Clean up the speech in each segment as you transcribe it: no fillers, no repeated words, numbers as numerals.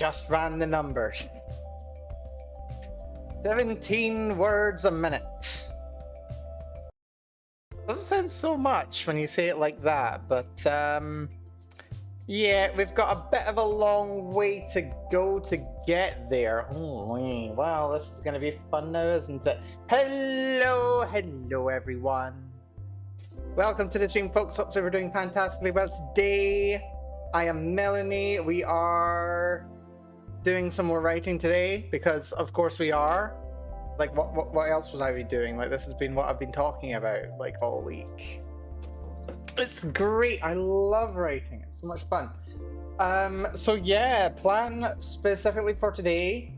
just ran the numbers. 17 words a minute. Doesn't sound so much when you say it like that, but yeah, we've got a bit of a long way to go to get there. Holy, wow, this is going to be fun now, isn't it? Hello everyone. Welcome to the stream, folks. Hope we're doing fantastically well today. I am Melanie. We are doing some more writing today because, of course, we are. Like, what else would I be doing? Like, this has been what I've been talking about, like, all week. It's great. I love writing. It's so much fun. So yeah, plan specifically for today.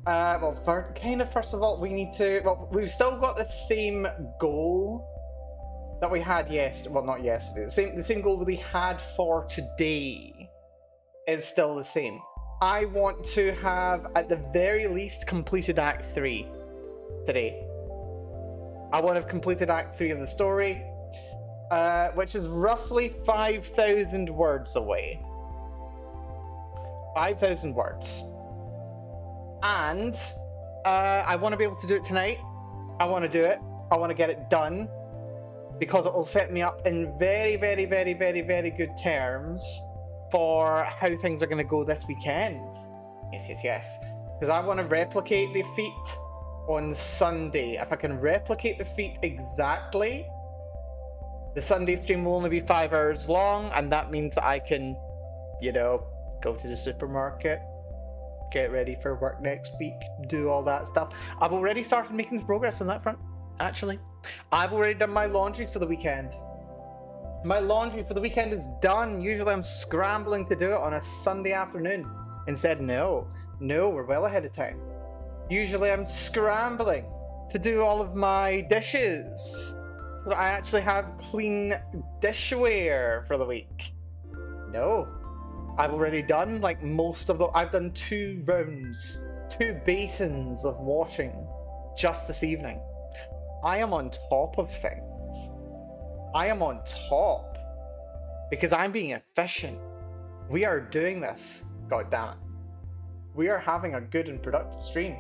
Well, first of all, we need to. Well, we've still got the same goal that we had yesterday. Well, not yesterday. The same goal that we had for today is still the same. I want to have, at the very least, completed Act 3 today. I want to have completed Act 3 of the story, which is roughly 5,000 words away. 5,000 words. And I want to be able to do it tonight. I want to do it. I want to get it done because it will set me up in very, very, very, very, very good terms for how things are going to go this weekend. Yes. Because I want to replicate the feat on Sunday. If I can replicate the feat exactly, the Sunday stream will only be 5 hours long, and that means that I can, you know, go to the supermarket, get ready for work next week, do all that stuff. I've already started making some progress on that front, actually. I've already done my laundry for the weekend. My laundry for the weekend is done. Usually I'm scrambling to do it on a Sunday afternoon. Instead, no, we're well ahead of time. Usually I'm scrambling to do all of my dishes so that I actually have clean dishware for the week. No, I've already done like most of the, I've done 2 rounds, 2 basins of washing just this evening. I am on top of things. I am on top because I'm being efficient. We are doing this, god damn it. We are having a good and productive stream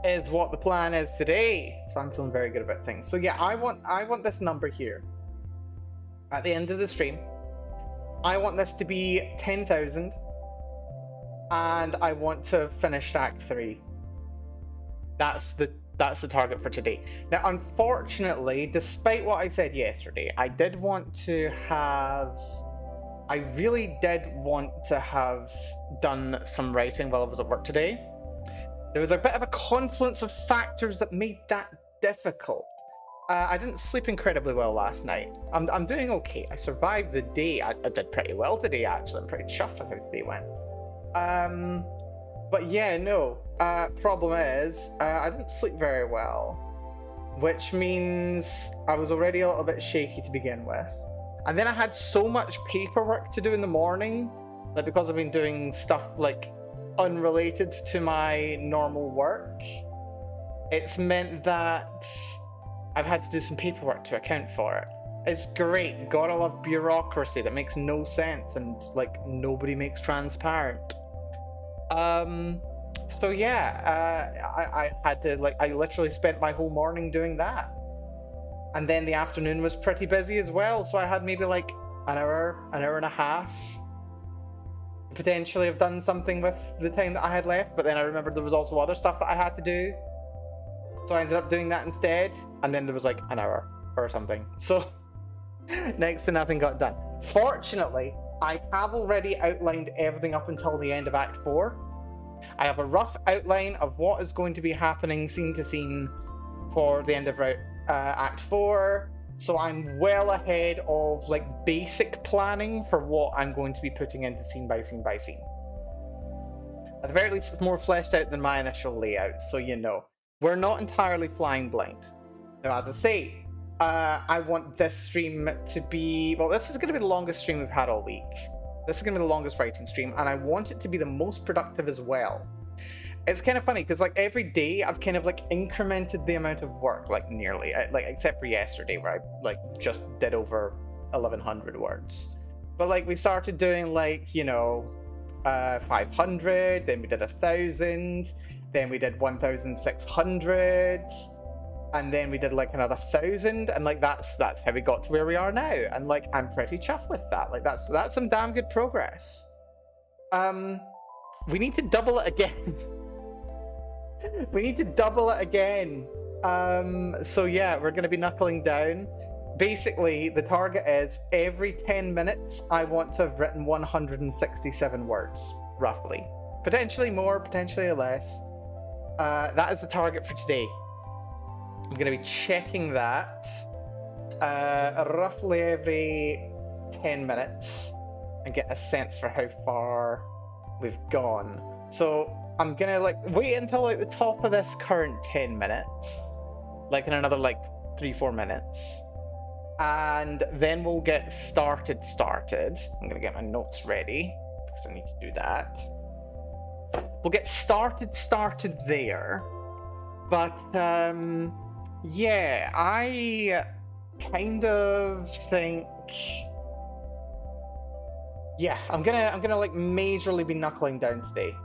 is what the plan is today. So I'm feeling very good about things. So yeah, I want this number here at the end of the stream. I want this to be 10,000 and I want to finish Act 3. That's the target for today. Now, unfortunately, despite what I said yesterday, I really did want to have done some writing while I was at work today. There was a bit of a confluence of factors that made that difficult. I didn't sleep incredibly well last night. I'm doing okay. I survived the day. I did pretty well today, actually. I'm pretty chuffed with how today went. But yeah, no. Problem is, I didn't sleep very well, which means I was already a little bit shaky to begin with. And then I had so much paperwork to do in the morning, that because I've been doing stuff like unrelated to my normal work, it's meant that I've had to do some paperwork to account for it. It's great. Gotta love bureaucracy that makes no sense and like nobody makes transparent. So yeah, I had to I literally spent my whole morning doing that. And then the afternoon was pretty busy as well. So I had maybe like an hour and a half to potentially have done something with the time that I had left. But then I remembered there was also other stuff that I had to do. So I ended up doing that instead. And then there was like an hour or something. So next to nothing got done. Fortunately, I have already outlined everything up until the end of Act 4. I have a rough outline of what is going to be happening scene to scene for the end of Act 4. So I'm well ahead of like basic planning for what I'm going to be putting into scene by scene by scene. At the very least, it's more fleshed out than my initial layout, so you know. We're not entirely flying blind. Now, as I say, I want this stream to be... Well, this is going to be the longest stream we've had all week. This is going to be the longest writing stream, and I want it to be the most productive as well. It's kind of funny, because like every day, I've kind of like incremented the amount of work, like nearly. Like, except for yesterday, where I like just did over 1,100 words. But like we started doing like, you know, 500, then we did 1,000, then we did 1,600, and then we did like another 1,000, and like that's how we got to where we are now. And like I'm pretty chuffed with that. Like that's some damn good progress. We need to double it again. We need to double it again. So yeah, we're going to be knuckling down. Basically, the target is every 10 minutes, I want to have written 167 words, roughly. Potentially more, potentially less. That is the target for today. I'm going to be checking that roughly every 10 minutes and get a sense for how far we've gone. So I'm going to like wait until like the top of this current 10 minutes, like in another like 3-4 minutes. And then we'll get started. I'm going to get my notes ready because I need to do that. We'll get started there. But yeah, I kind of think, yeah, I'm gonna like majorly be knuckling down today.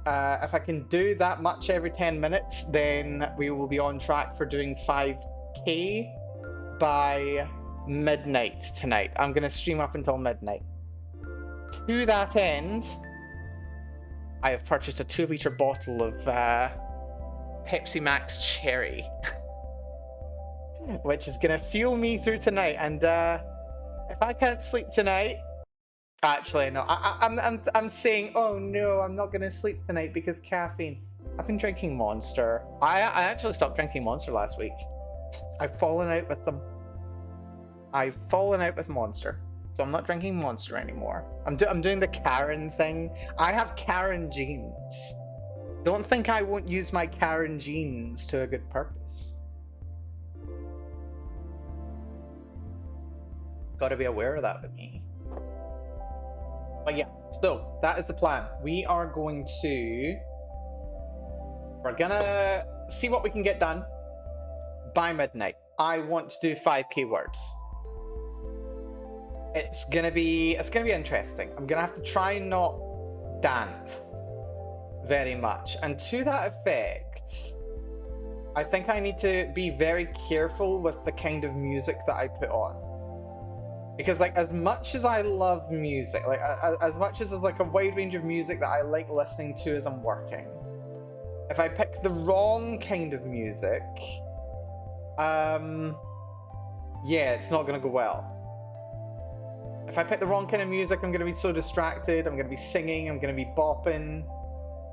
If I can do that much every 10 minutes, then we will be on track for doing 5K by midnight tonight. I'm gonna stream up until midnight. To that end, I have purchased a 2-liter bottle of Pepsi Max Cherry, which is gonna fuel me through tonight. And if I can't sleep tonight, actually no, I'm saying, oh no, I'm not gonna sleep tonight because caffeine. I've been drinking Monster. I actually stopped drinking Monster last week. I've fallen out with them. I've fallen out with Monster, so I'm not drinking Monster anymore. I'm doing the Karen thing. I have Karen genes. Don't think I won't use my Karen genes to a good purpose. Gotta be aware of that with me. But yeah, so that is the plan. We're gonna see what we can get done by midnight. I want to do 5K words. It's gonna be interesting. I'm gonna have to try and not dance very much. And to that effect, I think I need to be very careful with the kind of music that I put on. Because like as much as I love music, like as much as there's like a wide range of music that I like listening to as I'm working, if I pick the wrong kind of music, yeah, it's not gonna go well. If I pick the wrong kind of music, I'm gonna be so distracted, I'm gonna be singing, I'm gonna be bopping,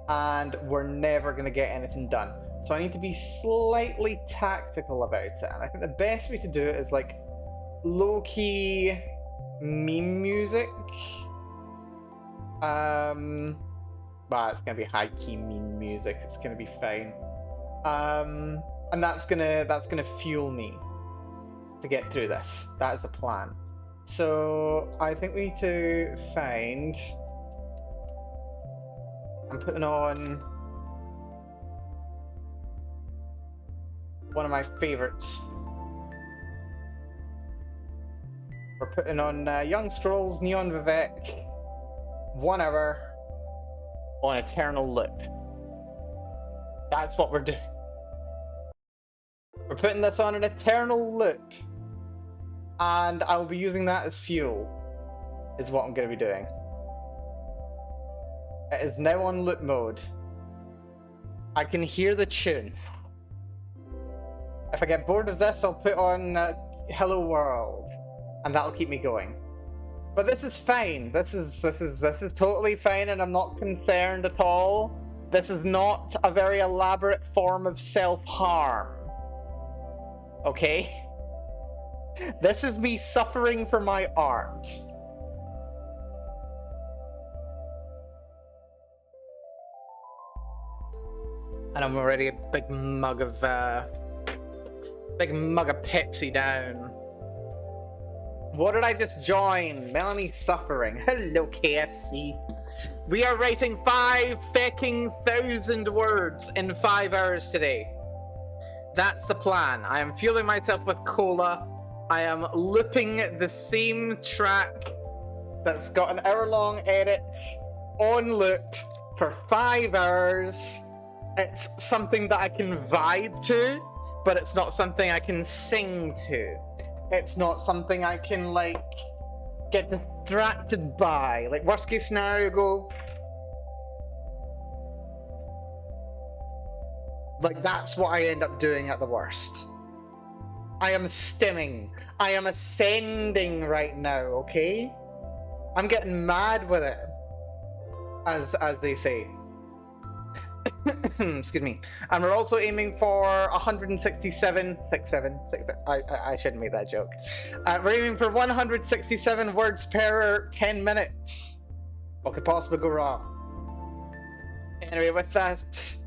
and we're never gonna get anything done. So I need to be slightly tactical about it, and I think the best way to do it is like low-key meme music. Well, it's gonna be high-key meme music. It's gonna be fine. And that's gonna fuel me to get through this. That is the plan. So I think we need to find. I'm putting on one of my favorites. We're putting on Young Strolls, Neon Vivek, 1 hour on Eternal Loop. That's what we're doing. We're putting this on an Eternal Loop, and I'll be using that as fuel, is what I'm going to be doing. It is now on loop mode. I can hear the tune. If I get bored of this, I'll put on Hello World, and that'll keep me going. But this is fine. This is totally fine, and I'm not concerned at all. This is not a very elaborate form of self-harm. Okay? This is me suffering for my art. And I'm already a big mug of Pepsi down. What did I just join? Melanie Suffering. Hello, KFC. We are writing 5,000 words in 5 hours today. That's the plan. I am fueling myself with cola. I am looping the same track that's got an hour-long edit on loop for 5 hours. It's something that I can vibe to, but it's not something I can sing to. It's not something I can, like, get distracted by. Like, worst case scenario, go. Like, that's what I end up doing at the worst. I am stimming. I am ascending right now, okay? I'm getting mad with it. As they say. Excuse me. And we're also aiming for 167. I shouldn't make that joke. We're aiming for 167 words per 10 minutes. What could possibly go wrong? Anyway, with that,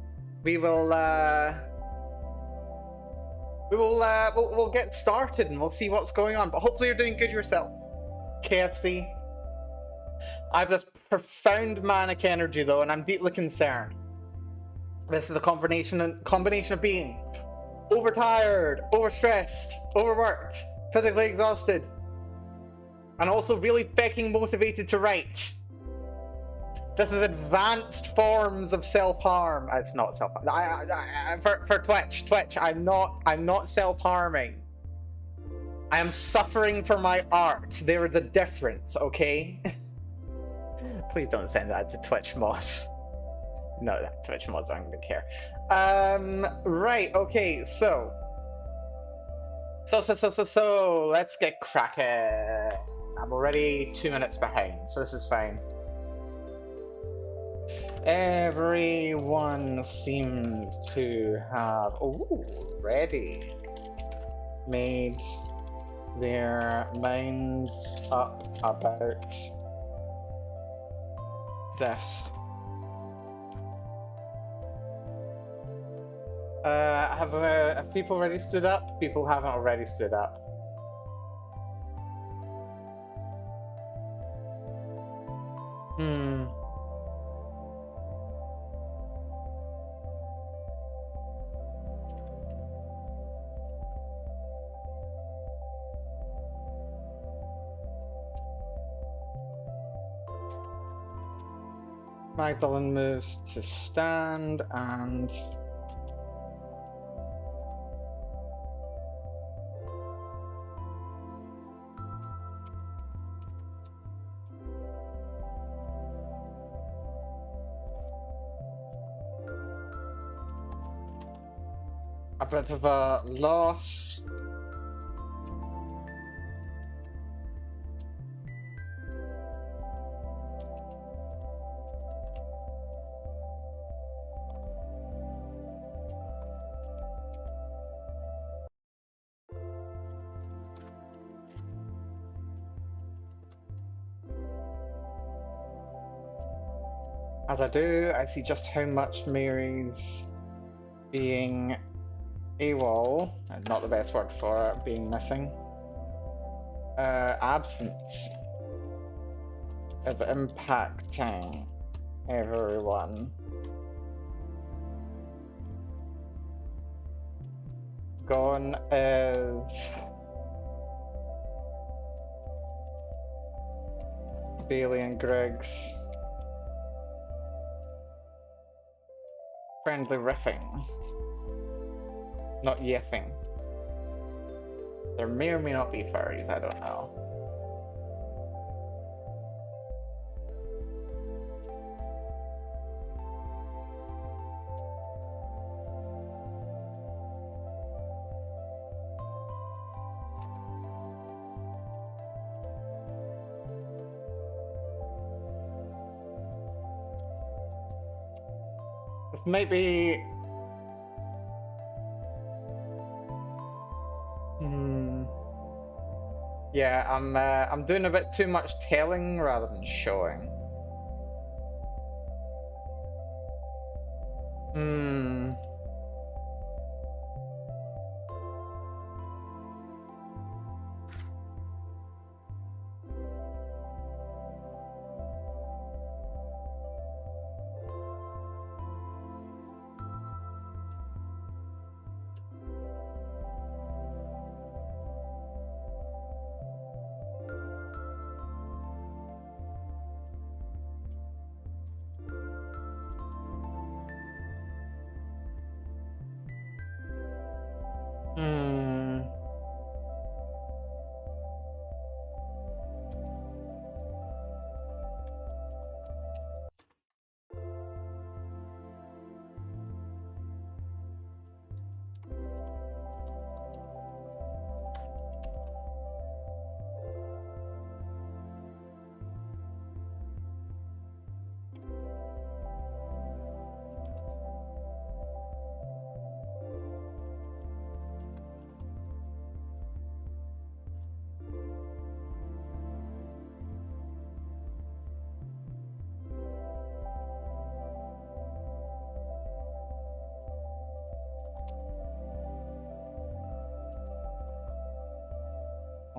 we'll get started and we'll see what's going on. But hopefully you're doing good yourself. KFC. I have this profound manic energy though, and I'm deeply concerned. This is a combination of being overtired, overstressed, overworked, physically exhausted, and also really fucking motivated to write. This is advanced forms of self-harm. It's not self-harm. For Twitch, I'm not self-harming. I am suffering for my art. There is a difference, okay? Please don't send that to Twitch mods. No, that Twitch mods aren't gonna care. Right, okay, so let's get cracking. I'm already 2 minutes behind, so this is fine. Everyone seems to have already made their minds up about this. Have people already stood up? People haven't already stood up. Magdalene moves to stand and a bit of a loss. As I do, I see just how much Mary's being AWOL, not the best word for it, being missing. Absence is impacting everyone. Gone is Bailey and Griggs. Friendly riffing. Not yiffing. There may or may not be furries, I don't know. This might be... Yeah, I'm doing a bit too much telling rather than showing.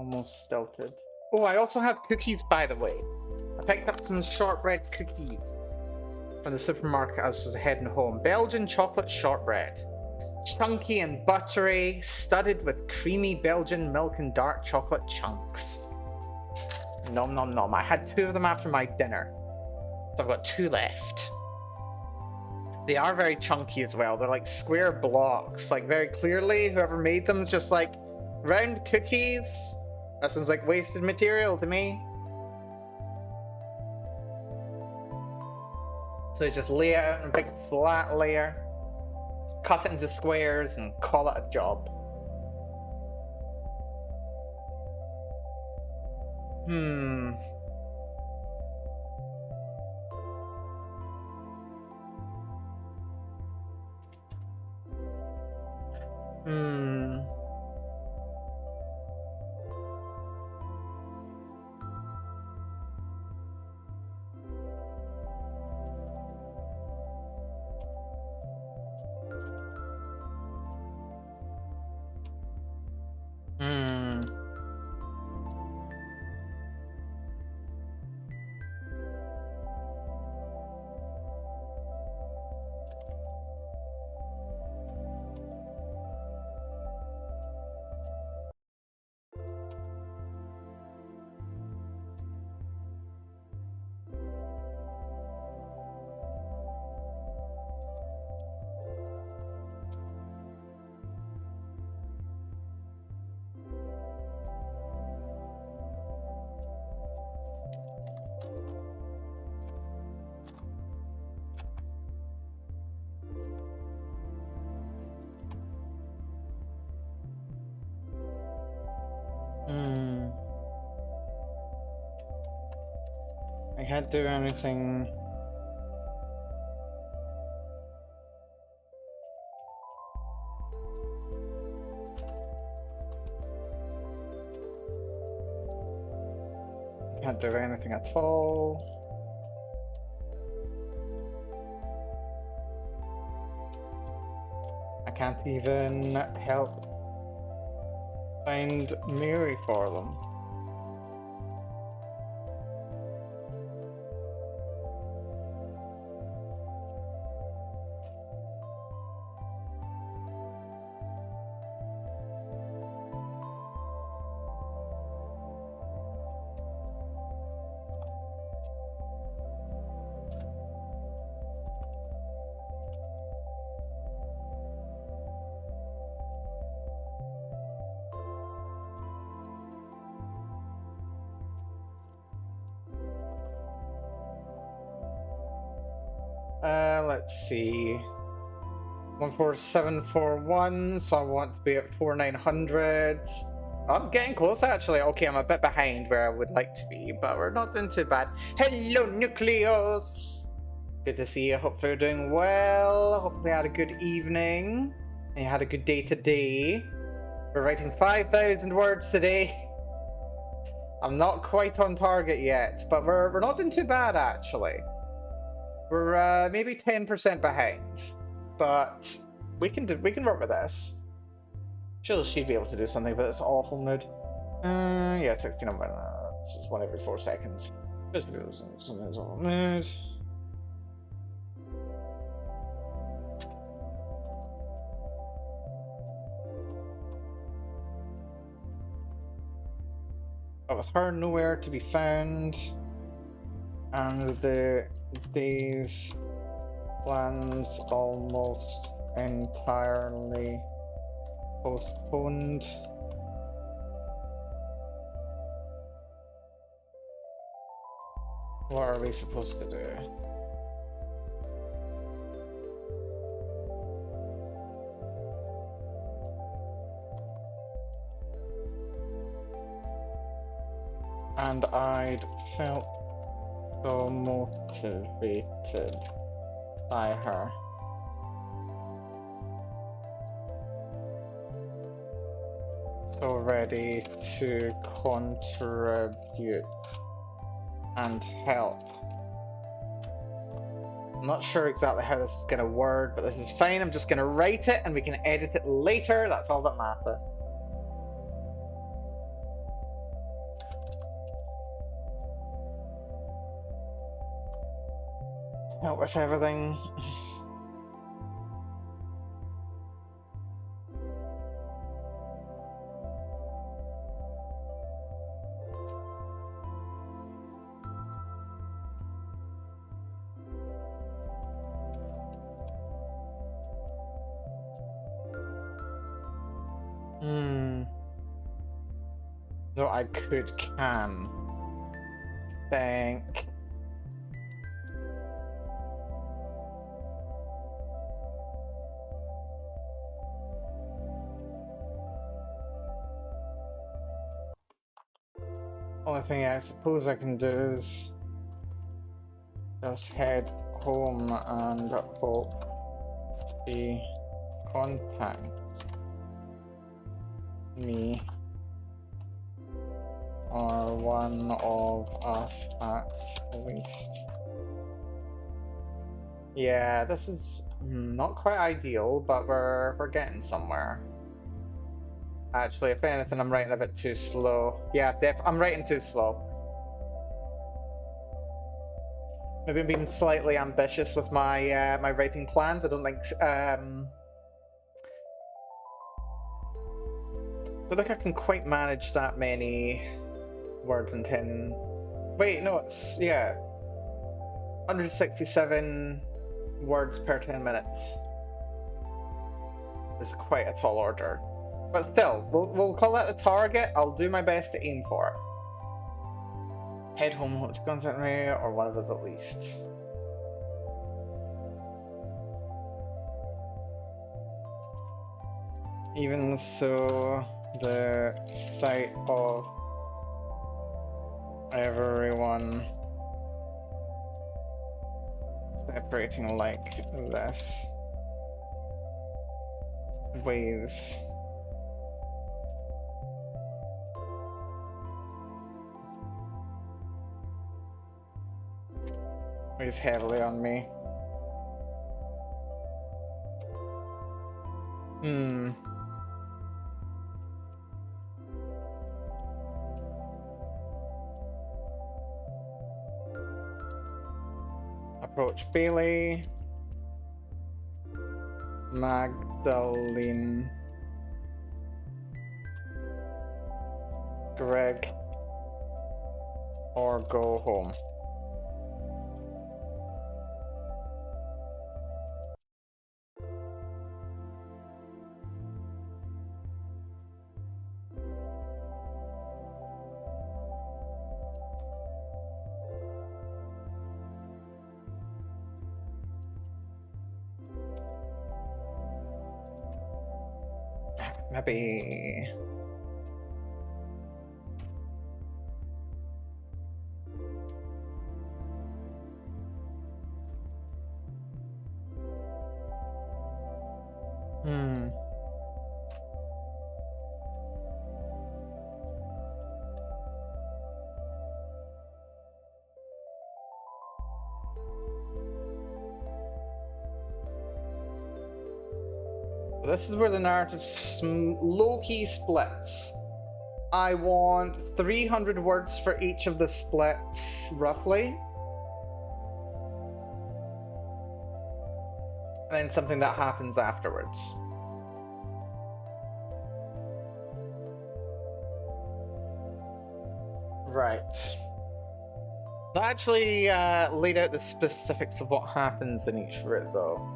almost stilted. Oh, I also have cookies, by the way. I picked up some shortbread cookies from the supermarket as I was heading home. Belgian chocolate shortbread. Chunky and buttery, studded with creamy Belgian milk and dark chocolate chunks. Nom nom nom. I had 2 of them after my dinner. So I've got 2 left. They are very chunky as well. They're like square blocks. Like very clearly, whoever made them is just like round cookies. That sounds like wasted material to me. So you just lay it out in a big flat layer, cut it into squares, and call it a job. Hmm. I can't do anything. Can't do anything at all. I can't even help find Mary for them. Let's see. 14741, so I want to be at 4900. I'm getting close actually. Okay, I'm a bit behind where I would like to be, but we're not doing too bad. Hello, Nucleus! Good to see you. Hopefully you're doing well. Hopefully you had a good evening. And you had a good day today. We're writing 5,000 words today. I'm not quite on target yet, but we're not doing too bad actually. We're maybe 10% behind, but we can work with this. She'd be able to do something with this awful mood. Yeah, 16 minutes. It's 1 every 4 seconds. Just do something awful mood. But with her nowhere to be found, and the day's plans almost entirely postponed. What are we supposed to do? And I'd felt so motivated by her. So ready to contribute and help. I'm not sure exactly how this is going to word, but this is fine. I'm just going to write it and we can edit it later. That's all that matters. Help with everything. No, I can. Think. Only thing I suppose I can do is just head home and hope he contacts me or one of us at least. Yeah, this is not quite ideal, but we're getting somewhere. Actually, if anything, I'm writing a bit too slow. Yeah, I'm writing too slow. Maybe I'm being slightly ambitious with my my writing plans. I don't think. I don't think I can quite manage that many words in 10. Wait, no, it's yeah, 167 words per 10 minutes. This is quite a tall order. But still, we'll call that the target. I'll do my best to aim for it. Head home to contact me, or one of us at least. Even so, the sight of everyone separating like this weighs heavily on me. Approach Bailey, Magdalene, Greg, or go home. Maybe. This is where the narrative low-key splits. I want 300 words for each of the splits, roughly. And then something that happens afterwards. Right. I actually laid out the specifics of what happens in each route, though.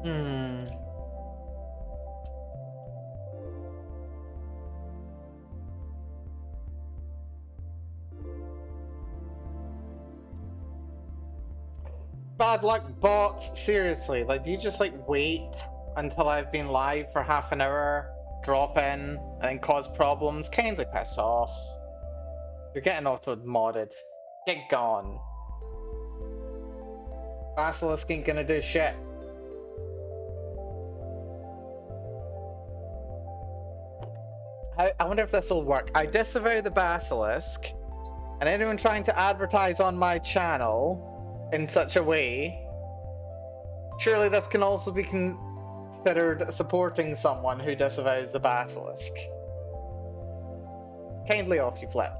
Hmm. Bad luck bots, seriously, like, do you just, like, wait until I've been live for half an hour, drop in, and then cause problems? Kindly piss off. You're getting auto-modded. Get gone. Basilisk ain't gonna do shit. I wonder if this will work. I disavow the Basilisk, and anyone trying to advertise on my channel in such a way, surely this can also be considered supporting someone who disavows the Basilisk. Kindly off you flip.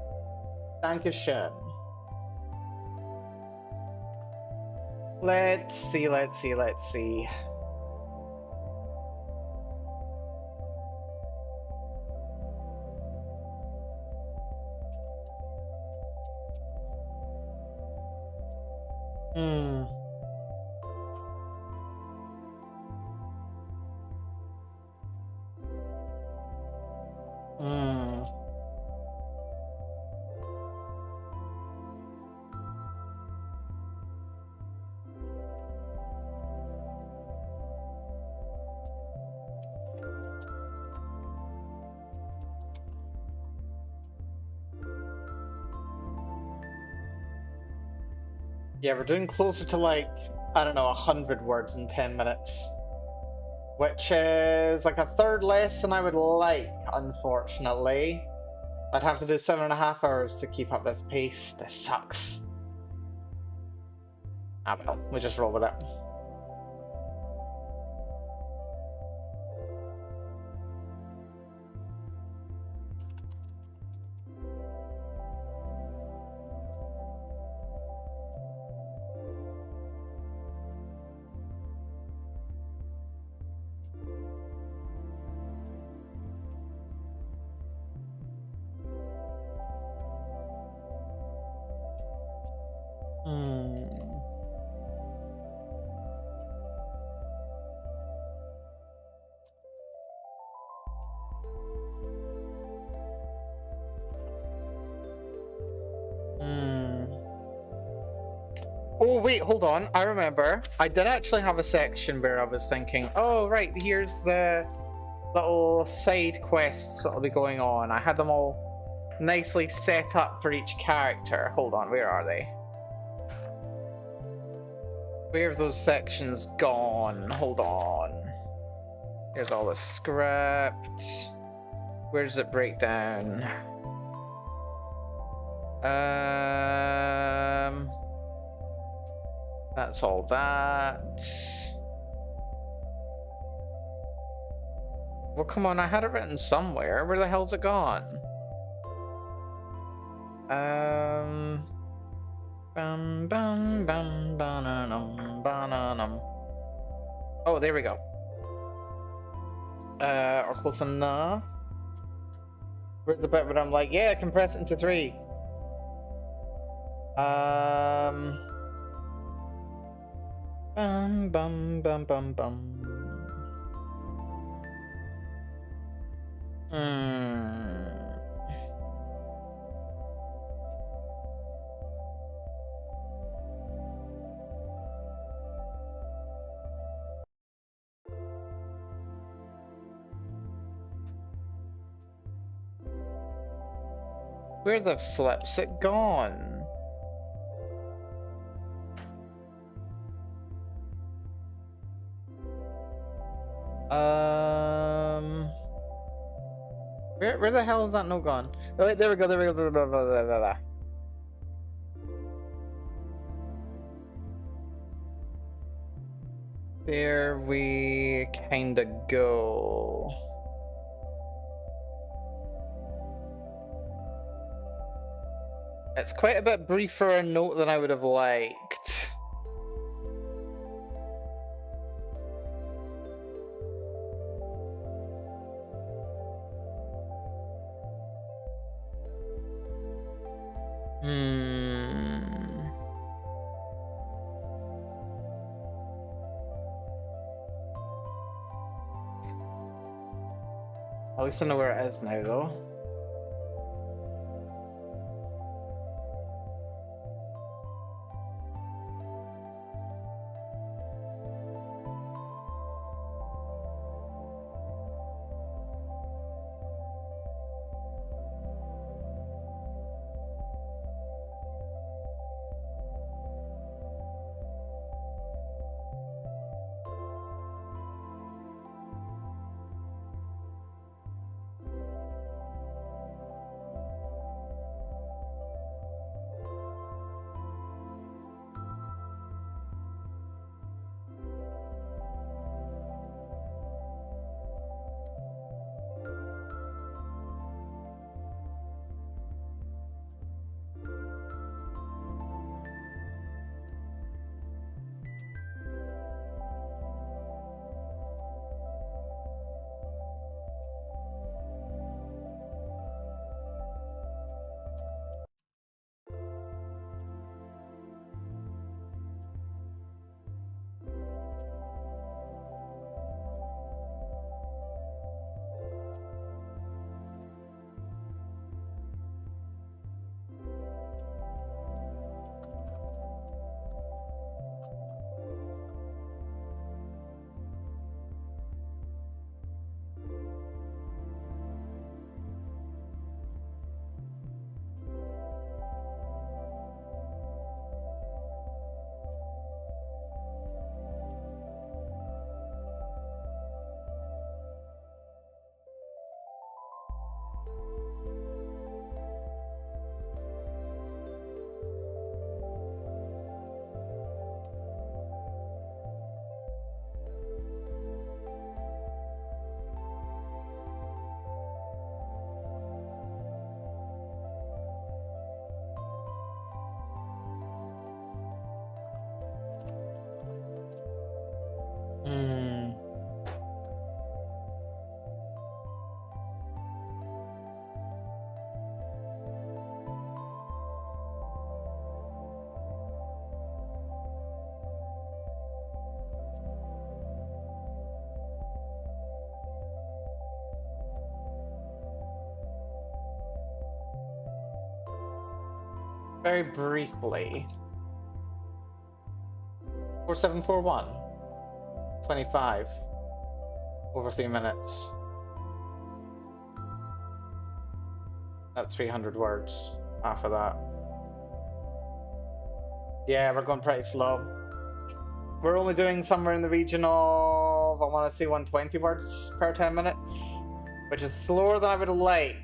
Dankeschön. Let's see, let's see, let's see. Hmm. Hmm. Yeah, we're doing closer to, like, I don't know, 100 words in 10 minutes. Which is like a third less than I would like, unfortunately. I'd have to do 7.5 hours to keep up this pace. This sucks. Ah well, we just roll with it. Oh wait, hold on. I remember. I did actually have a section where I was thinking, oh right, here's the little side quests that'll be going on. I had them all nicely set up for each character. Hold on, where are they? Where have those sections gone? Hold on. Here's all the script. Where does it break down? That's all that. Well, come on, I had it written somewhere. Where the hell's it gone? Bum bum bum bananum bananum. Oh, there we go. Or close enough. Where's the bit where I'm like, yeah, compress it into 3. Bum bum bum bum bum. Where the flip's it gone? Where the hell is that note gone? Oh, wait, there we go, there we go. Blah, blah, blah, blah, blah, blah. There we kinda go. It's quite a bit briefer a note than I would have liked. At least I know where it is now, though. Hmm. Very briefly. 4741. 25. Over 3 minutes. That's 300 words. Half of that. Yeah, we're going pretty slow. We're only doing somewhere in the region of, I want to say 120 words per 10 minutes, which is slower than I would like.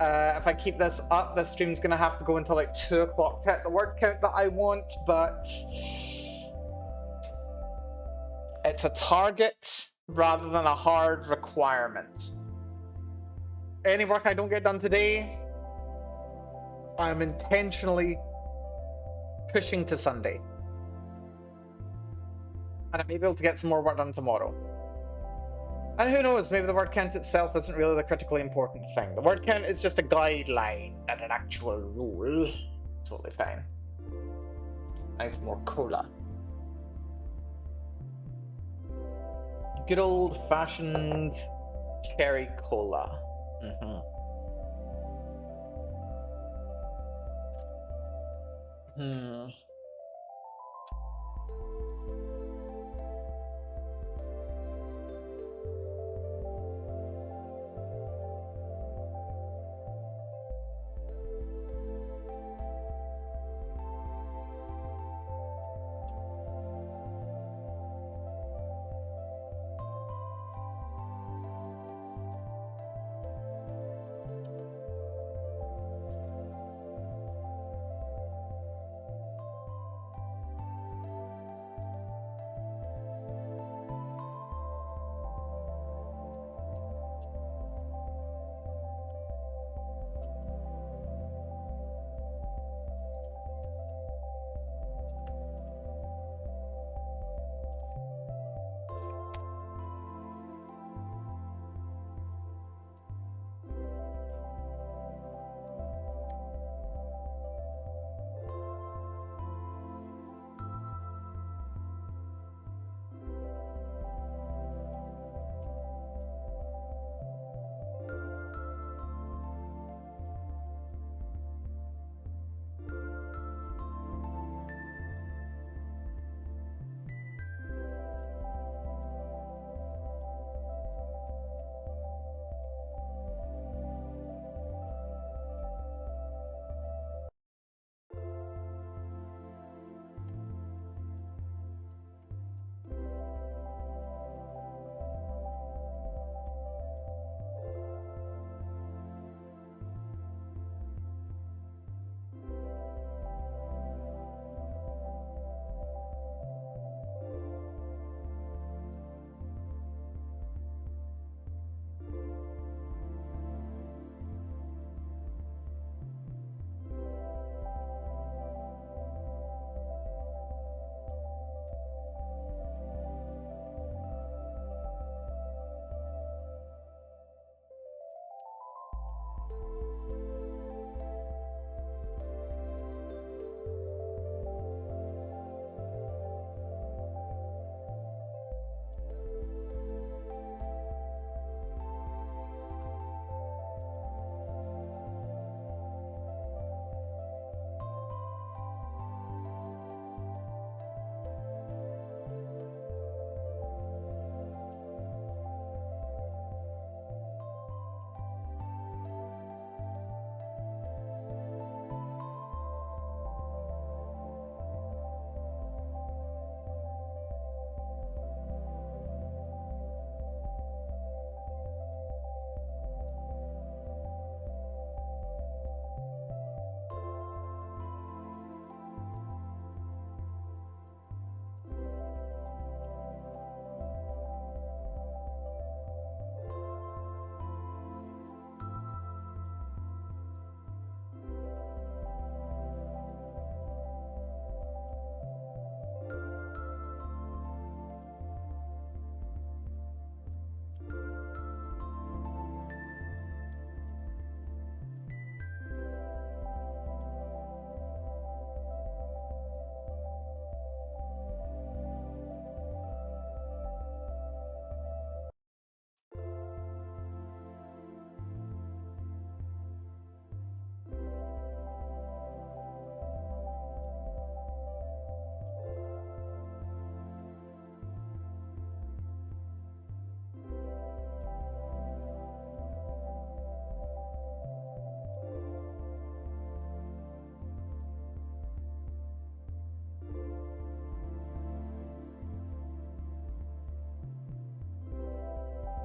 If I keep this up, this stream's going to have to go until like 2 o'clock to hit the word count that I want, but it's a target rather than a hard requirement. Any work I don't get done today, I'm intentionally pushing to Sunday. And I may be able to get some more work done tomorrow. And who knows, maybe the word count itself isn't really the critically important thing. The word count is just a guideline, not an actual rule. Totally fine. I need some more cola. Good old-fashioned cherry cola.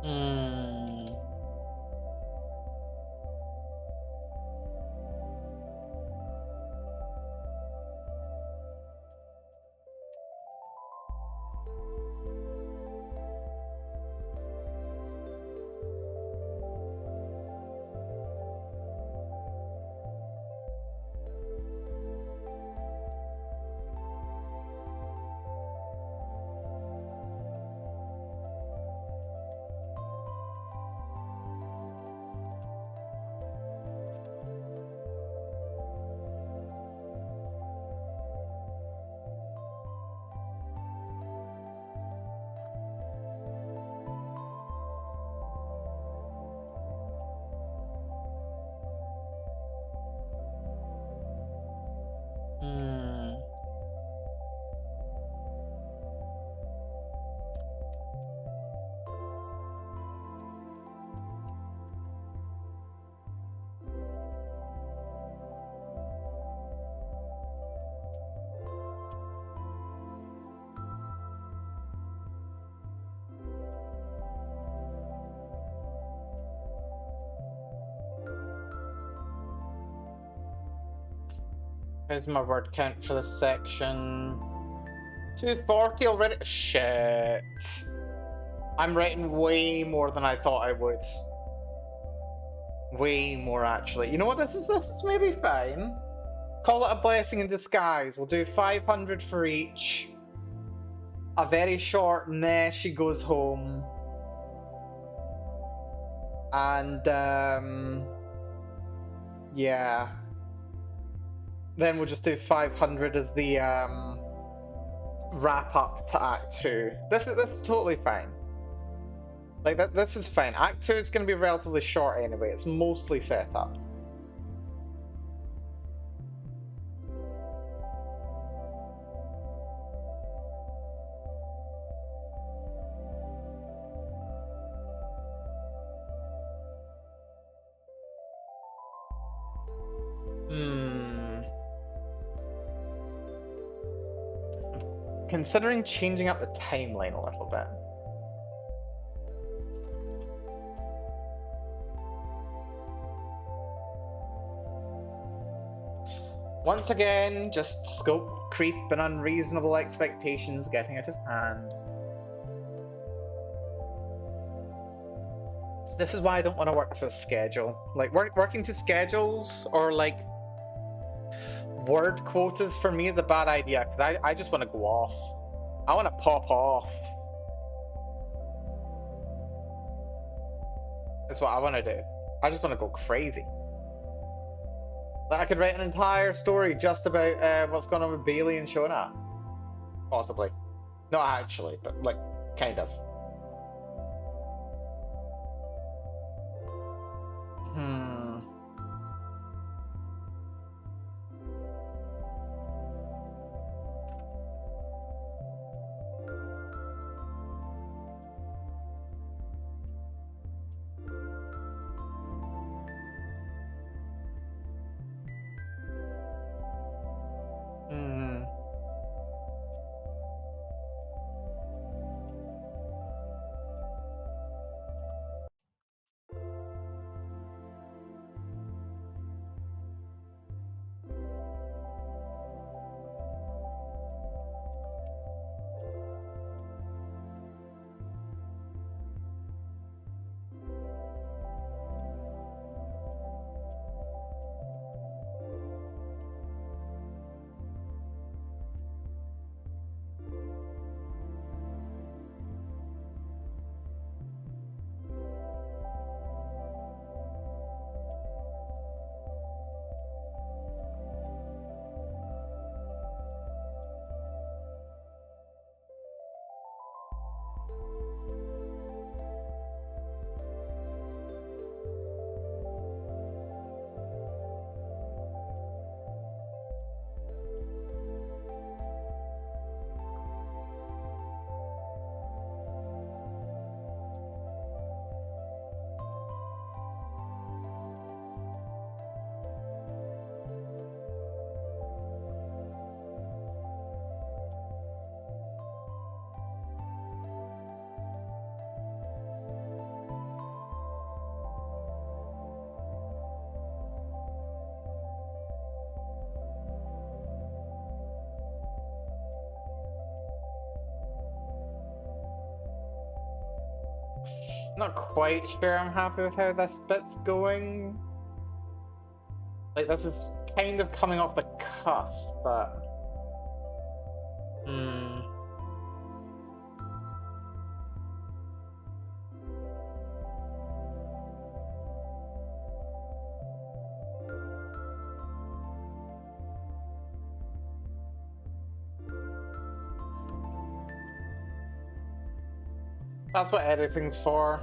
Hmm. Hmm. Here's my word count for this section. 240 already? Shit. I'm writing way more than I thought I would. Way more, actually. You know what? This is maybe fine. Call it a blessing in disguise. We'll do 500 for each. A very short meh, she goes home. And, yeah. Then we'll just do 500 as the, wrap up to Act 2. This is totally fine. Like, this is fine. Act 2 is going to be relatively short anyway. It's mostly set up. Considering changing up the timeline a little bit. Once again, just scope creep and unreasonable expectations getting out of hand. This is why I don't want to work to a schedule. Like, working to schedules or, like, word quotas for me is a bad idea, because I just want to go off. I want to pop off. That's what I want to do. I just want to go crazy. Like, I could write an entire story just about what's going on with Bailey and Shona. Possibly. Not actually, but, like, kind of. Not quite sure I'm happy with how this bit's going. Like, this is kind of coming off the cuff, but... That's what editing's for.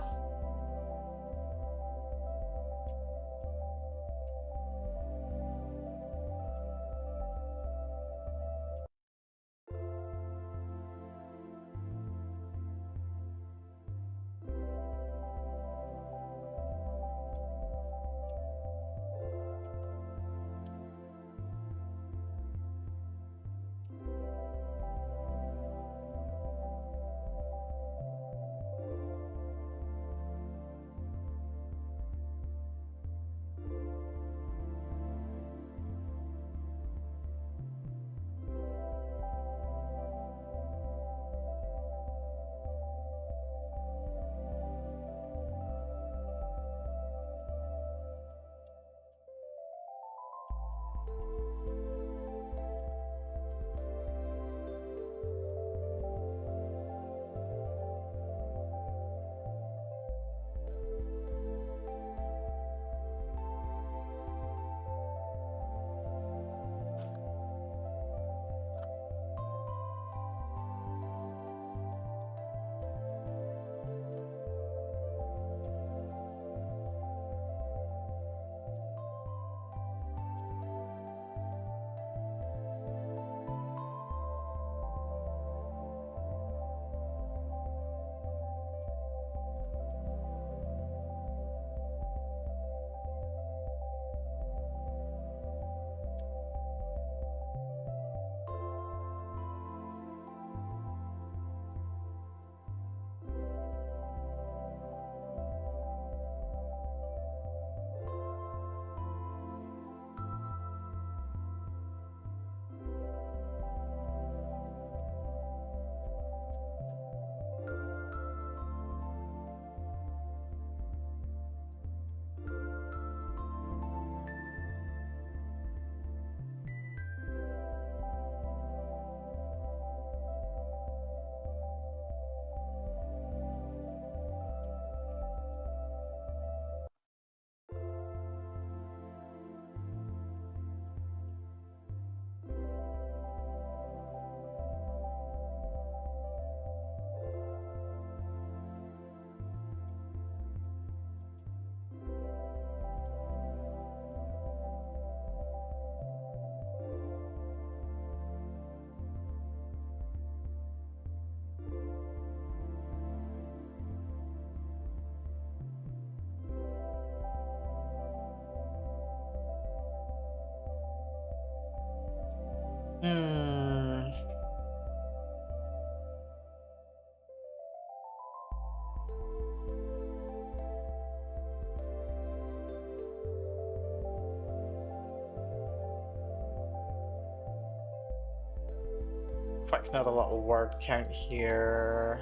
Quick, another little word count here.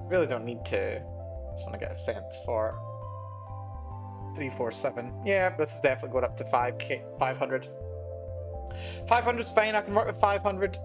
Really don't need to. Just want to get a sense for 347. Yeah, this is definitely going up to 5K, 500. 500's fine, I can work with 500.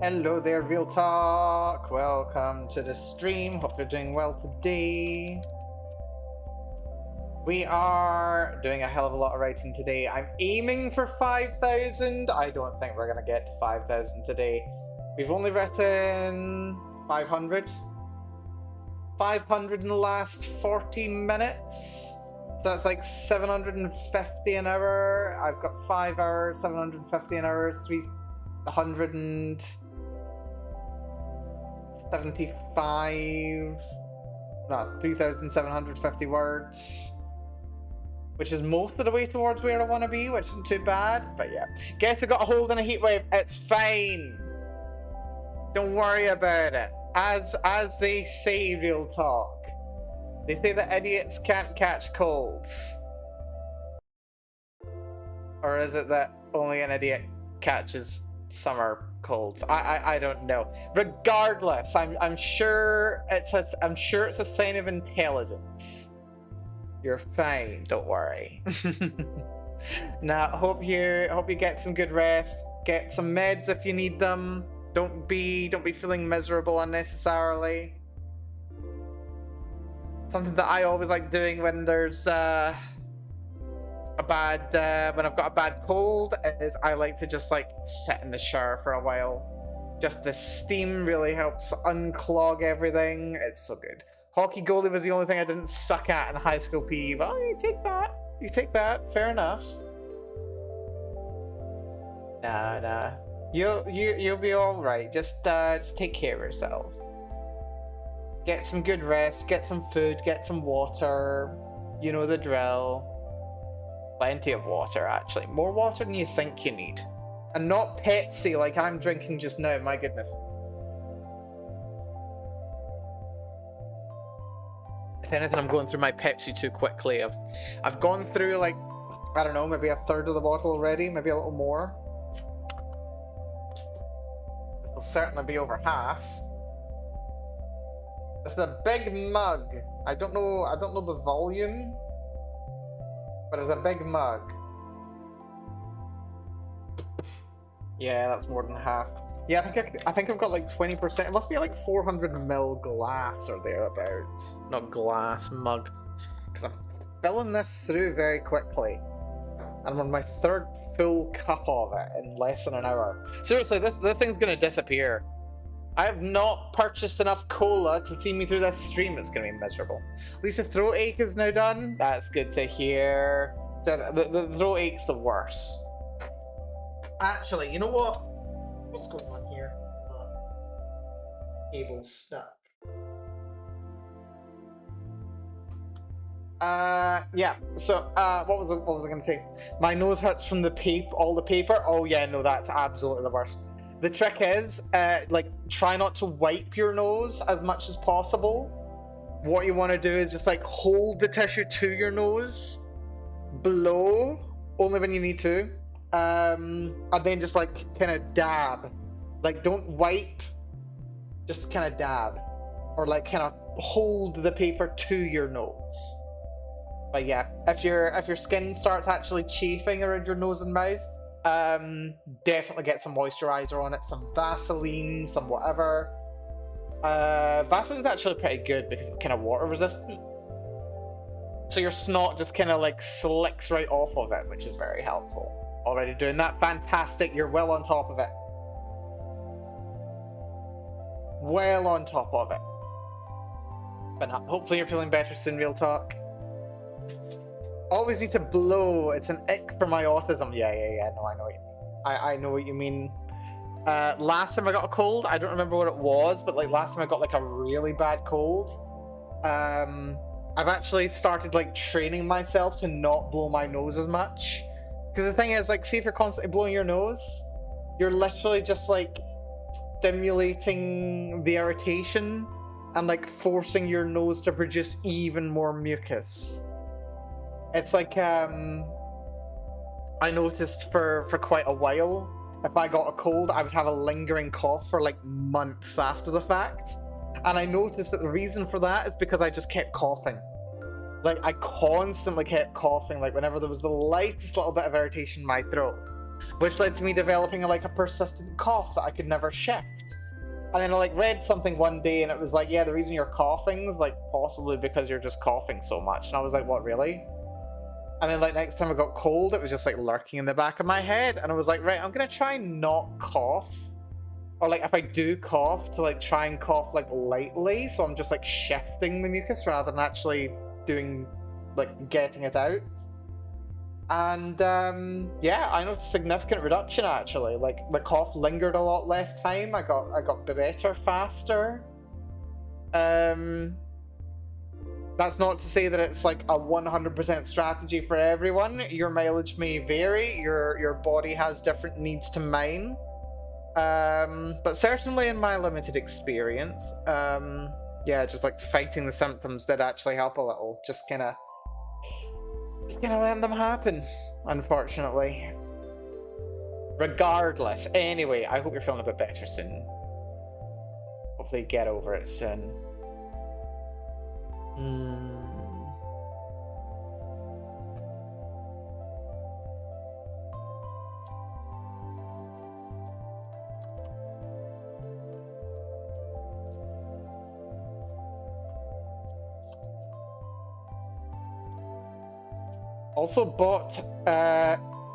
Hello there, Real Talk. Welcome to the stream. Hope you're doing well today. We are doing a hell of a lot of writing today. I'm aiming for 5,000. I don't think we're going to get to 5,000 today. We've only written 500. 500 in the last 40 minutes. So that's like 750 an hour. I've got 5 hours, 750 an hour, 375. No, 3,750 words. Which is most of the way towards where I want to be, which isn't too bad. But yeah. Guess I got a hold in a heat wave. It's fine. Don't worry about it. As they say, Real Talk. They say that idiots can't catch colds. Or is it that only an idiot catches summer colds? I don't know. Regardless, I'm sure it's a sign of intelligence. You're fine, don't worry. Now, hope you get some good rest. Get some meds if you need them. Don't be feeling miserable unnecessarily. Something that I always like doing when there's when I've got a bad cold is I like to just like sit in the shower for a while. Just the steam really helps unclog everything. It's so good. Hockey goalie was the only thing I didn't suck at in high school PE. Well, you take that. You take that. Fair enough. Nah. You'll be all right. Just take care of yourself. Get some good rest. Get some food. Get some water. You know the drill. Plenty of water, actually. More water than you think you need, and not Pepsi like I'm drinking just now. My goodness. If anything, I'm going through my Pepsi too quickly. I've gone through like, I don't know, maybe a third of the bottle already, maybe a little more. It'll certainly be over half. It's a big mug. I don't know the volume, but it's a big mug. Yeah, that's more than half. Yeah, I think I've got like 20%. It must be like 400 ml glass or thereabouts. Not glass, mug. Because I'm filling this through very quickly. And I'm on my third full cup of it in less than an hour. Seriously, this thing's gonna disappear. I have not purchased enough cola to see me through this stream. It's gonna be miserable. At least the throat ache is now done. That's good to hear. The throat ache's the worst. Actually, you know what? What's going on here? Cable's stuck. Yeah. So, what was I gonna say? My nose hurts from all the paper. Oh yeah, no, that's absolutely the worst. The trick is, like, try not to wipe your nose as much as possible. What you want to do is just like hold the tissue to your nose, blow only when you need to. And then just like kind of dab, like don't wipe, just kind of dab, or like kind of hold the paper to your nose. But yeah, if your skin starts actually chafing around your nose and mouth, definitely get some moisturizer on it, some Vaseline, some whatever. Vaseline's actually pretty good because it's kind of water resistant, so your snot just kind of like slicks right off of it, which is very helpful. Already doing that. Fantastic. You're well on top of it. Well on top of it. But no, hopefully you're feeling better soon, Real Talk. Always need to blow. It's an ick for my autism. Yeah. No, I know what you mean. I know what you mean. Last time I got a cold, I don't remember what it was, but like last time I got like a really bad cold. I've actually started like training myself to not blow my nose as much. Because the thing is, like, see if you're constantly blowing your nose, you're literally just, like, stimulating the irritation and, like, forcing your nose to produce even more mucus. It's like, I noticed for quite a while, if I got a cold, I would have a lingering cough for, like, months after the fact. And I noticed that the reason for that is because I just kept coughing. Like, I constantly kept coughing, like, whenever there was the lightest little bit of irritation in my throat. which led to me developing like a persistent cough that I could never shift. And then I like read something one day and it was like, yeah, the reason you're coughing is like possibly because you're just coughing so much. And I was like, what, really? And then like next time I got cold, it was just like lurking in the back of my head. And I was like, right, I'm gonna try and not cough. Or like if I do cough, to like try and cough like lightly. So I'm just like shifting the mucus rather than actually doing like getting it out. And yeah, I noticed a significant reduction actually. Like the cough lingered a lot less time. I got better faster. That's not to say that it's like a 100% strategy for everyone. Your mileage may vary. Your body has different needs to mine. But certainly in my limited experience, yeah, just like fighting the symptoms did actually help a little. Just kind of letting them happen, unfortunately. Regardless, anyway, I hope you're feeling a bit better soon. Hopefully get over it soon. Also bought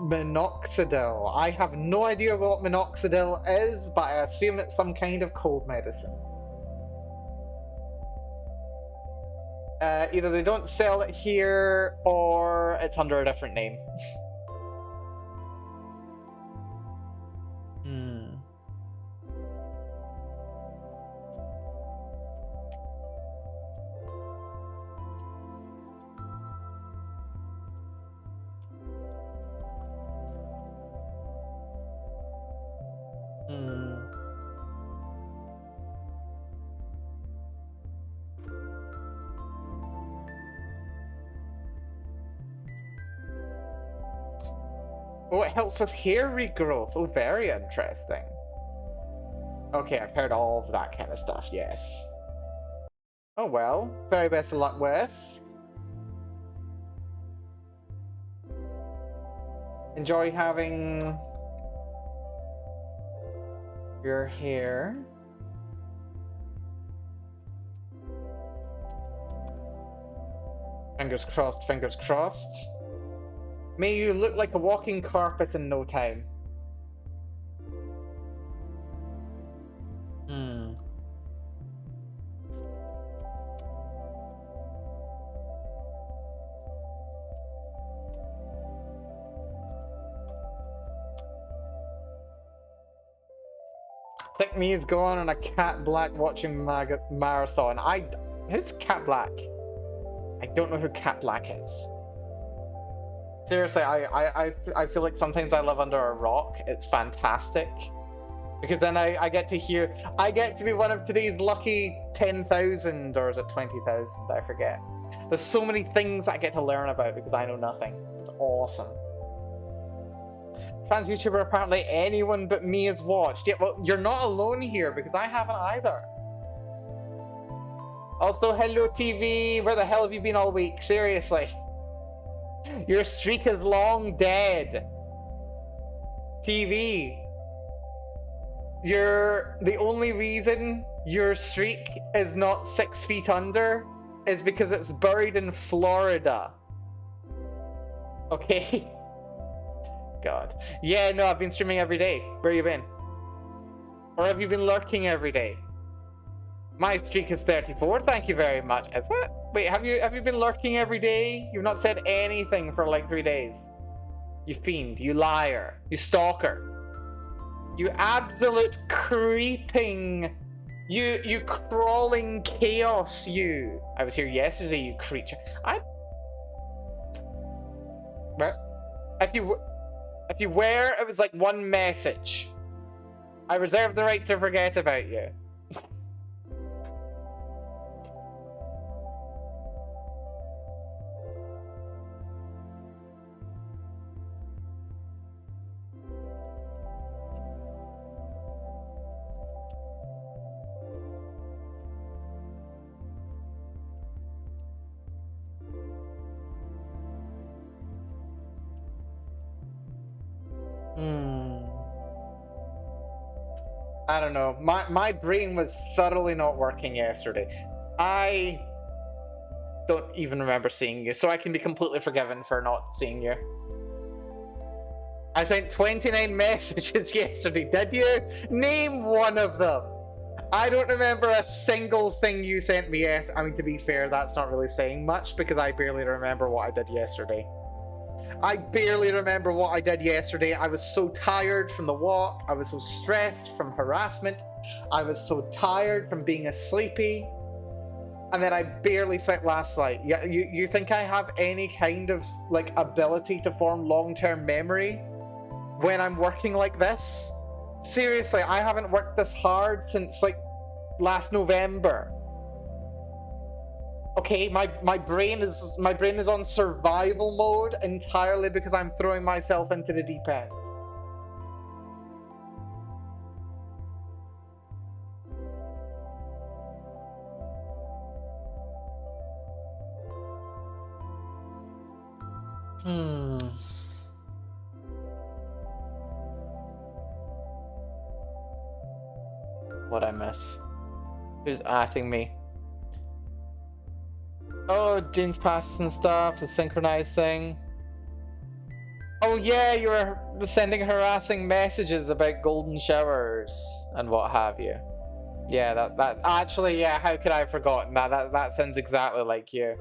minoxidil. I have no idea what minoxidil is, but I assume it's some kind of cold medicine. Either they don't sell it here or it's under a different name. Oh, it helps with hair regrowth. Oh, very interesting. Okay, I've heard all of that kind of stuff, yes. Oh well, very best of luck with. Enjoy having your hair. Fingers crossed, fingers crossed. May you look like a walking carpet in no time. Thick me is going on a Cat Black watching marathon. Who's Cat Black? I don't know who Cat Black is. Seriously, I feel like sometimes I live under a rock. It's fantastic. Because then I get to be one of today's lucky 10,000, or is it 20,000? I forget. There's so many things I get to learn about because I know nothing. It's awesome. Trans YouTuber, apparently anyone but me has watched. Yeah, well, you're not alone here because I haven't either. Also, hello TV, where the hell have you been all week? Seriously. Your streak is long dead. TV. The only reason your streak is not 6 feet under is because it's buried in Florida. Okay? God. Yeah, no, I've been streaming every day. Where you been? Or have you been lurking every day? My streak is 34, thank you very much. Is it? Wait, have you been lurking every day? You've not said anything for like 3 days. You fiend, you liar, you stalker. You absolute creeping, you crawling chaos, you. I was here yesterday, you creature. If you were, it was like one message. I reserve the right to forget about you. Hmm. I don't know. My brain was thoroughly not working yesterday. I don't even remember seeing you, so I can be completely forgiven for not seeing you. I sent 29 messages yesterday. Did you? Name one of them. I don't remember a single thing you sent me. Yes, I mean, to be fair, that's not really saying much because I barely remember what I did yesterday. I barely remember what I did yesterday. I was so tired from the walk. I was so stressed from harassment. I was so tired from being a sleepy. And then I barely slept last night. Yeah, you think I have any kind of like ability to form long-term memory when I'm working like this? Seriously, I haven't worked this hard since like last November. Okay, my brain is on survival mode entirely because I'm throwing myself into the deep end. What I miss? Who's atting me? Oh, Jane's passes and stuff, the synchronized thing. Oh yeah, you were sending harassing messages about golden showers and what have you. Yeah, that actually, yeah, how could I have forgotten that? That sounds exactly like you.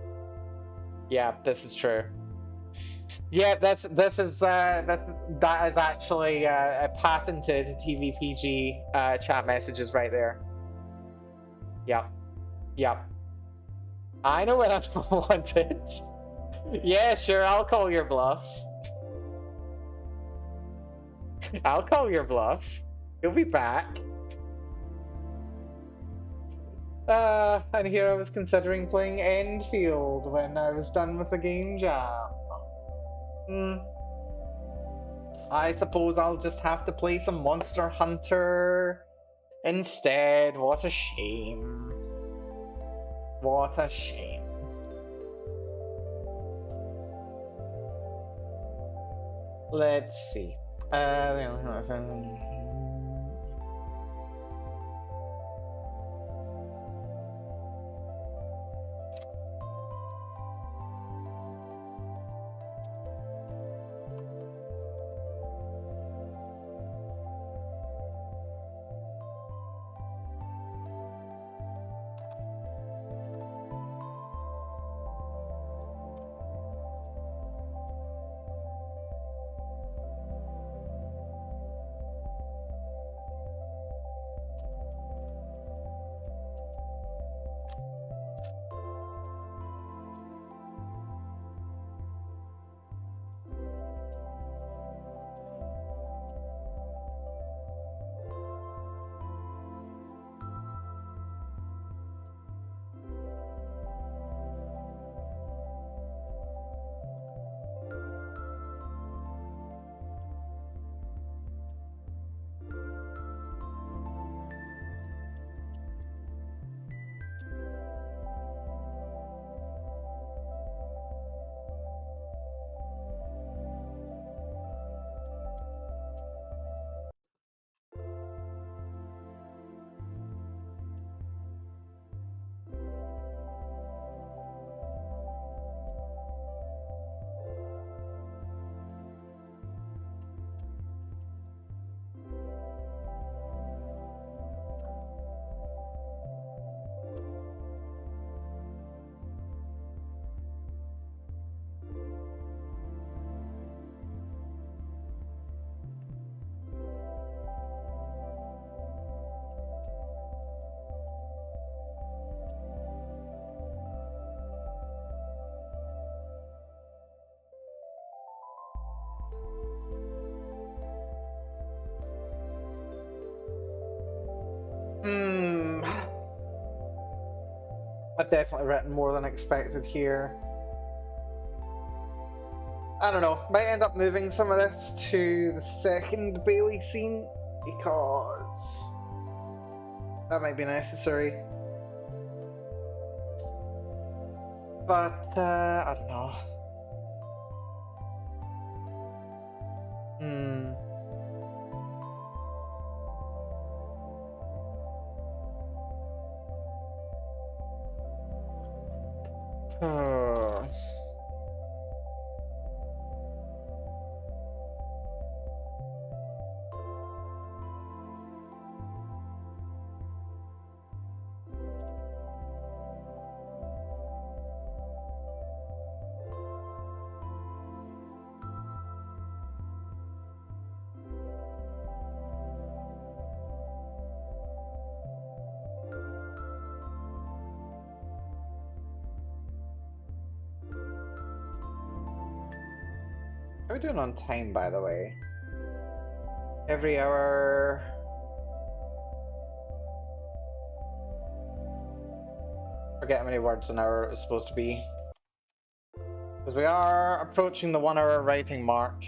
Yeah, this is true. Yeah, that is actually a patented TVPG chat messages right there. Yep. Yep. I know when I'm wanted. Yeah, sure, I'll call your bluff. I'll call your bluff. You'll be back. And here I was considering playing Enfield when I was done with the game jam. I suppose I'll just have to play some Monster Hunter instead. What a shame. What a shame. Let's see. I've definitely written more than expected here. I don't know, might end up moving some of this to the second Bailey scene because that might be necessary. But, I don't know. How are we doing on time, by the way? Every hour... Forget how many words an hour is supposed to be. Because we are approaching the 1 hour writing mark.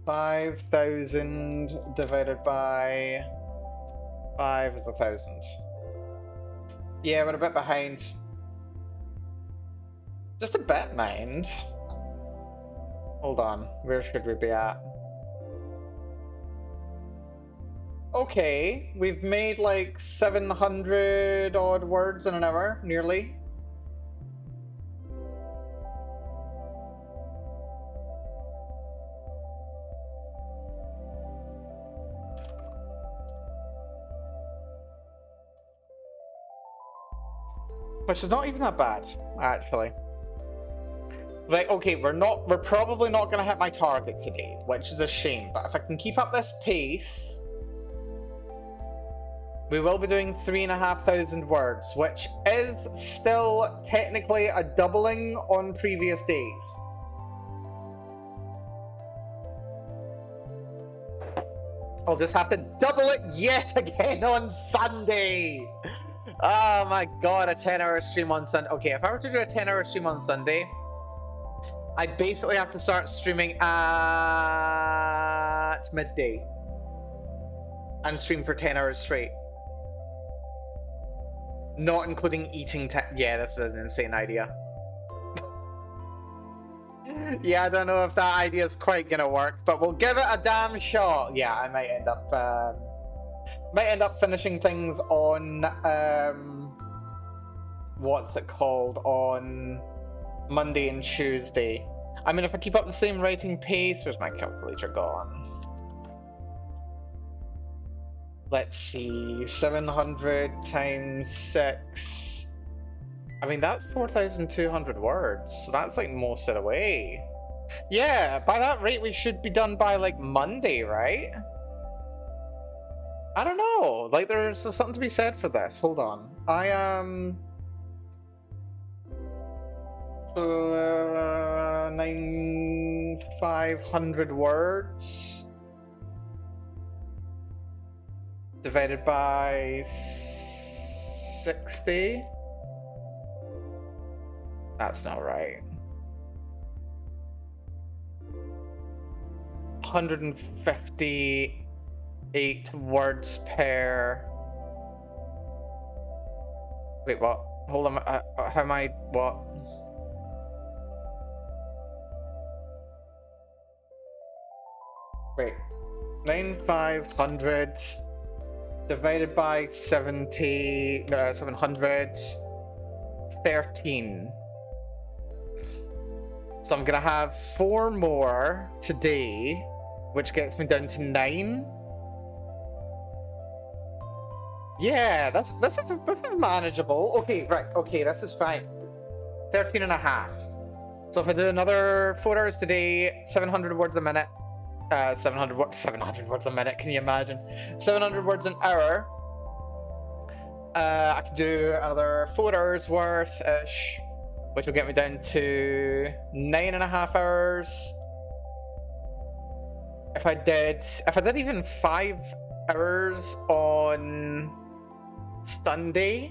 5,000 divided by 5 is 1,000. Yeah, we're a bit behind. Just a bit, mind. Hold on, where should we be at? Okay, we've made like 700 odd words in an hour, nearly. Which is not even that bad, actually. Right, okay, we're probably not gonna hit my target today, which is a shame, but if I can keep up this pace, we will be doing 3,500 words, which is still technically a doubling on previous days. I'll just have to double it yet again on Sunday! Oh my god, a 10-hour stream on Sunday. Okay, if I were to do a 10-hour stream on Sunday, I basically have to start streaming at midday. And stream for 10 hours straight. Not including eating time. Yeah, this is an insane idea. Yeah, I don't know if that idea is quite gonna work, but we'll give it a damn shot. Yeah, I might end up finishing things on what's it called, on Monday and Tuesday. I mean, if I keep up the same writing pace, where's my calculator gone? Let's see, 700 times 6. I mean, that's 4,200 words, so that's like most of the way. Yeah, by that rate, we should be done by like Monday, right? I don't know, like there's something to be said for this. Hold on. I am... 9,500 words divided by 60. That's not right. 158 words per... Wait, what? Hold on, how am I... what? Wait, 9,500 divided by 700, 13. So I'm gonna have 4 more today, which gets me down to 9. Yeah, this is manageable. Okay, right, okay, this is fine. 13 and a half. So if I do another 4 hours today, 700 words a minute. 700 words a minute, can you imagine? 700 words an hour. I can do another 4 hours worth-ish, which will get me down to 9.5 hours. If I did even 5 hours on Sunday,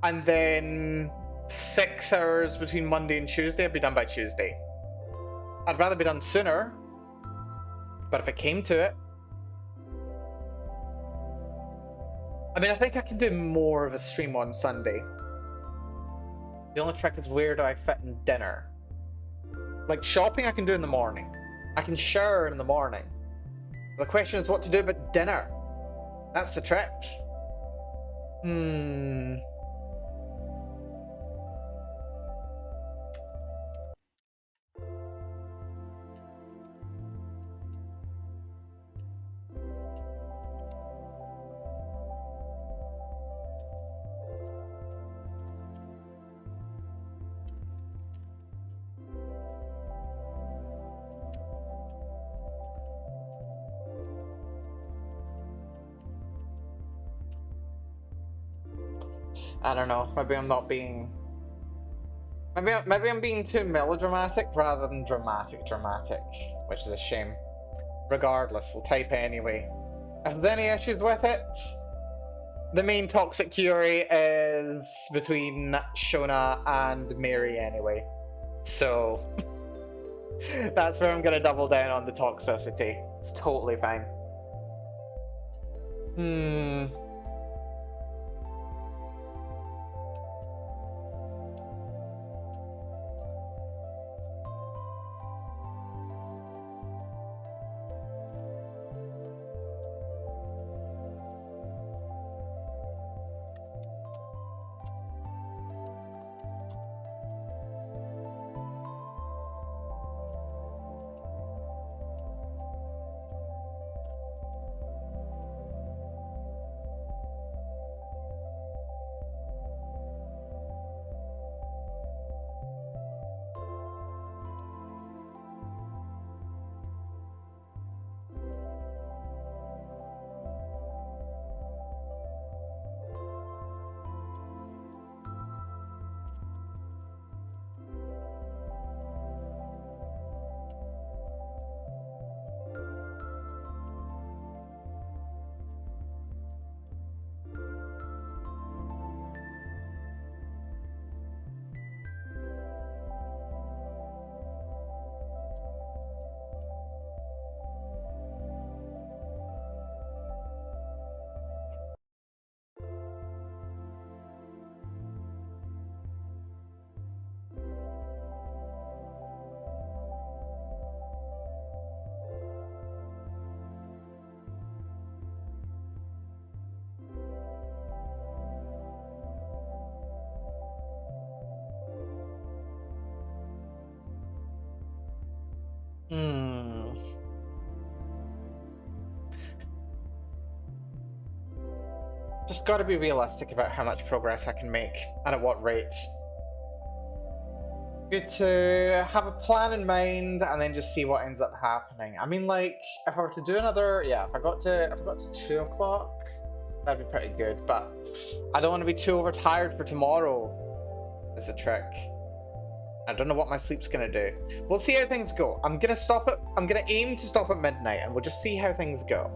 and then 6 hours between Monday and Tuesday, I'd be done by Tuesday. I'd rather be done sooner, but if it came to it, I mean, I think I can do more of a stream on Sunday. The only trick is, where do I fit in dinner? Like, shopping I can do in the morning. I can shower in the morning. The question is what to do about dinner. That's the trick. I don't know. Maybe I'm not being. Maybe I'm being too melodramatic rather than dramatic, which is a shame. Regardless, we'll type it anyway. If there's any issues with it, the main toxic Yuri is between Shona and Mary anyway. So that's where I'm gonna double down on the toxicity. It's totally fine. Just gotta be realistic about how much progress I can make and at what rate. Good to have a plan in mind and then just see what ends up happening. I mean, like, if I were to do another, yeah, if I got to 2 o'clock, that'd be pretty good. But I don't want to be too overtired for tomorrow. Is a trick. I don't know what my sleep's gonna do. We'll see how things go. I'm gonna aim to stop at midnight, and we'll just see how things go.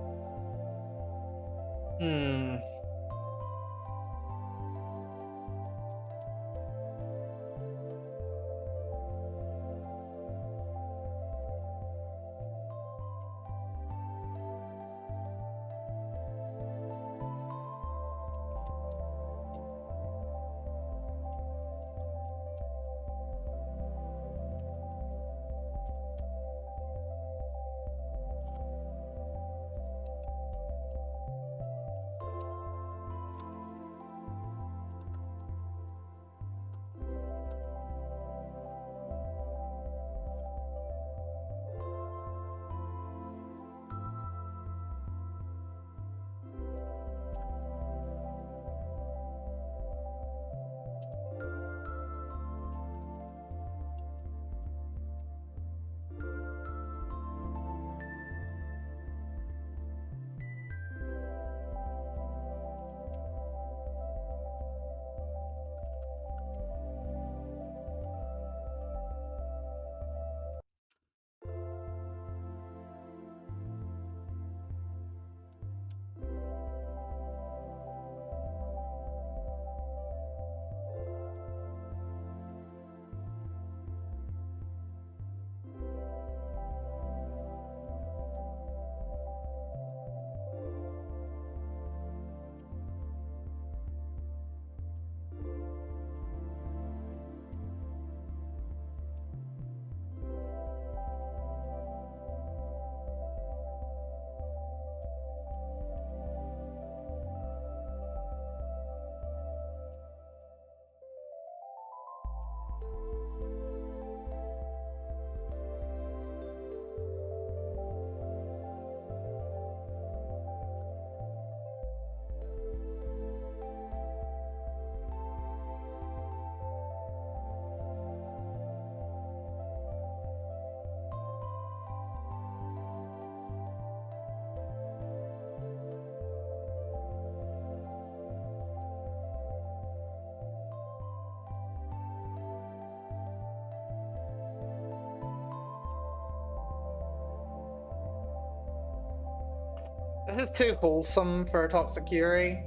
This is too wholesome for a toxic Yuri.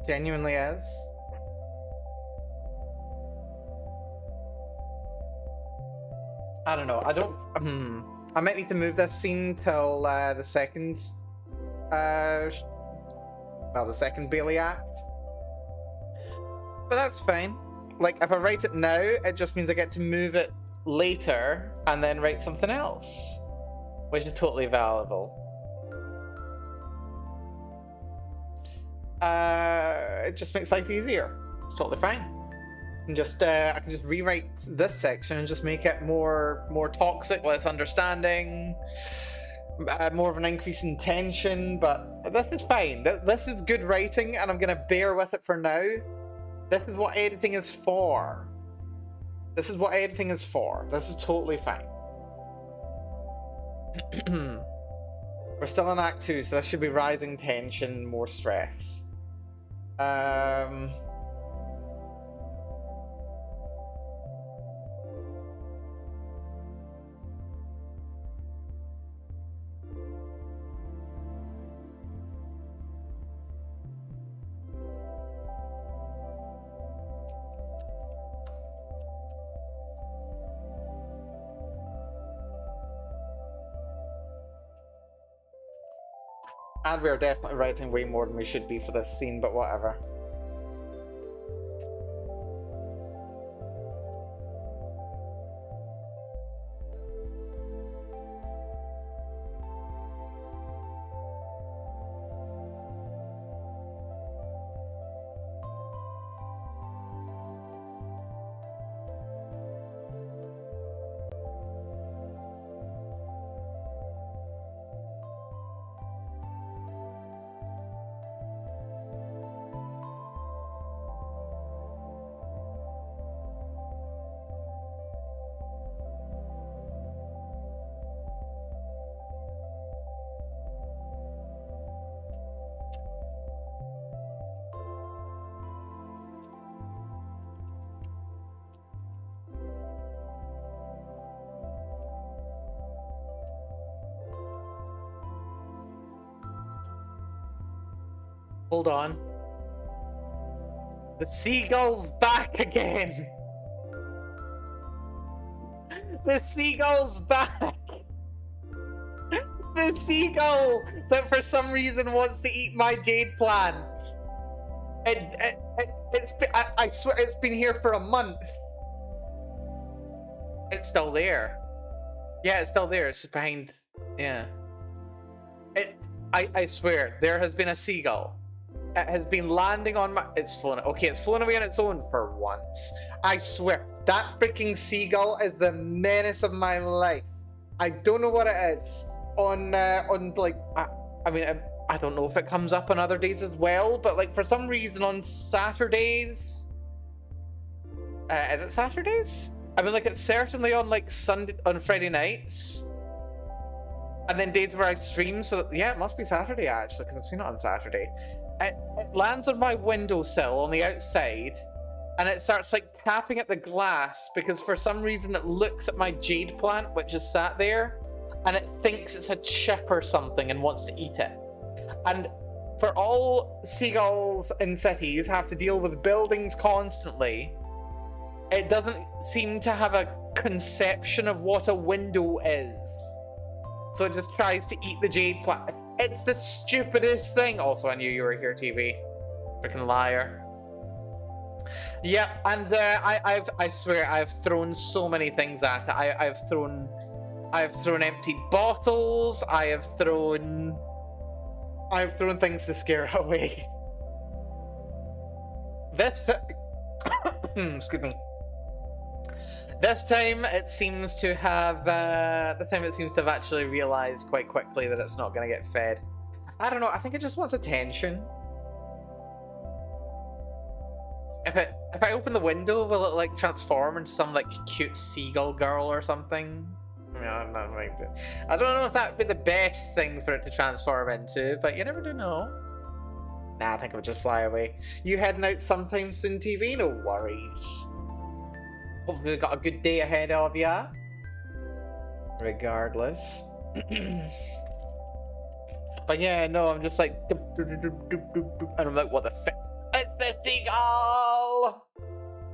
Genuinely is. I don't know. I don't. I might need to move this scene till the second. Well, the second Bailey act. But that's fine. Like, if I write it now, it just means I get to move it later and then write something else, which is totally valuable. It just makes life easier. It's totally fine. And just I can just rewrite this section and just make it more toxic, less understanding, more of an increase in tension. But this is fine. This is good writing, and I'm gonna bear with it for now. This is what editing is for. This is what editing is for. This is totally fine. We're still in Act 2, so this should be rising tension, more stress. And we're definitely writing way more than we should be for this scene, but whatever. Hold on. The seagull's back again! The seagull's back! The seagull that for some reason wants to eat my jade plant! It's been, I swear it's been here for a month! It's still there. Yeah, it's still there. It's just behind... Yeah. I swear, there has been a seagull. It has been landing on my... It's flown... Okay, it's flown away on its own for once. I swear, that freaking seagull is the menace of my life. I don't know what it is. On like... I mean, I don't know if it comes up on other days as well, but like for some reason on Saturdays... is it Saturdays? I mean, like it's certainly on like on Friday nights. And then days where I stream, so yeah, it must be Saturday actually, because I've seen it on Saturday. It lands on my windowsill on the outside, and it starts like tapping at the glass because for some reason it looks at my jade plant, which is sat there, and it thinks it's a chip or something and wants to eat it. And for all seagulls in cities have to deal with buildings constantly, it doesn't seem to have a conception of what a window is. So it just tries to eat the jade plant. It's the stupidest thing. Also, I knew you were here, TV. Freaking liar. Yeah, and I swear I've thrown so many things at it. I've thrown empty bottles. I've thrown things to scare it away. This excuse me. This time it seems to have actually realized quite quickly that it's not going to get fed. I don't know, I think it just wants attention. If I open the window, will it like transform into some like cute seagull girl or something? I don't know if that'd be the best thing for it to transform into, but you never do know. Nah, I think it would just fly away. You heading out sometime soon, TV? No worries. Hopefully we've got a good day ahead of ya. Regardless. But yeah, no, I'm just like, and I'm like, what the fuck? It's the seagull!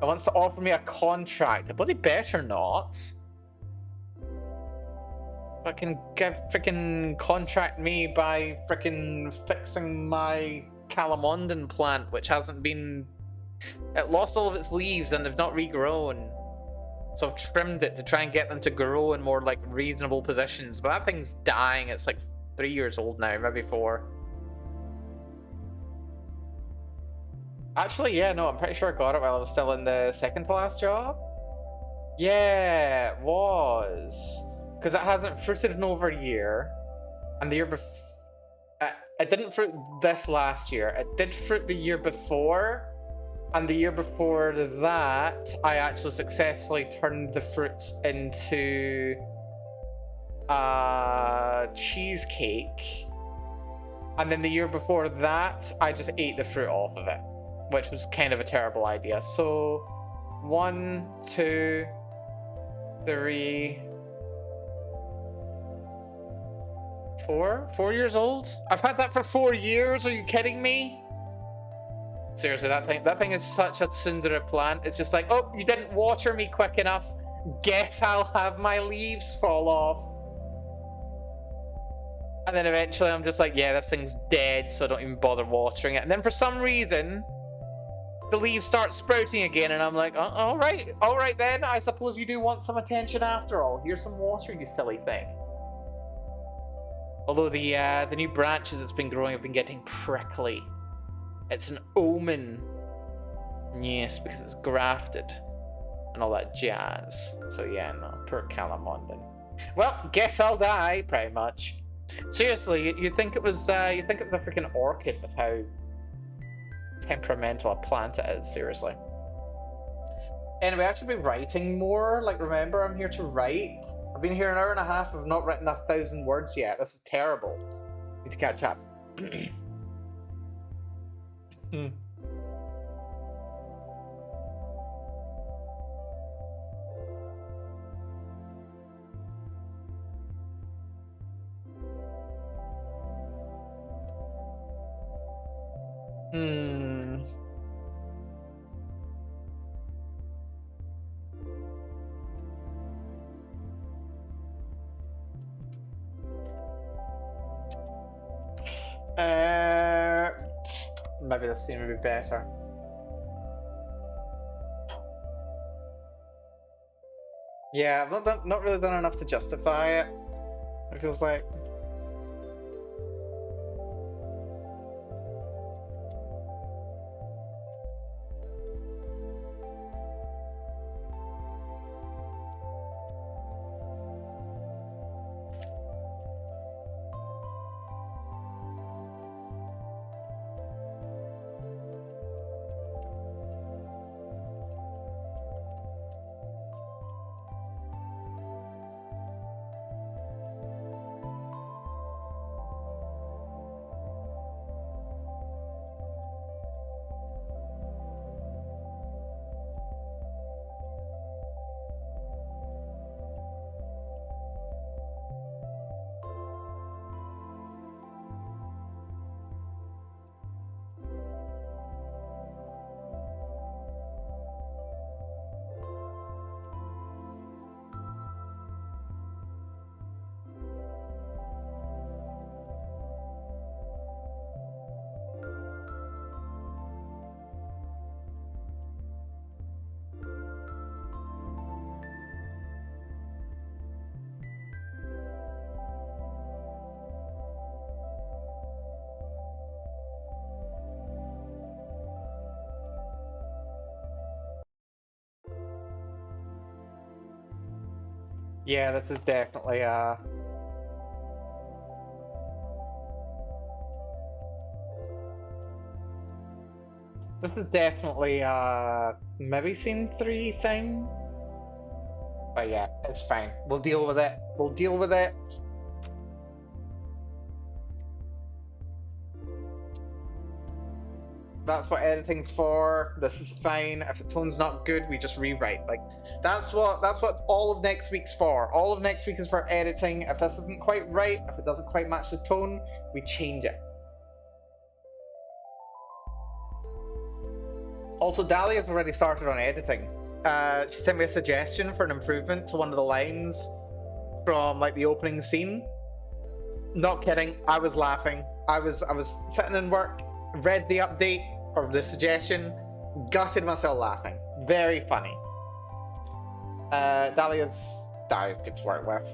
It wants to offer me a contract. It bloody better not. Fucking freaking contract me by freaking fixing my Calamondon plant, which hasn't been... It lost all of its leaves and have not regrown. So I've trimmed it to try and get them to grow in more like reasonable positions. But that thing's dying. It's like 3 years old now, maybe 4. Actually, yeah, no, I'm pretty sure I got it while I was still in the second to last job. Yeah, it was. Because it hasn't fruited in over a year. And the year before... It didn't fruit this last year. It did fruit the year before. And the year before that, I actually successfully turned the fruits into cheesecake. And then the year before that, I just ate the fruit off of it, which was kind of a terrible idea. So 1, 2, 3, 4 years old? I've had that for 4 years. Are you kidding me? Seriously, that thing is such a tsundere plant. It's just like, oh, you didn't water me quick enough. Guess I'll have my leaves fall off. And then eventually I'm just like, yeah, this thing's dead, so I don't even bother watering it. And then for some reason, the leaves start sprouting again, and I'm like, oh, all right then. I suppose you do want some attention after all. Here's some water, you silly thing. Although the new branches it's been growing have been getting prickly. It's an omen. Yes, because it's grafted and all that jazz. So yeah, no, poor Calamondon. Well, guess I'll die, pretty much. Seriously, you'd think it was a freaking orchid with how temperamental a plant it is, seriously. Anyway, I should be writing more. Like, remember, I'm here to write. I've been here an hour and a half. I've not written 1,000 words yet. This is terrible. Need to catch up. Maybe this scene would be better. Yeah, I've not really done enough to justify it. It feels like. Yeah, this is definitely maybe scene 3 thing. But yeah, it's fine. We'll deal with it. We'll deal with it. That's what editing's for. This is fine. If the tone's not good, we just rewrite. Like, that's what all of next week's for. All of next week is for editing. If this isn't quite right, if it doesn't quite match the tone, we change it. Also, Dahlia's already started on editing. She sent me a suggestion for an improvement to one of the lines from like the opening scene. Not kidding, I was laughing. I was sitting in work, read the update or the suggestion, gutted myself laughing. Very funny. Dahlia's good to work with.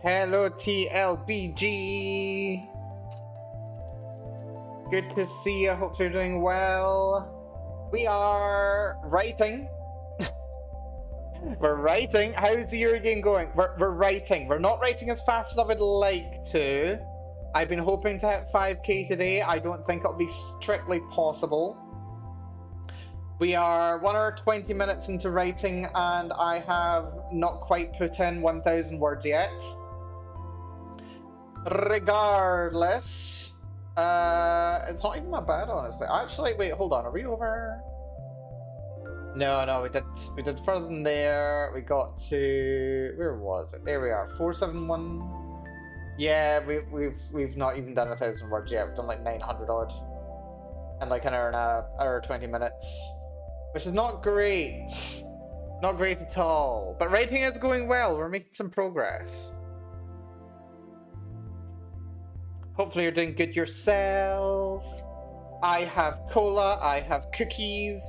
Hello, TLBG. Good to see you. Hope you're doing well. We are writing. We're writing. How's the Yuri game going? We're writing. We're not writing as fast as I would like to. I've been hoping to hit 5k today. I don't think it'll be strictly possible. We are 1 hour 20 minutes into writing and I have not quite put in 1,000 words yet. Regardless, it's not even that bad, honestly. Actually, wait, hold on. Are we over? No, we did further than there. We got to, where was it? There we are. 471. Yeah, we've not even done 1,000 words yet. We've done like 900 odd, and like an hour and hour 20 minutes, which is not great. Not great at all. But writing is going well. We're making some progress. Hopefully you're doing good yourself. I have cola, I have cookies,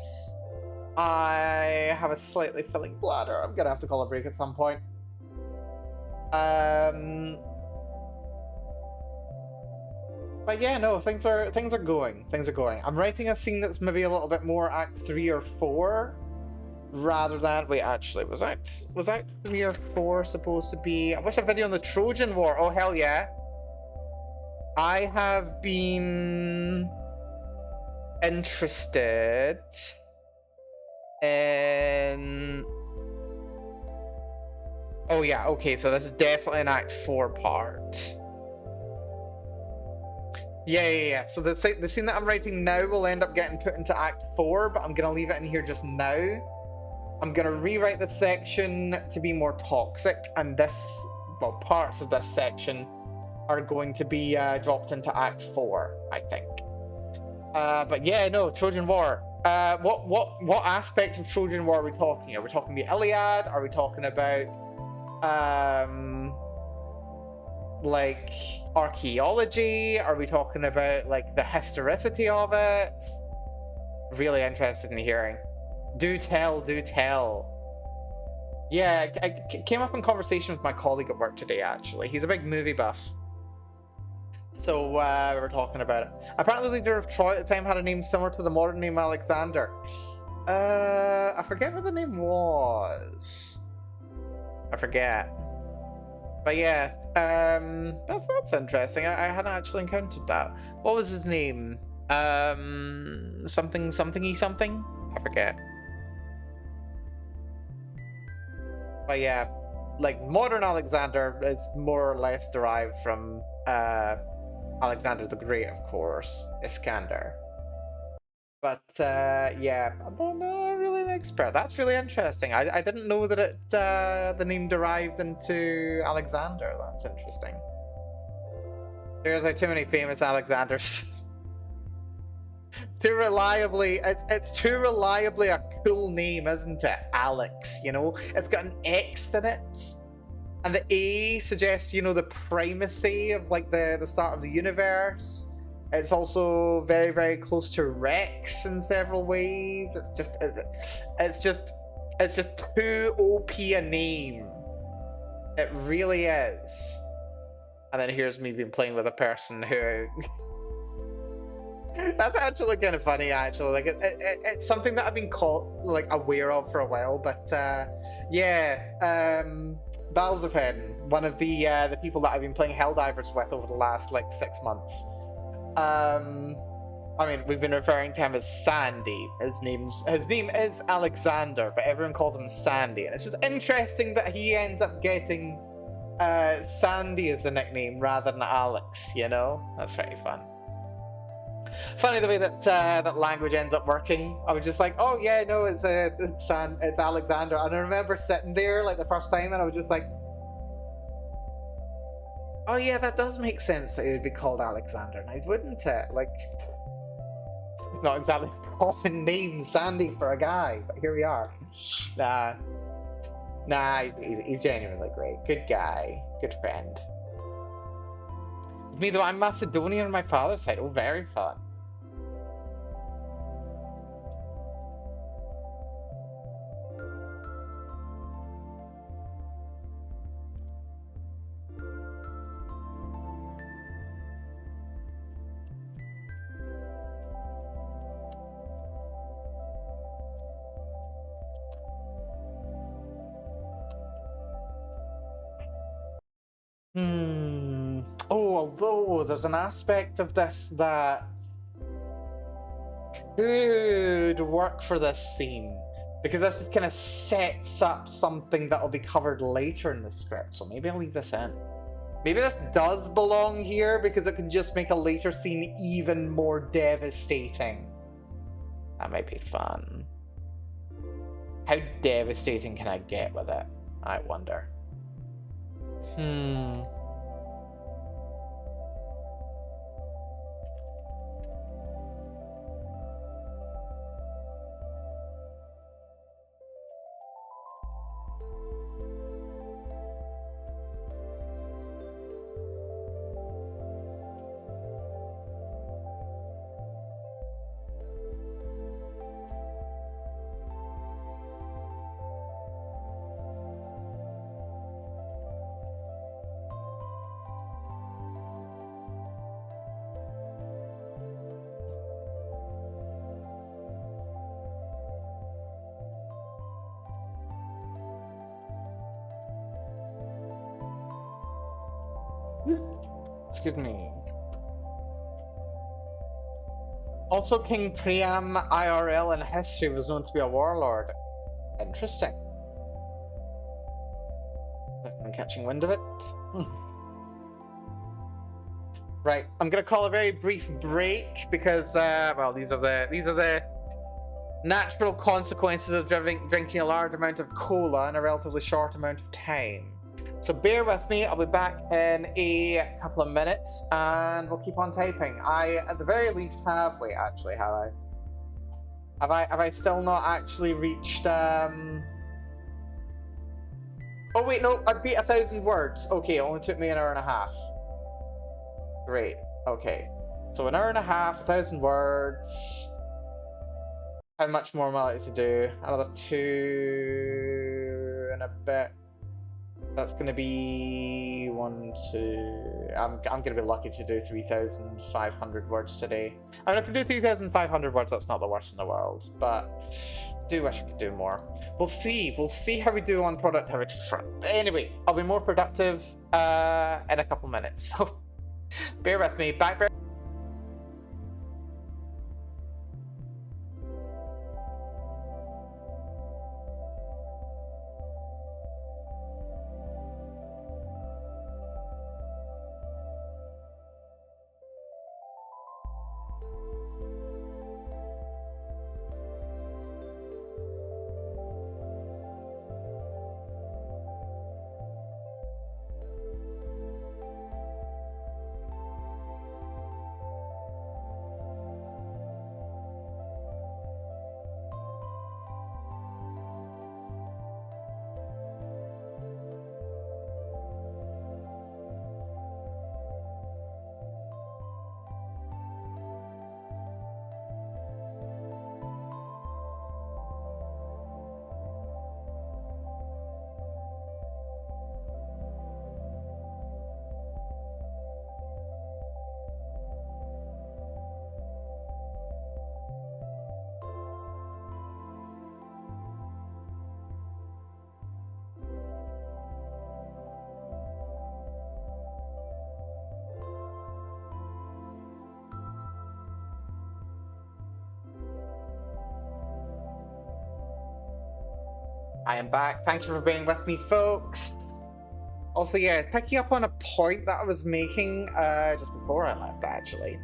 I have a slightly filling bladder. I'm gonna have to call a break at some point. But yeah, no, things are going. Things are going. I'm writing a scene that's maybe a little bit more Act 3 or 4 rather than, wait, actually, was Act 3 or 4 supposed to be? I wish a video on the Trojan War. Oh hell yeah. I have been interested in... Oh yeah, okay, so this is definitely an Act 4 part. Yeah. So the scene that I'm writing now will end up getting put into Act 4, but I'm going to leave it in here just now. I'm going to rewrite this section to be more toxic, and this, well, parts of this section are going to be dropped into Act 4, I think. But yeah, no, Trojan War. What aspect of Trojan War are we talking? Are we talking the Iliad? Are we talking about like archaeology? Are we talking about like the historicity of it? Really interested in hearing. Do tell, do tell. Yeah, I came up in conversation with my colleague at work today, actually. He's a big movie buff. So we were talking about it. Apparently the leader of Troy at the time had a name similar to the modern name Alexander. I forget what the name was. I forget. But yeah, that's interesting. I hadn't actually encountered that. What was his name? Something something-y something? I forget. But yeah, like modern Alexander is more or less derived from Alexander the Great, of course, Iskander. But yeah, I'm not really an expert. That's really interesting. I didn't know that it the name derived into Alexander. That's interesting. There's like too many famous Alexanders. Too reliably, it's too reliably a cool name, isn't it? Alex, you know? It's got an X in it. And the A suggests, you know, the primacy of like the start of the universe. It's also very, very close to Rex in several ways. It's just too OP a name. It really is. And then here's me being playing with a person who that's actually kind of funny, actually. Like it's something that I've been like aware of for a while, but yeah, Balverpen, one of the people that I've been playing Helldivers with over the last like 6 months. I mean, we've been referring to him as Sandy. His name is Alexander, but everyone calls him Sandy, and it's just interesting that he ends up getting Sandy as the nickname rather than Alex. You know, that's pretty fun. Funny the way that that language ends up working. I was just like, oh yeah, no, it's Alexander. And I remember sitting there like the first time, and I was just like, oh yeah, that does make sense that it would be called Alexander, and wouldn't it? Like, not exactly a common name, Sandy, for a guy, but here we are. Nah, he's genuinely great. Good guy, good friend. Me though, I'm Macedonian on my father's side. Oh, very fun. Oh, although there's an aspect of this that could work for this scene, because this just kind of sets up something that'll be covered later in the script, so maybe I'll leave this in. Maybe this does belong here because it can just make a later scene even more devastating. That might be fun. How devastating can I get with it? I wonder. Excuse me. Also, King Priam IRL in history was known to be a warlord. Interesting. I'm catching wind of it. Right, I'm gonna call a very brief break because, well, these are the natural consequences of drinking a large amount of cola in a relatively short amount of time. So bear with me, I'll be back in a couple of minutes and we'll keep on typing. I, at the very least, have... Wait, actually, have I still not actually reached... Oh wait, no, I beat 1,000 words. Okay, it only took me an hour and a half. Great. Okay. So an hour and a half, 1,000 words. How much more am I likely to do? Another 2 and a bit. That's gonna be 1, 2. I'm gonna be lucky to do 3,500 words today. I mean, if I can do 3,500 words, that's not the worst in the world. But I do wish I could do more. We'll see. We'll see how we do on productivity front. Anyway, I'll be more productive in a couple minutes. So bear with me. Back very. I am back. Thank you for being with me, folks. Also, yeah, picking up on a point that I was making just before I left, actually,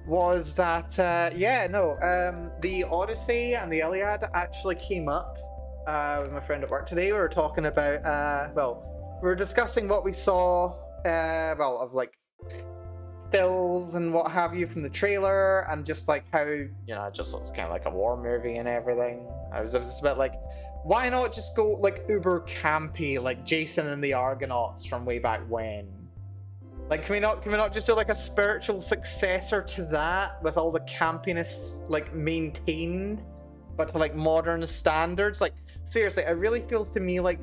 was that, the Odyssey and the Iliad actually came up with my friend at work today. We were talking about, we were discussing what we saw, of like stills and what have you from the trailer, and just like how, it just looks kind of like a war movie and everything. I was just a bit like, why not just go like uber campy, like Jason and the Argonauts from way back when? Like, can we not just do like a spiritual successor to that with all the campiness like maintained, but to like modern standards? Like, seriously, it really feels to me like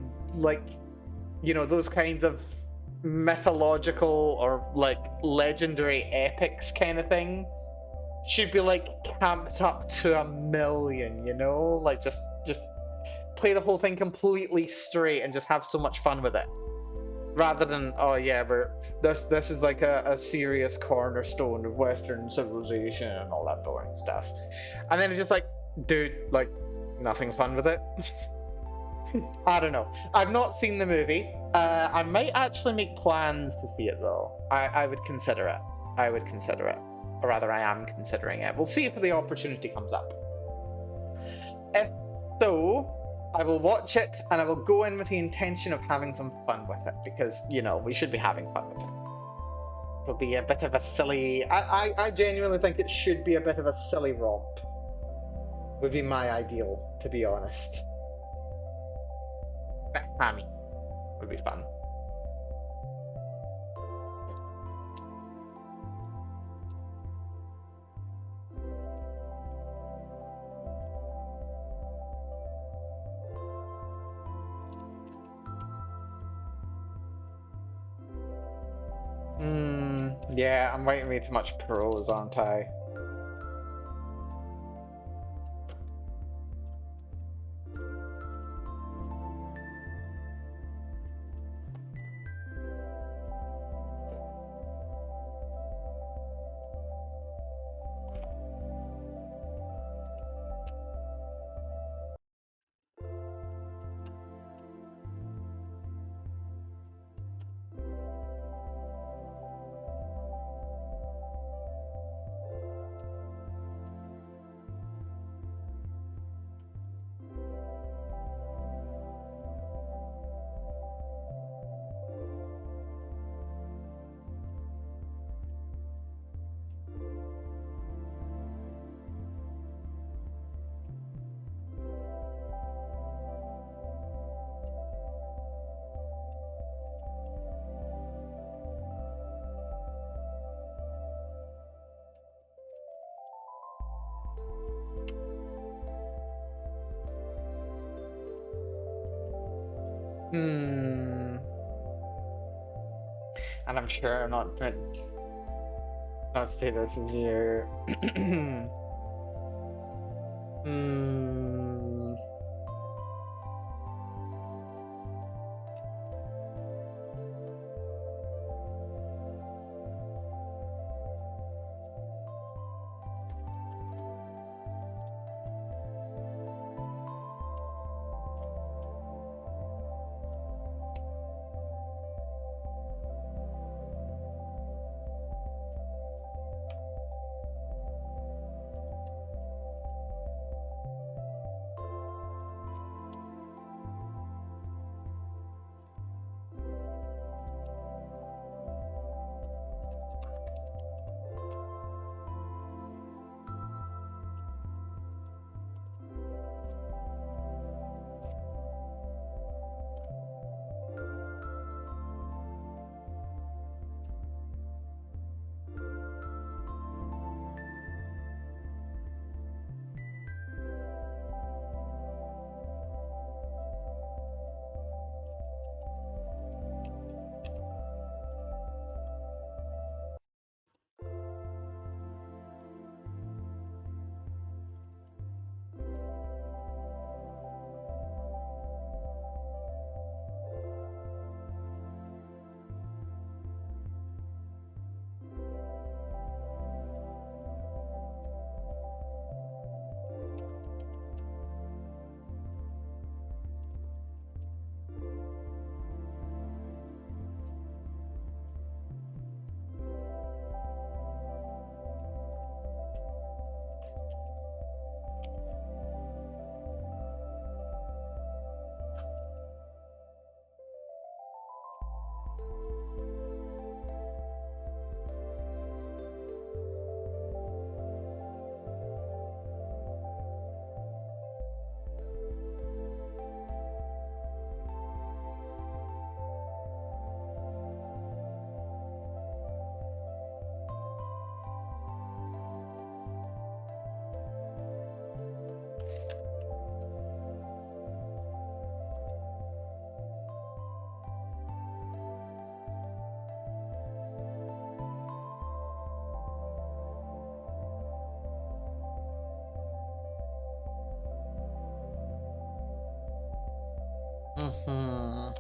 those kinds of mythological or like legendary epics kind of thing should be like camped up to 1,000,000, like just play the whole thing completely straight and just have so much fun with it, rather than, oh yeah, this is like a serious cornerstone of Western civilization and all that boring stuff, and then it's just like, dude, like nothing fun with it. I don't know. I've not seen the movie. I might actually make plans to see it though. I would consider it. I would consider it. Or rather, I am considering it. We'll see if the opportunity comes up. If so, I will watch it and I will go in with the intention of having some fun with it, because, we should be having fun with it. It'll be a bit of a silly... I genuinely think it should be a bit of a silly romp. Would be my ideal, to be honest. Bit hammy. Would be fun. Yeah, I'm writing way too much prose, aren't I? Hmm. And I'm sure I'm not meant not to say this in here. Hmm. Mhm.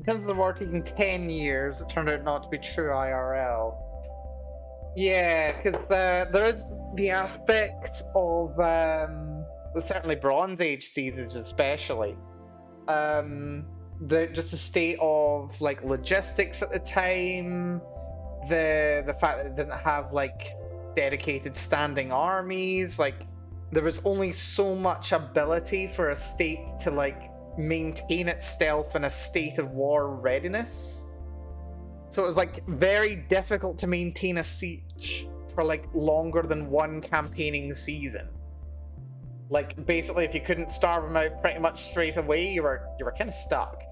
In terms of the war taking 10 years, it turned out not to be true IRL. Yeah, because there is the aspect of certainly Bronze Age seasons, especially just the state of like logistics at the time, the fact that it didn't have like dedicated standing armies. Like there was only so much ability for a state to like maintain itself in a state of war readiness. So it was like very difficult to maintain a siege for like longer than one campaigning season. Like basically, if you couldn't starve them out pretty much straight away, you were kind of stuck.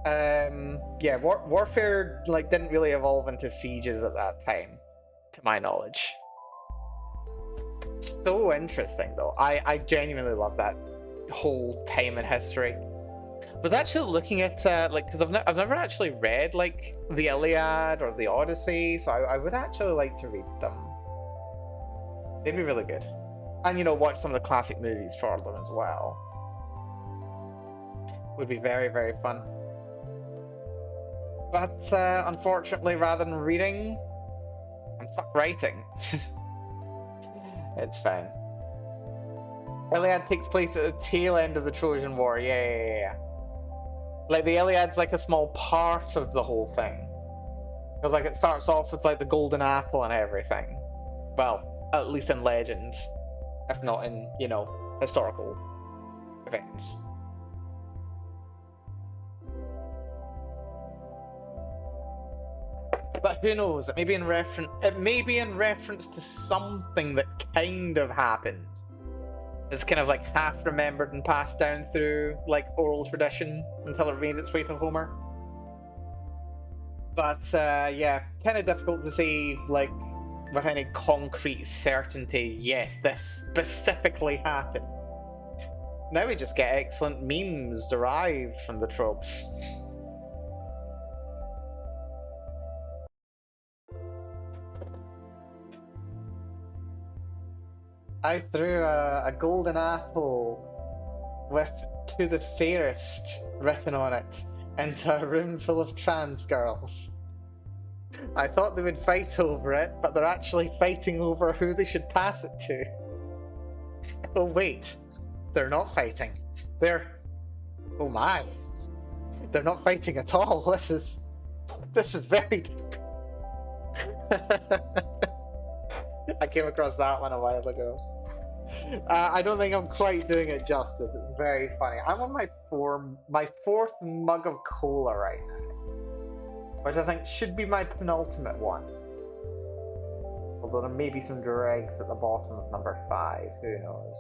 Yeah, warfare like didn't really evolve into sieges at that time, to my knowledge. So interesting though. I genuinely love that whole time in history. Was actually looking at like because I've never actually read like the Iliad or the Odyssey, so I would actually like to read them. They'd be really good, and you know, watch some of the classic movies for them as well. Would be very, very fun. But unfortunately, rather than reading, I'm stuck writing. It's fine. Iliad takes place at the tail end of the Trojan War. Yeah. Like the Iliad's like a small part of the whole thing. Because like it starts off with like the golden apple and everything. Well, at least in legend. If not in, you know, historical events. But who knows? It may be in reference to something that kind of happened. It's kind of like half remembered and passed down through like oral tradition until it made its way to Homer. But yeah, kind of difficult to say like with any concrete certainty, yes, this specifically happened. Now we just get excellent memes derived from the tropes. I threw a golden apple with "to the fairest" written on it into a room full of trans girls. I thought they would fight over it, but they're actually fighting over who they should pass it to. Oh wait, they're not fighting. They're... oh my. They're not fighting at all. This is very deep. I came across that one a while ago. I don't think I'm quite doing it justice. It's very funny. I'm on my fourth mug of cola right now, which I think should be my penultimate one. Although there may be some dregs at the bottom of number 5. Who knows?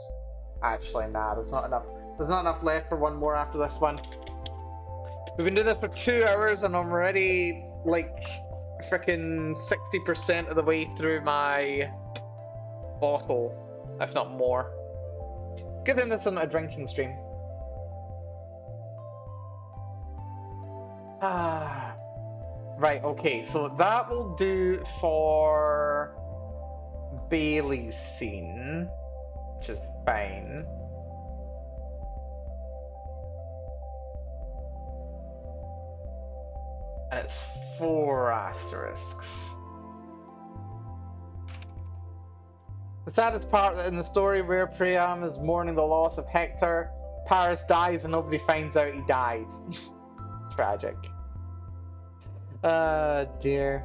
Actually, nah. There's not enough left for one more after this one. We've been doing this for 2 hours, and I'm already like freaking 60% of the way through my bottle. If not more. Good thing this isn't a drinking stream. Right, okay, so that will do for Bailey's scene, which is fine. And it's 4 asterisks. The saddest part in the story where Priam is mourning the loss of Hector, Paris dies and nobody finds out he died. Tragic. Dear.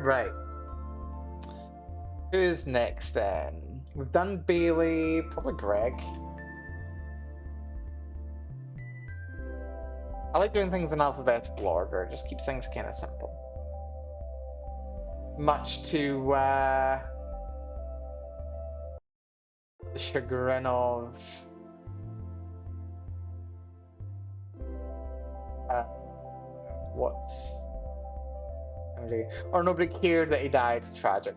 Right. Who's next then? We've done Bailey, probably Greg. I like doing things in alphabetical order, it just keeps things kind of simple. Much to the chagrin of or nobody cared that he died. Tragic.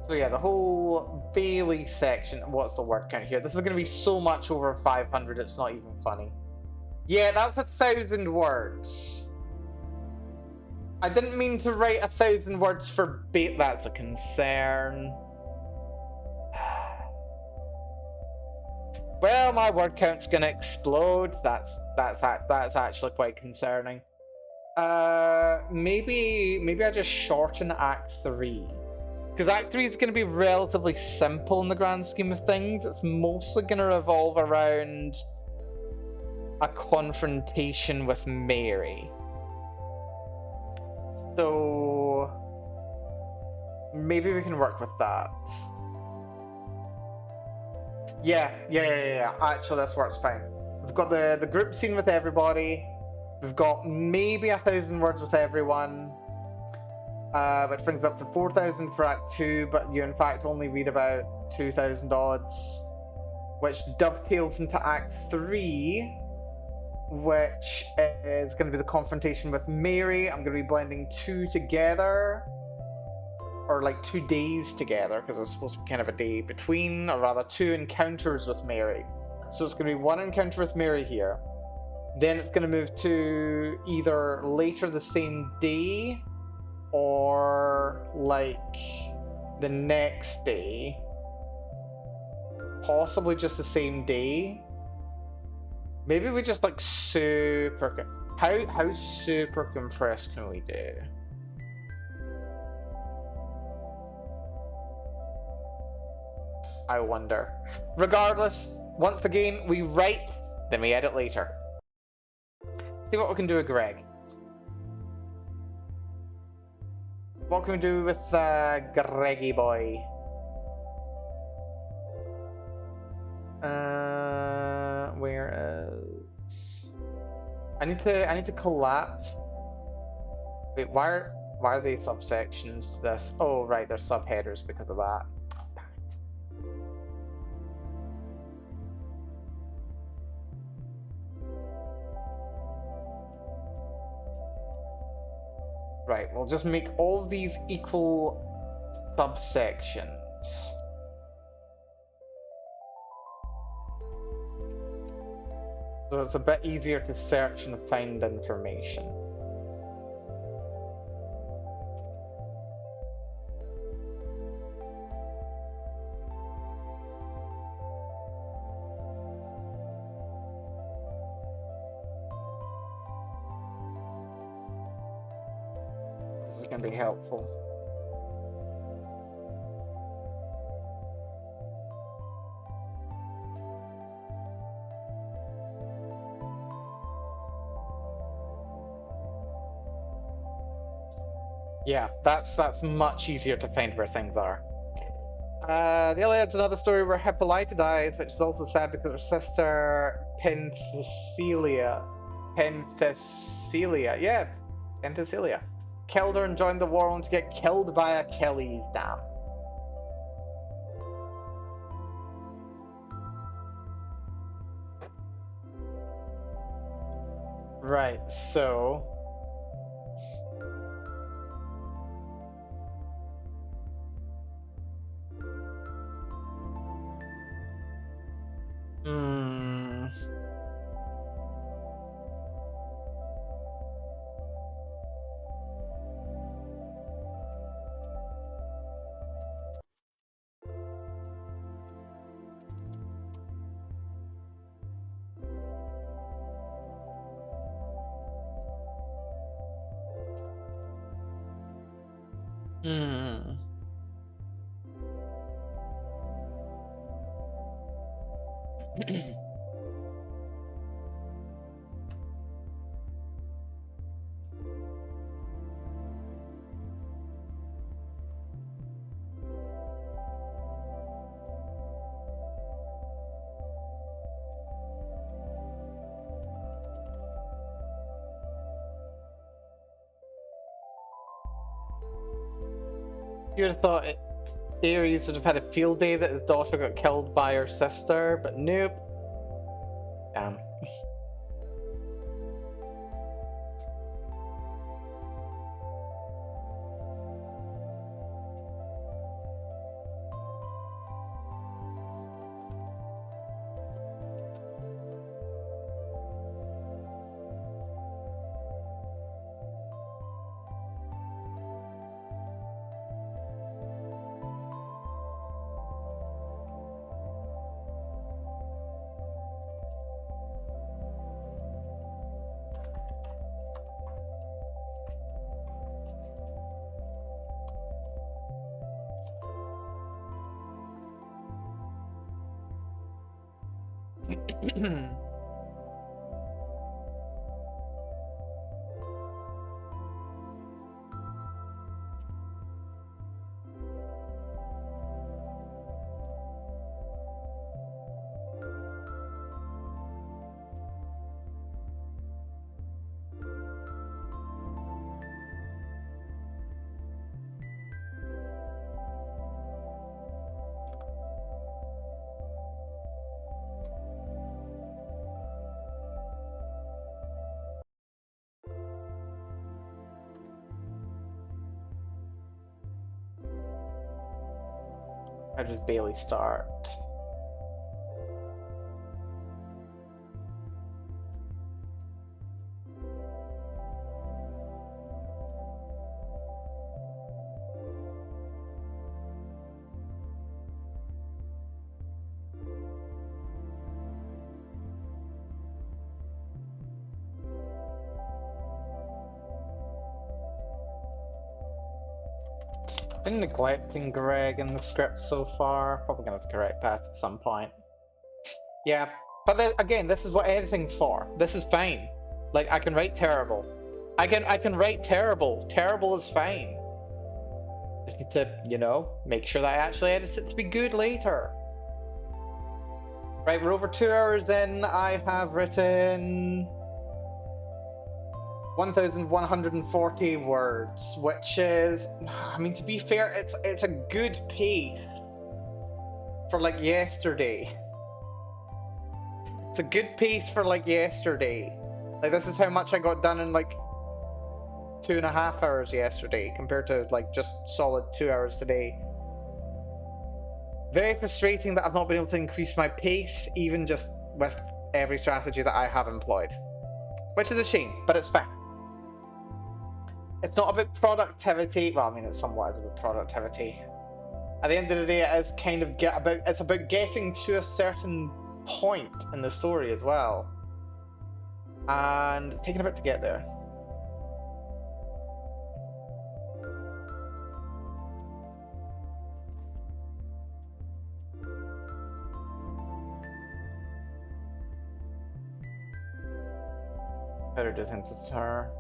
So yeah, the whole Bailey section. What's the word count here? This is going to be so much over 500. It's not even funny. Yeah, that's 1,000 words. I didn't mean to write 1,000 words for bait. That's a concern. Well, my word count's gonna explode. That's actually quite concerning. Maybe I just shorten Act 3. Because Act 3 is going to be relatively simple in the grand scheme of things. It's mostly going to revolve around a confrontation with Mary. So maybe we can work with that. Yeah. Actually, this works fine. We've got the group scene with everybody. We've got maybe 1,000 words with everyone, which brings it up to 4,000 for Act 2, but you in fact only read about 2,000 odds, which dovetails into Act 3, which is going to be the confrontation with Mary. I'm going to be blending 2 together, or like 2 days together, because it's supposed to be kind of a day between, or rather 2 encounters with Mary. So it's going to be 1 encounter with Mary here. Then it's going to move to either later the same day or like the next day. Possibly just the same day. Maybe we just like super... How super compressed can we do? I wonder. Regardless, once again, we write, then we edit later. See what we can do with Greg. What can we do with Greggy boy? Where is... I need to collapse. Wait, why are they subsections to this? Oh right, they're subheaders because of that. Right, we'll just make all of these equal subsections. So it's a bit easier to search and find information. This is going to be helpful. Yeah, that's much easier to find where things are. The Iliad's another story where Hippolyta dies, which is also sad because her sister Penthesilea, killed her and joined the war only to get killed by Achilles. Damn. Right, so... You would have thought Ares would have had a field day that his daughter got killed by her sister, but nope. Damn. How does Bailey start? Been neglecting Greg in the script so far. Probably gonna have to correct that at some point. Yeah, but then, again, this is what editing's for. This is fine. Like, I can write terrible. I can write terrible. Terrible is fine. Just need to, you know, make sure that I actually edit it to be good later. Right, we're over 2 hours in. I have written 1,140 words, which is, I mean, to be fair, it's a good pace for like yesterday. It's a good pace for like yesterday. Like, this is how much I got done in like 2.5 hours yesterday compared to like just solid 2 hours today. Very frustrating that I've not been able to increase my pace, even just with every strategy that I have employed. Which is a shame, but it's fine. It's not about productivity. Well, I mean, it somewhat is about productivity. At the end of the day, it is kind of it's about getting to a certain point in the story as well. And it's taking a bit to get there. Better do things with her.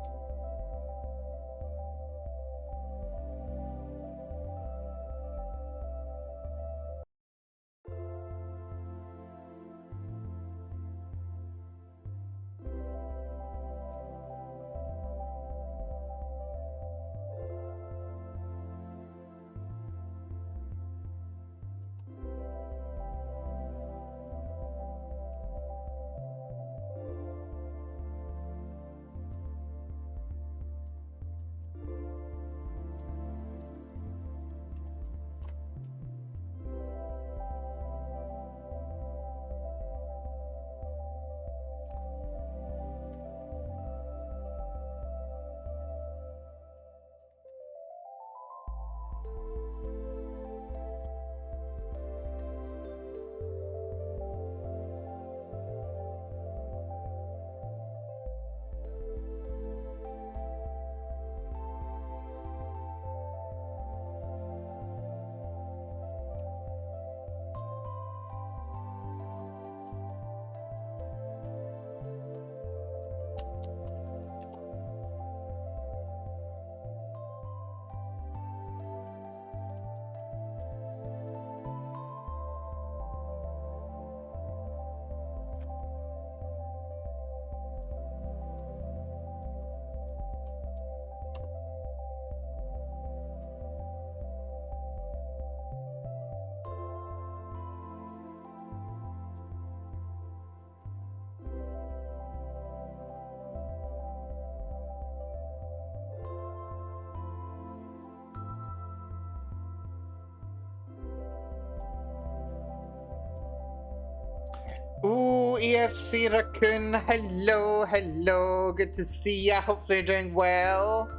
Ooh, EFC Raccoon, hello, hello, good to see ya, hopefully you're doing well.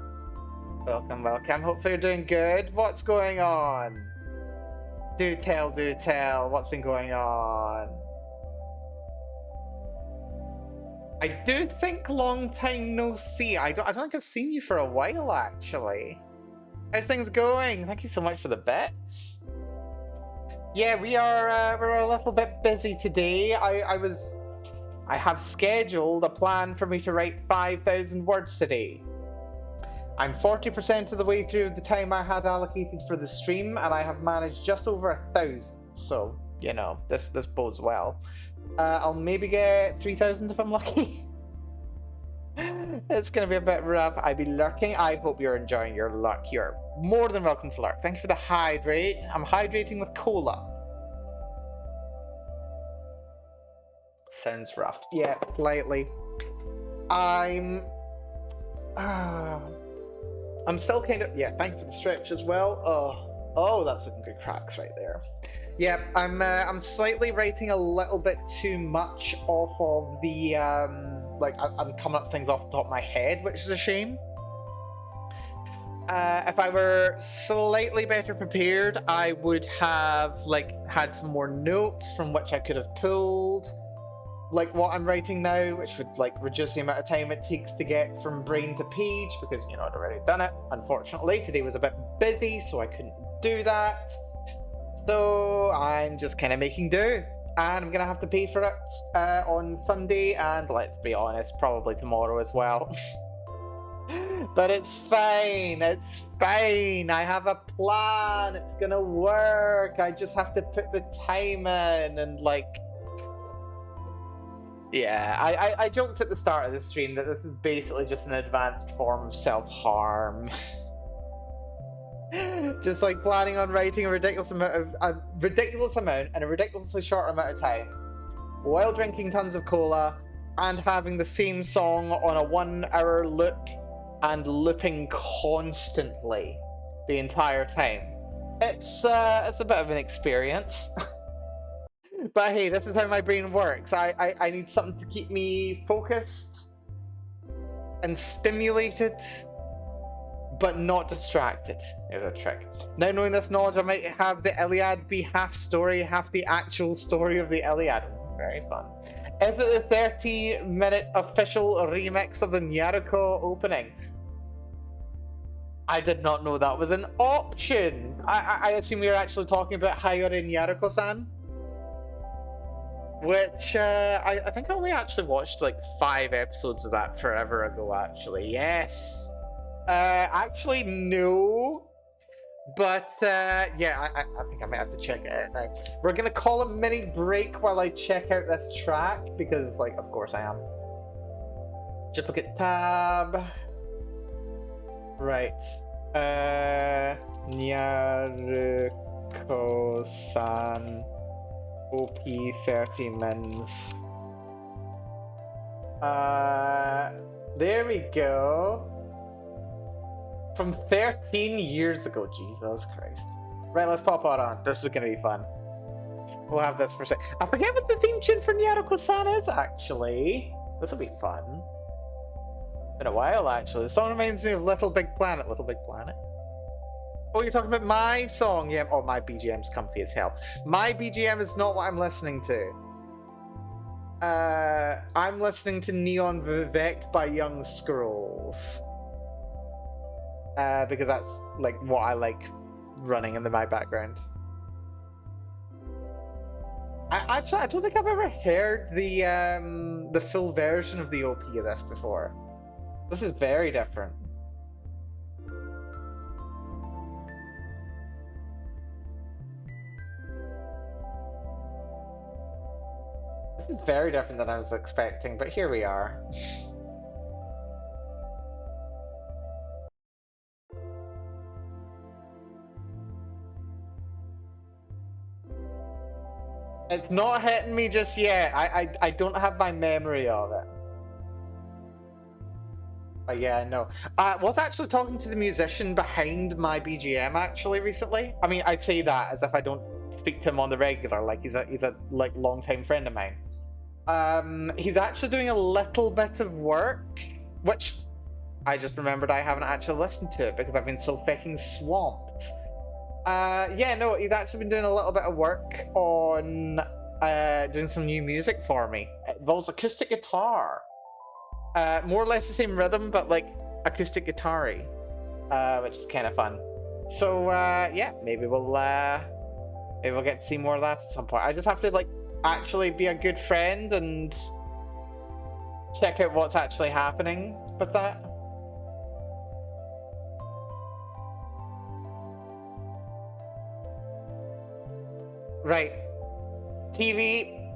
Welcome, welcome, hopefully you're doing good. What's going on? Do tell, what's been going on? I do think long time no see. I don't think I've seen you for a while, actually. How's things going? Thank you so much for the bits. Yeah, we're a little bit busy today. I have scheduled a plan for me to write 5,000 words today. I'm 40% of the way through the time I had allocated for the stream, and I have managed just over 1,000. So, you know, this bodes well. I'll maybe get 3,000 if I'm lucky. It's gonna be a bit rough. I'd be lurking. I hope you're enjoying your luck. You're more than welcome to lurk. Thank you for the hydrate. I'm hydrating with cola. Sounds rough. Yeah, slightly. I'm still kind of, yeah, thank you for the stretch as well. Oh, that's some good cracks right there. Yeah, I'm slightly writing a little bit too much off of the I'm coming up things off the top of my head, which is a shame. If I were slightly better prepared, I would have had some more notes from which I could have pulled, like what I'm writing now, which would reduce the amount of time it takes to get from brain to page, because I'd already done it. Unfortunately, today was a bit busy, so I couldn't do that. So I'm just kind of making do, and I'm gonna have to pay for it on Sunday, and let's be honest, probably tomorrow as well. But it's fine, it's fine. I have a plan, it's gonna work. I just have to put the time in, and yeah, I joked at the start of the stream that this is basically just an advanced form of self-harm. Just planning on writing a ridiculous amount in a ridiculously short amount of time, while drinking tons of cola and having the same song on a 1-hour loop and looping constantly the entire time. It's a bit of an experience. But hey, this is how my brain works. I need something to keep me focused and stimulated, but not distracted. There's a trick. Now knowing this knowledge, I might have the Iliad be half story, half the actual story of the Iliad. Very fun. Is it the 30-minute official remix of the Naruto opening? I did not know that was an option. I assume we were actually talking about Hayori Naruko-san, which I think I only actually watched 5 episodes of that forever ago, actually. Yes. Actually, no. But, yeah, I think I might have to check it out now. We're gonna call a mini break while I check out this track, because, of course I am. Just look at tab. Right. Nyaruko-san. OP 30 mins. There we go. From 13 years ago, Jesus Christ. Right, let's pop it on. This is gonna be fun. We'll have this for a sec. I forget what the theme tune for Naruko-san is, actually. This will be fun. Been a while, actually. The song reminds me of Little Big Planet. Little Big Planet? Oh, you're talking about my song? Yeah. Oh, my BGM's comfy as hell. My BGM is not what I'm listening to. I'm listening to Neon Vivek by Young Scrolls. Because that's what I like running in my background. I don't think I've ever heard the full version of the OP of this before. This is very different. This is very different than I was expecting, but here we are. It's not hitting me just yet. I don't have my memory of it. But yeah, no. I was actually talking to the musician behind my BGM actually recently. I mean, I say that as if I don't speak to him on the regular. He's a long-time friend of mine. He's actually doing a little bit of work, which I just remembered I haven't actually listened to it because I've been so fucking swamped. Yeah, no, he's actually been doing a little bit of work on doing some new music for me. It involves acoustic guitar. More or less the same rhythm, but acoustic guitar-y, which is kind of fun. So yeah, maybe we'll Maybe we'll get to see more of that at some point. I just have to, like, actually be a good friend and check out what's actually happening with that. Right. TV.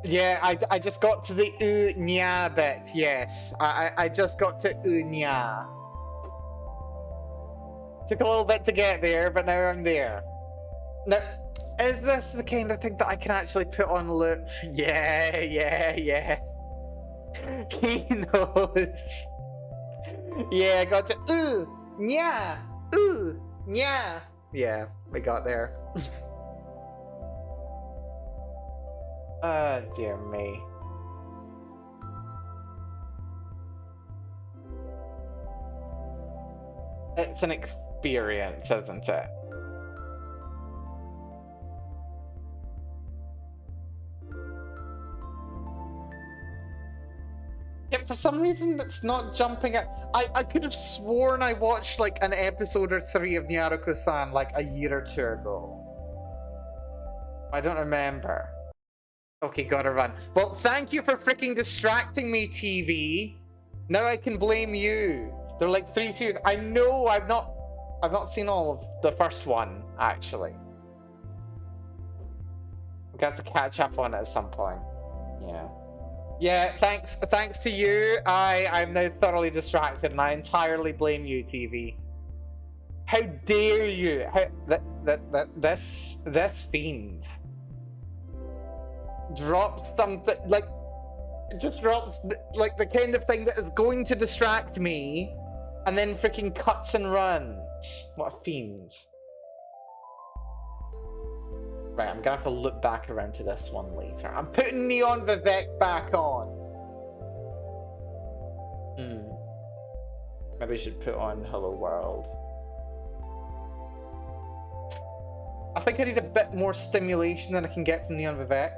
Yeah, I just got to the nya bit, yes. I just got to nya. Took a little bit to get there, but now I'm there. Now, is this the kind of thing that I can actually put on loop? Yeah. He knows. Yeah, I got to nya, nya. Yeah, we got there. Dear me. It's an experience, isn't it? Yeah, for some reason it's not jumping out. I could have sworn I watched like an episode or 3 of Nyaruko-san like a year or 2 ago. I don't remember. Okay, gotta run. Well, thank you for freaking distracting me, TV. Now I can blame you. They're like 3 series. I know I've not seen all of the first one, actually. We're gonna have to catch up on it at some point. Yeah. Yeah, thanks to you, I'm now thoroughly distracted and I entirely blame you, TV. How dare you? This fiend dropped something, like, just drops like the kind of thing that is going to distract me and then freaking cuts and runs. What a fiend. Right, I'm gonna have to look back around to this one later. I'm putting Neon Vivek back on. Maybe I should put on Hello World. I think I need a bit more stimulation than I can get from Neon Vivek.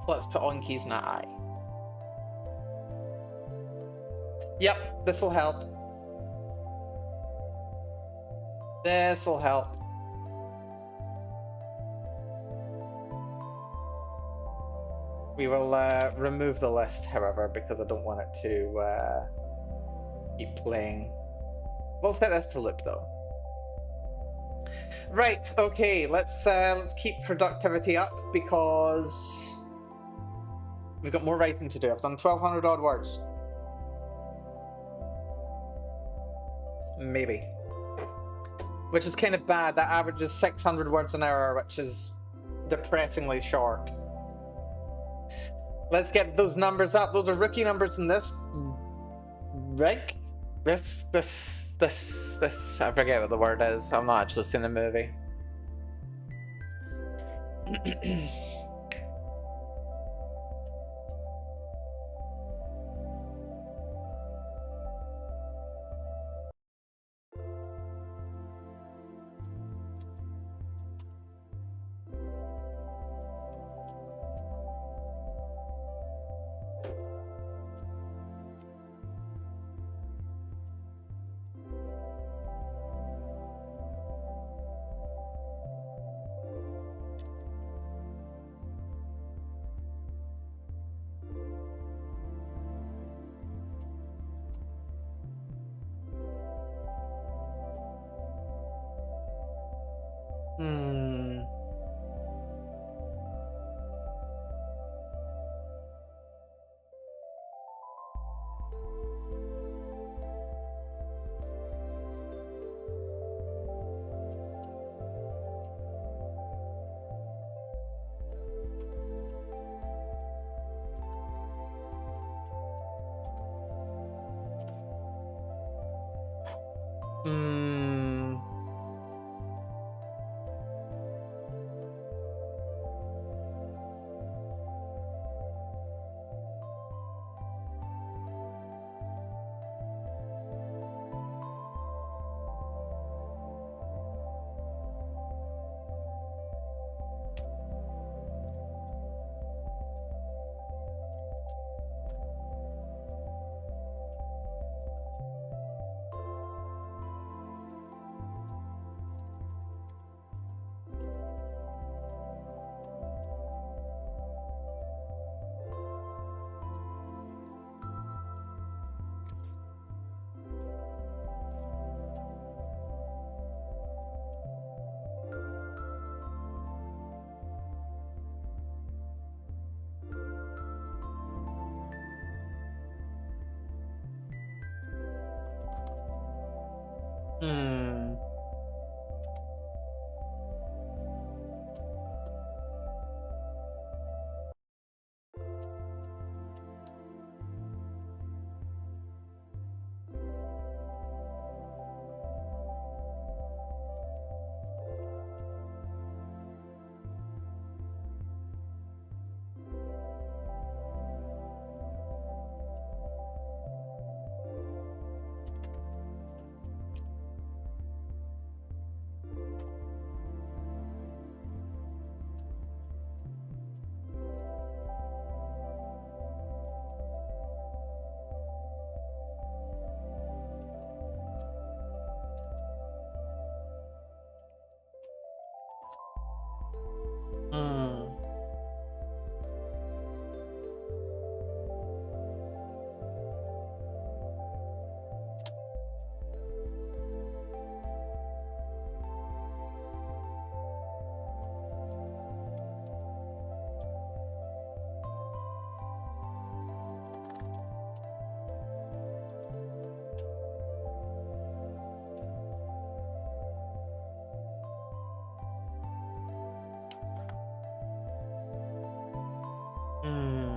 So let's put on Keys Na Eye. Yep, this'll help. This'll help. We will remove the list, however, because I don't want it to keep playing. We'll set this to loop, though. Right, okay, let's keep productivity up because we've got more writing to do. I've done 1,200 odd words. Maybe. Which is kind of bad. That averages 600 words an hour, which is depressingly short. Let's get those numbers up. Those are rookie numbers in this rig. This, I forget what the word is. I'm not actually seeing the movie. Hmm. Hmm. Hmm.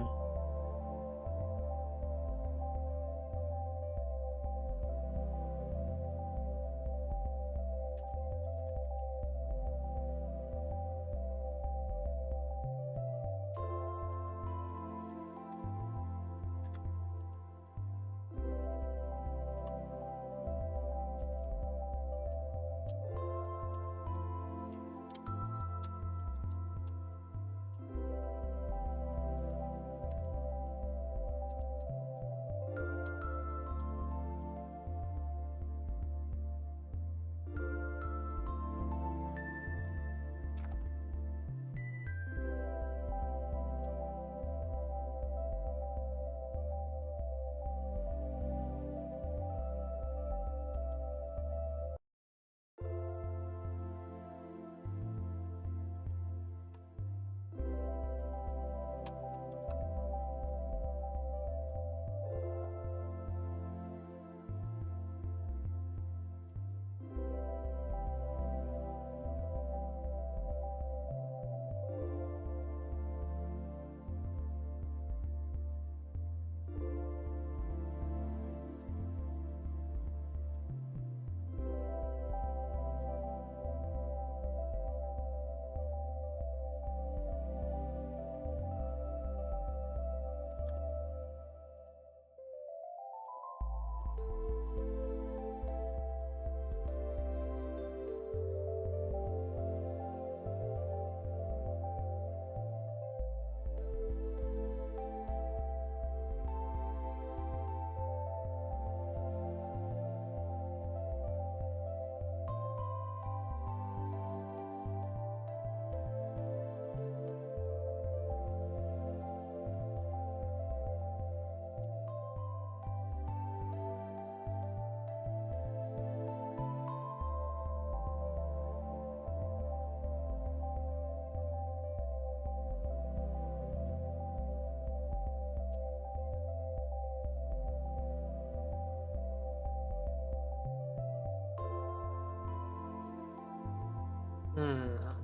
Hmm.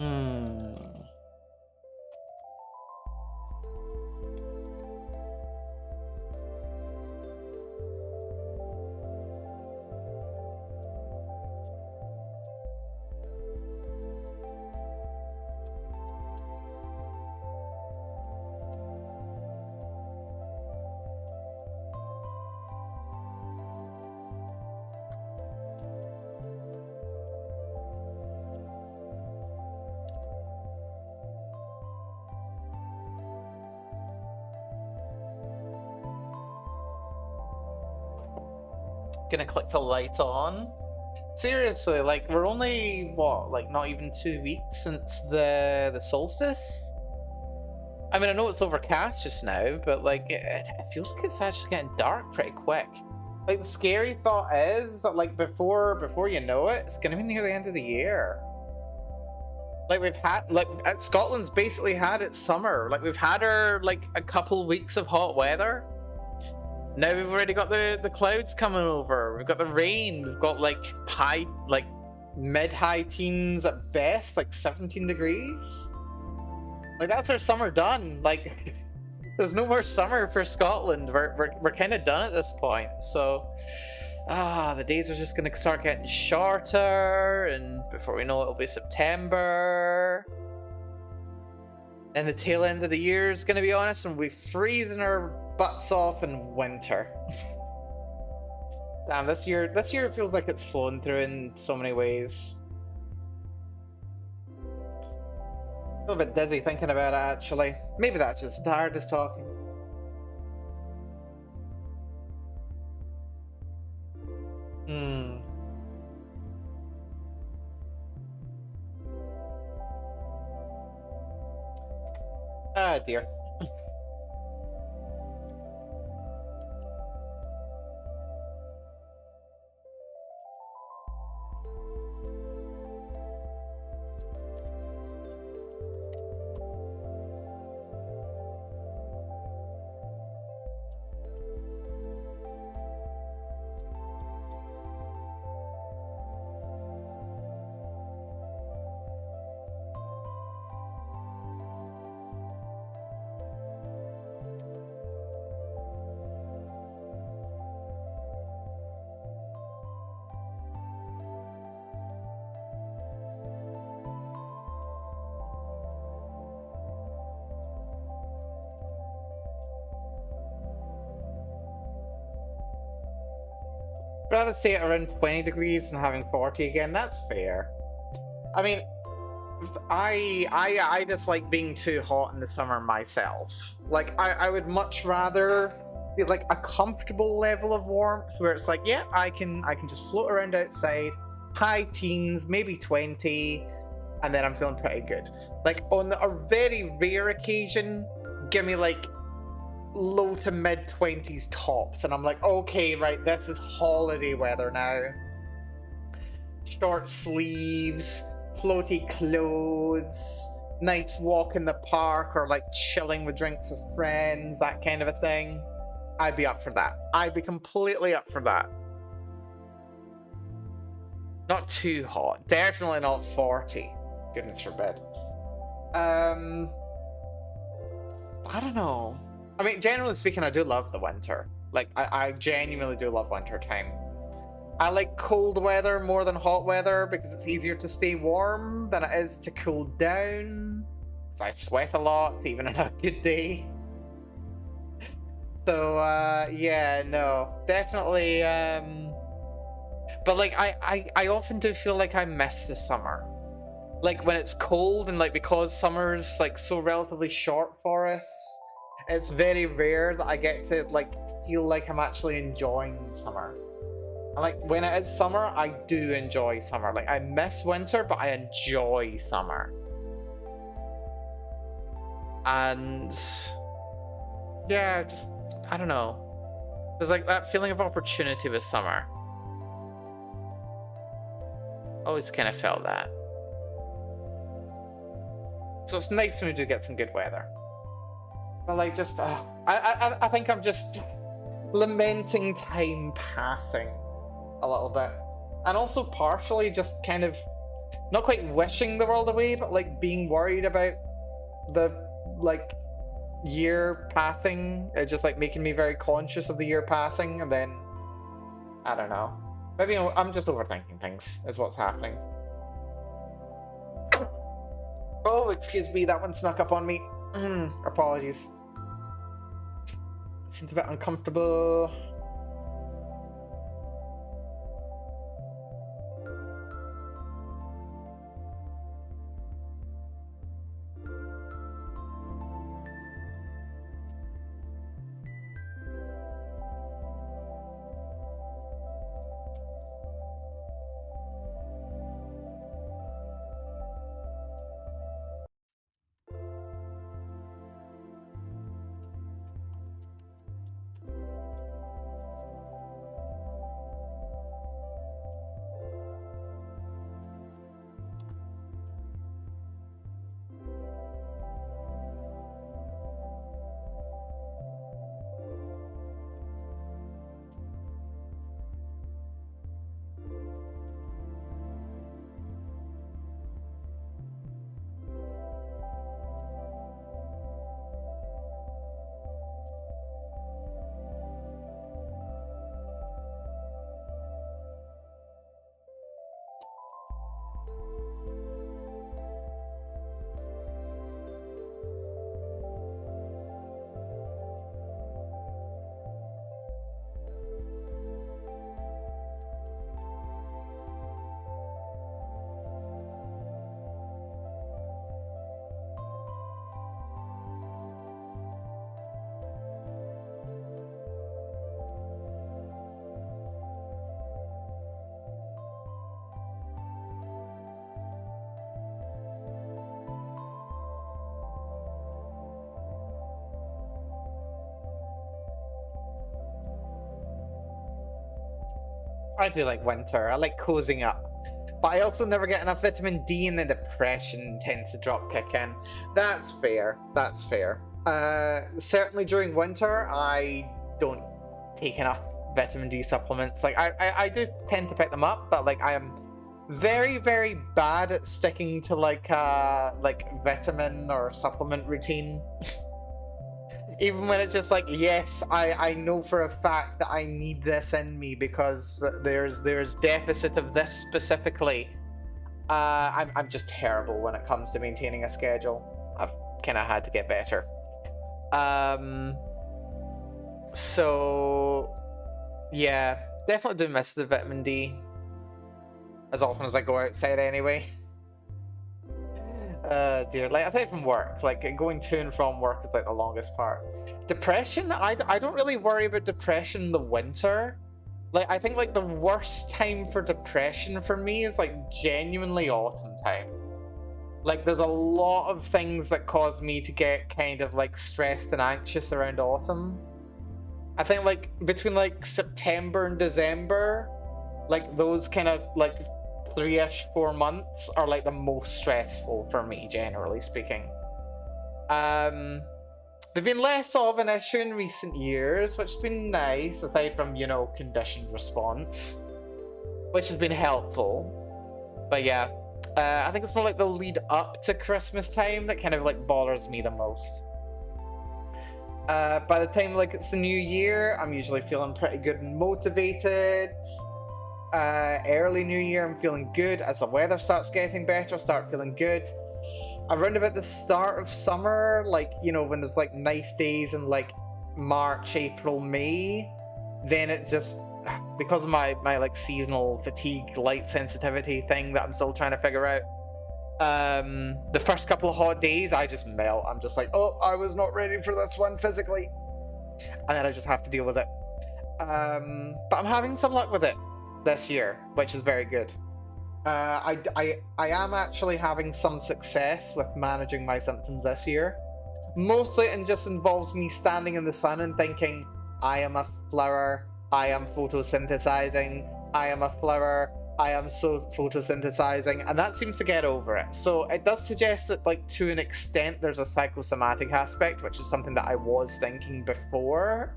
Hmm. Gonna click the light on. Seriously, like we're only what, like not even 2 weeks since the solstice. I mean, I know it's overcast just now, but like it feels like it's actually getting dark pretty quick. Like the scary thought is that like before you know it, it's gonna be near the end of the year. Like we've had Scotland's basically had its summer. Like we've had our like a couple weeks of hot weather. Now we've already got the clouds coming over. We've got the rain. We've got like mid-high teens at best, like 17 degrees. Like that's our summer done. Like there's no more summer for Scotland. We're kind of done at this point. So the days are just gonna start getting shorter, and before we know it, it'll be September. And the tail end of the year is gonna be on us, and we'll be freezing our butts off in winter. Damn, this year feels like it's flown through in so many ways. I feel a bit dizzy thinking about it, actually. Maybe that's just tired as talking. Hmm. Ah, dear. rather stay at around 20 degrees than having 40 again. That's fair. I mean, I just like being too hot in the summer myself. Like I would much rather be like a comfortable level of warmth where it's like, yeah, I can just float around outside, high teens, maybe 20, and then I'm feeling pretty good. Like on a very rare occasion, give me like low to mid 20s tops, and I'm like, okay, right, this is holiday weather now. Short sleeves, floaty clothes, nice walk in the park, or like chilling with drinks with friends, that kind of a thing. I'd be up for that. I'd be completely up for that. Not too hot. Definitely not 40. Goodness forbid. I don't know. I mean, generally speaking, I do love the winter. Like, I genuinely do love winter time. I like cold weather more than hot weather because it's easier to stay warm than it is to cool down. So I sweat a lot, even on a good day. So, yeah, no, definitely, but like, I often do feel like I miss the summer. Like, when it's cold and, like, because summer's, like, so relatively short for us, it's very rare that I get to, like, feel like I'm actually enjoying summer. And, like, when it is summer, I do enjoy summer. Like, I miss winter, but I enjoy summer. And, yeah, just, I don't know. There's, like, that feeling of opportunity with summer. Always kind of felt that. So it's nice when we do get some good weather. But like, just I think I'm just lamenting time passing a little bit, and also partially just kind of not quite wishing the world away, but like being worried about the like year passing. It's just like making me very conscious of the year passing, and then I don't know. Maybe I'm just overthinking things. Is what's happening. Oh, excuse me, that one snuck up on me. Apologies. Seems a bit uncomfortable. I do like winter. I like cozying up. But I also never get enough vitamin D, and the depression tends to drop kick in. That's fair. That's fair. Certainly during winter, I don't take enough vitamin D supplements. Like, I do tend to pick them up, but like I am very, very bad at sticking to like vitamin or supplement routine. Even when it's just like, yes, I know for a fact that I need this in me because there's deficit of this specifically. I'm just terrible when it comes to maintaining a schedule. I've kind of had to get better. So yeah, Definitely do miss the vitamin D as often as I go outside anyway. Dear, like aside from work, like going to and from work is like the longest part. Depression, I don't really worry about depression in the winter. Like I think like the worst time for depression for me is like genuinely autumn time. Like there's a lot of things that cause me to get kind of like stressed and anxious around autumn. I think like between like September and December, like those kind of like 3-ish, 4 months are like the most stressful for me, generally speaking. They've been less of an issue in recent years, which has been nice, aside from, you know, conditioned response, which has been helpful. But yeah, I think it's more like the lead up to Christmas time that kind of like bothers me the most. By the time like it's the new year, I'm usually feeling pretty good and motivated. Early new year, I'm feeling good. As the weather starts getting better, I start feeling good. Around about the start of summer, like, you know, when there's like nice days in like March, April, May, then it just, because of my like seasonal fatigue, light sensitivity thing that I'm still trying to figure out, the first couple of hot days, I just melt. I'm just like, oh, I was not ready for this one physically. And then I just have to deal with it. But I'm having some luck with it this year, which is very good. I am actually having some success with managing my symptoms this year. Mostly it just involves me standing in the sun and thinking, I am a flower, I am photosynthesizing, I am a flower, I am so photosynthesizing, and that seems to get over it. So it does suggest that, like, to an extent, there's a psychosomatic aspect, which is something that I was thinking before.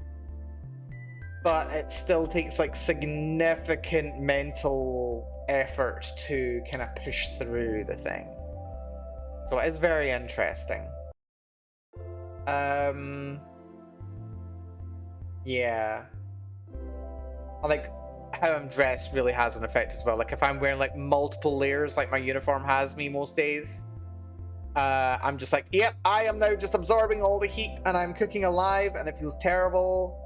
But it still takes, like, significant mental effort to kind of push through the thing. So it is very interesting. Yeah. Like, how I'm dressed really has an effect as well. Like, if I'm wearing, like, multiple layers, like my uniform has me most days, I'm just like, yep, I am now just absorbing all the heat and I'm cooking alive and it feels terrible.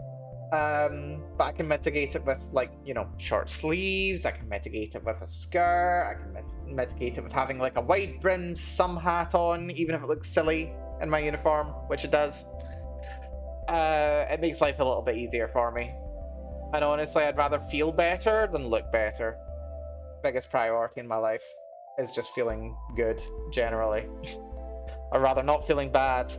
But I can mitigate it with, like, you know, short sleeves. I can mitigate it with a skirt. I can mitigate it with having, like, a wide brim some hat on, even if it looks silly in my uniform, which it does. It makes life a little bit easier for me. And honestly, I'd rather feel better than look better. Biggest priority in my life is just feeling good, generally. Or rather, not feeling bad.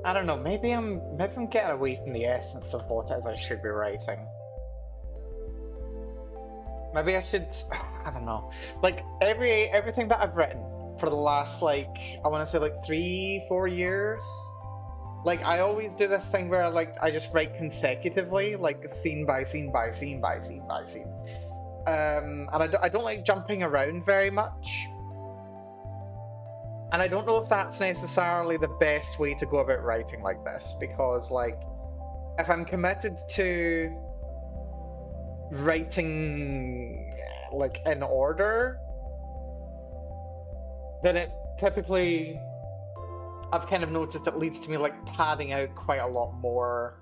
I don't know, maybe I'm getting away from the essence of what it is I should be writing. Maybe I should, I don't know. Like everything that I've written for the last like I want to say like 3-4 years. Like I always do this thing where I just write consecutively, like scene by scene by scene by scene by scene. And I don't like jumping around very much. And I don't know if that's necessarily the best way to go about writing like this, because like if I'm committed to writing like in order, then it typically, I've kind of noticed it leads to me like padding out quite a lot more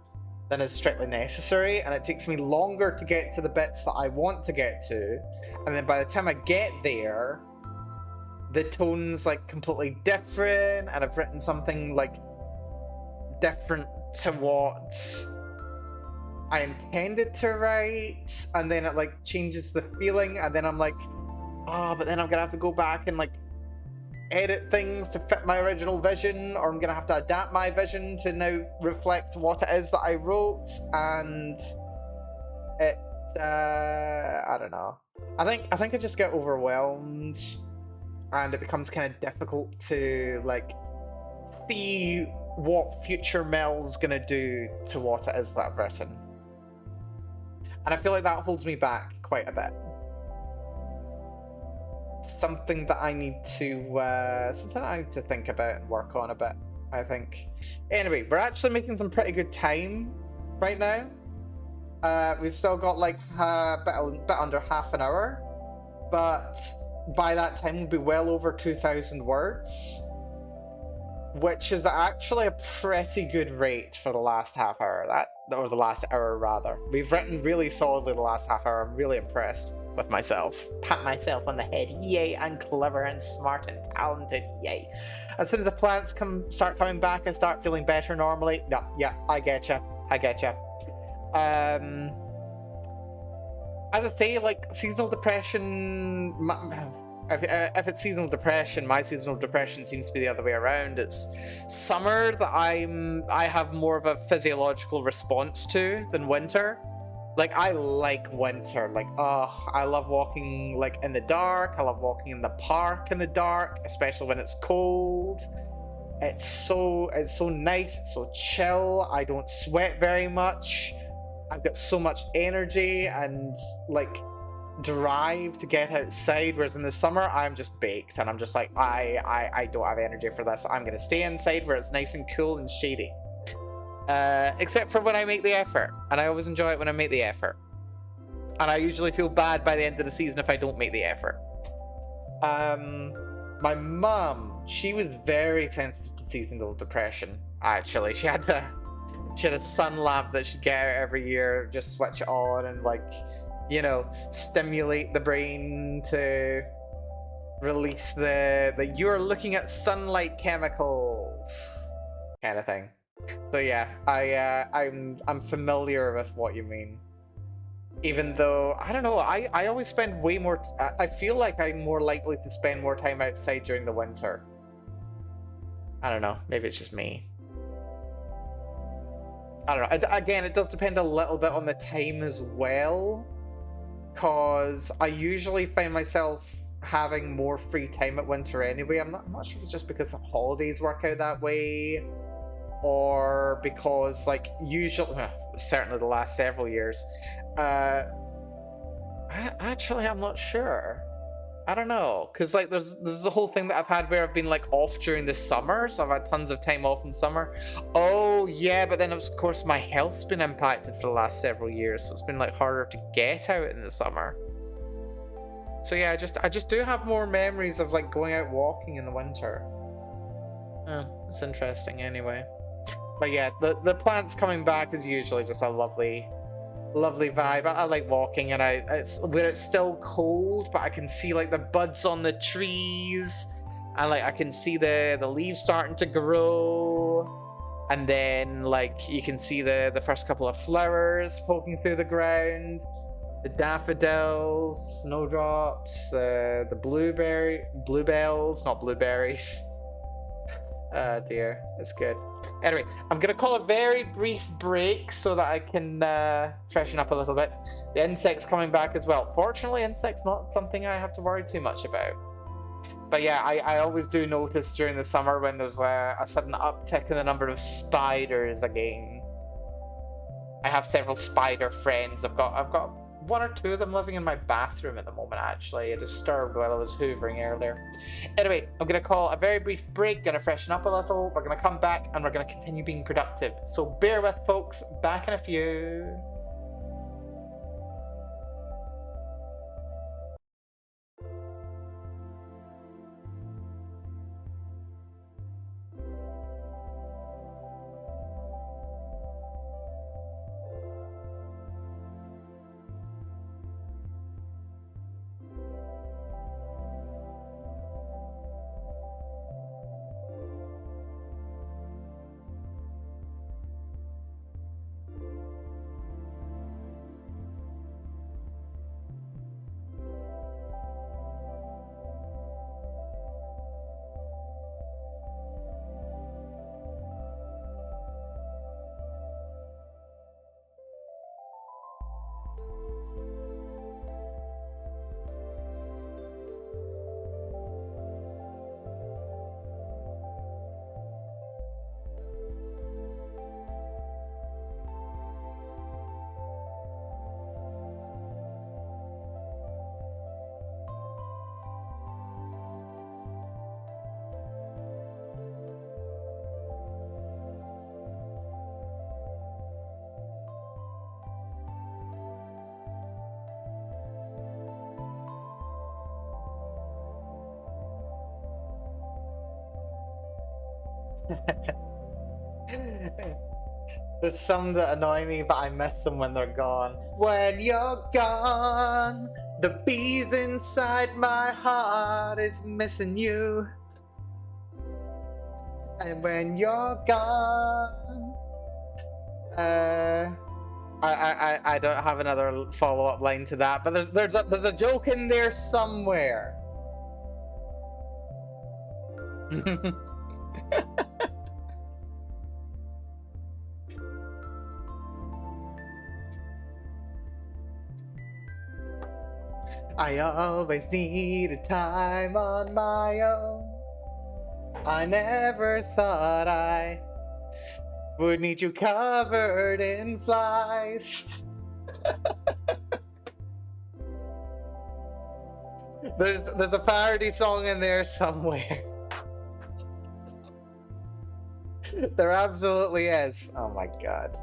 than is strictly necessary, and it takes me longer to get to the bits that I want to get to, and then by the time I get there, the tone's like completely different, and I've written something like different to what I intended to write, and then it like changes the feeling, and then I'm like, oh, but then I'm gonna have to go back and like edit things to fit my original vision, or I'm gonna have to adapt my vision to now reflect what it is that I wrote, and it I don't know. I think I just get overwhelmed, and it becomes kind of difficult to like see what future Mel's gonna do to what it is that I've written. And I feel like that holds me back quite a bit. Something that I need to think about and work on a bit, I think. Anyway, we're actually making some pretty good time right now. We've still got like a bit under half an hour, but by that time we'll be well over 2,000 words, which is actually a pretty good rate for the last half hour. Or the last hour rather. We've written really solidly the last half hour. I'm really impressed with myself. Pat myself on the head. Yay, I'm clever and smart and talented. Yay. As soon as the plants start coming back, I start feeling better normally. No, yeah, I getcha. As I say, like seasonal depression, if it's seasonal depression, my seasonal depression seems to be the other way around. It's summer that I have more of a physiological response to than winter. Like I like winter. Like I love walking like in the dark. I love walking in the park in the dark, especially when it's cold. It's so nice. It's so chill. I don't sweat very much. I've got so much energy and like drive to get outside, whereas in the summer I'm just baked and I'm just like I don't have energy for this. I'm gonna stay inside where it's nice and cool and shady, except for when I make the effort, and I always enjoy it when I make the effort, and I usually feel bad by the end of the season if I don't make the effort. My mum, she was very sensitive to seasonal depression. Actually, she had a sun lamp that she'd get out every year, just switch it on and like, you know, stimulate the brain to release the you're looking at sunlight chemicals kind of thing. So yeah, I'm familiar with what you mean. Even though I don't know, I always spend way more. I feel like I'm more likely to spend more time outside during the winter. I don't know. Maybe it's just me. I don't know. Again, it does depend a little bit on the time as well, because I usually find myself having more free time at winter anyway. I'm not sure if it's just because the holidays work out that way, or because like usually, certainly the last several years. Actually, I'm not sure. I don't know, because like there's the whole thing that I've had where I've been like off during the summer, so I've had tons of time off in summer. Oh yeah, but then of course my health's been impacted for the last several years, so it's been like harder to get out in the summer. So yeah, I just do have more memories of like going out walking in the winter. Oh, it's interesting anyway. But yeah, the plants coming back is usually just a lovely vibe. I like walking, and it's where it's still cold, but I can see like the buds on the trees, and like I can see the leaves starting to grow, and then like you can see the first couple of flowers poking through the ground, the daffodils, snowdrops, the bluebells, not blueberries. Dear, it's good. Anyway, I'm gonna call a very brief break so that I can freshen up a little bit. The insects coming back as well. Fortunately, insects not something I have to worry too much about. But yeah, I always do notice during the summer when there's a sudden uptick in the number of spiders again. I have several spider friends. I've got one or two of them living in my bathroom at the moment, actually. I disturbed while I was hoovering earlier. Anyway, I'm going to call a very brief break, going to freshen up a little. We're going to come back and we're going to continue being productive. So bear with, folks. Back in a few. There's some that annoy me, but I miss them when they're gone. When you're gone, the bees inside my heart is missing you. And when you're gone, I don't have another follow-up line to that, but there's a joke in there somewhere. I always needed time on my own. I never thought I would need you covered in flies. There's a parody song in there somewhere. There absolutely is. Oh my god.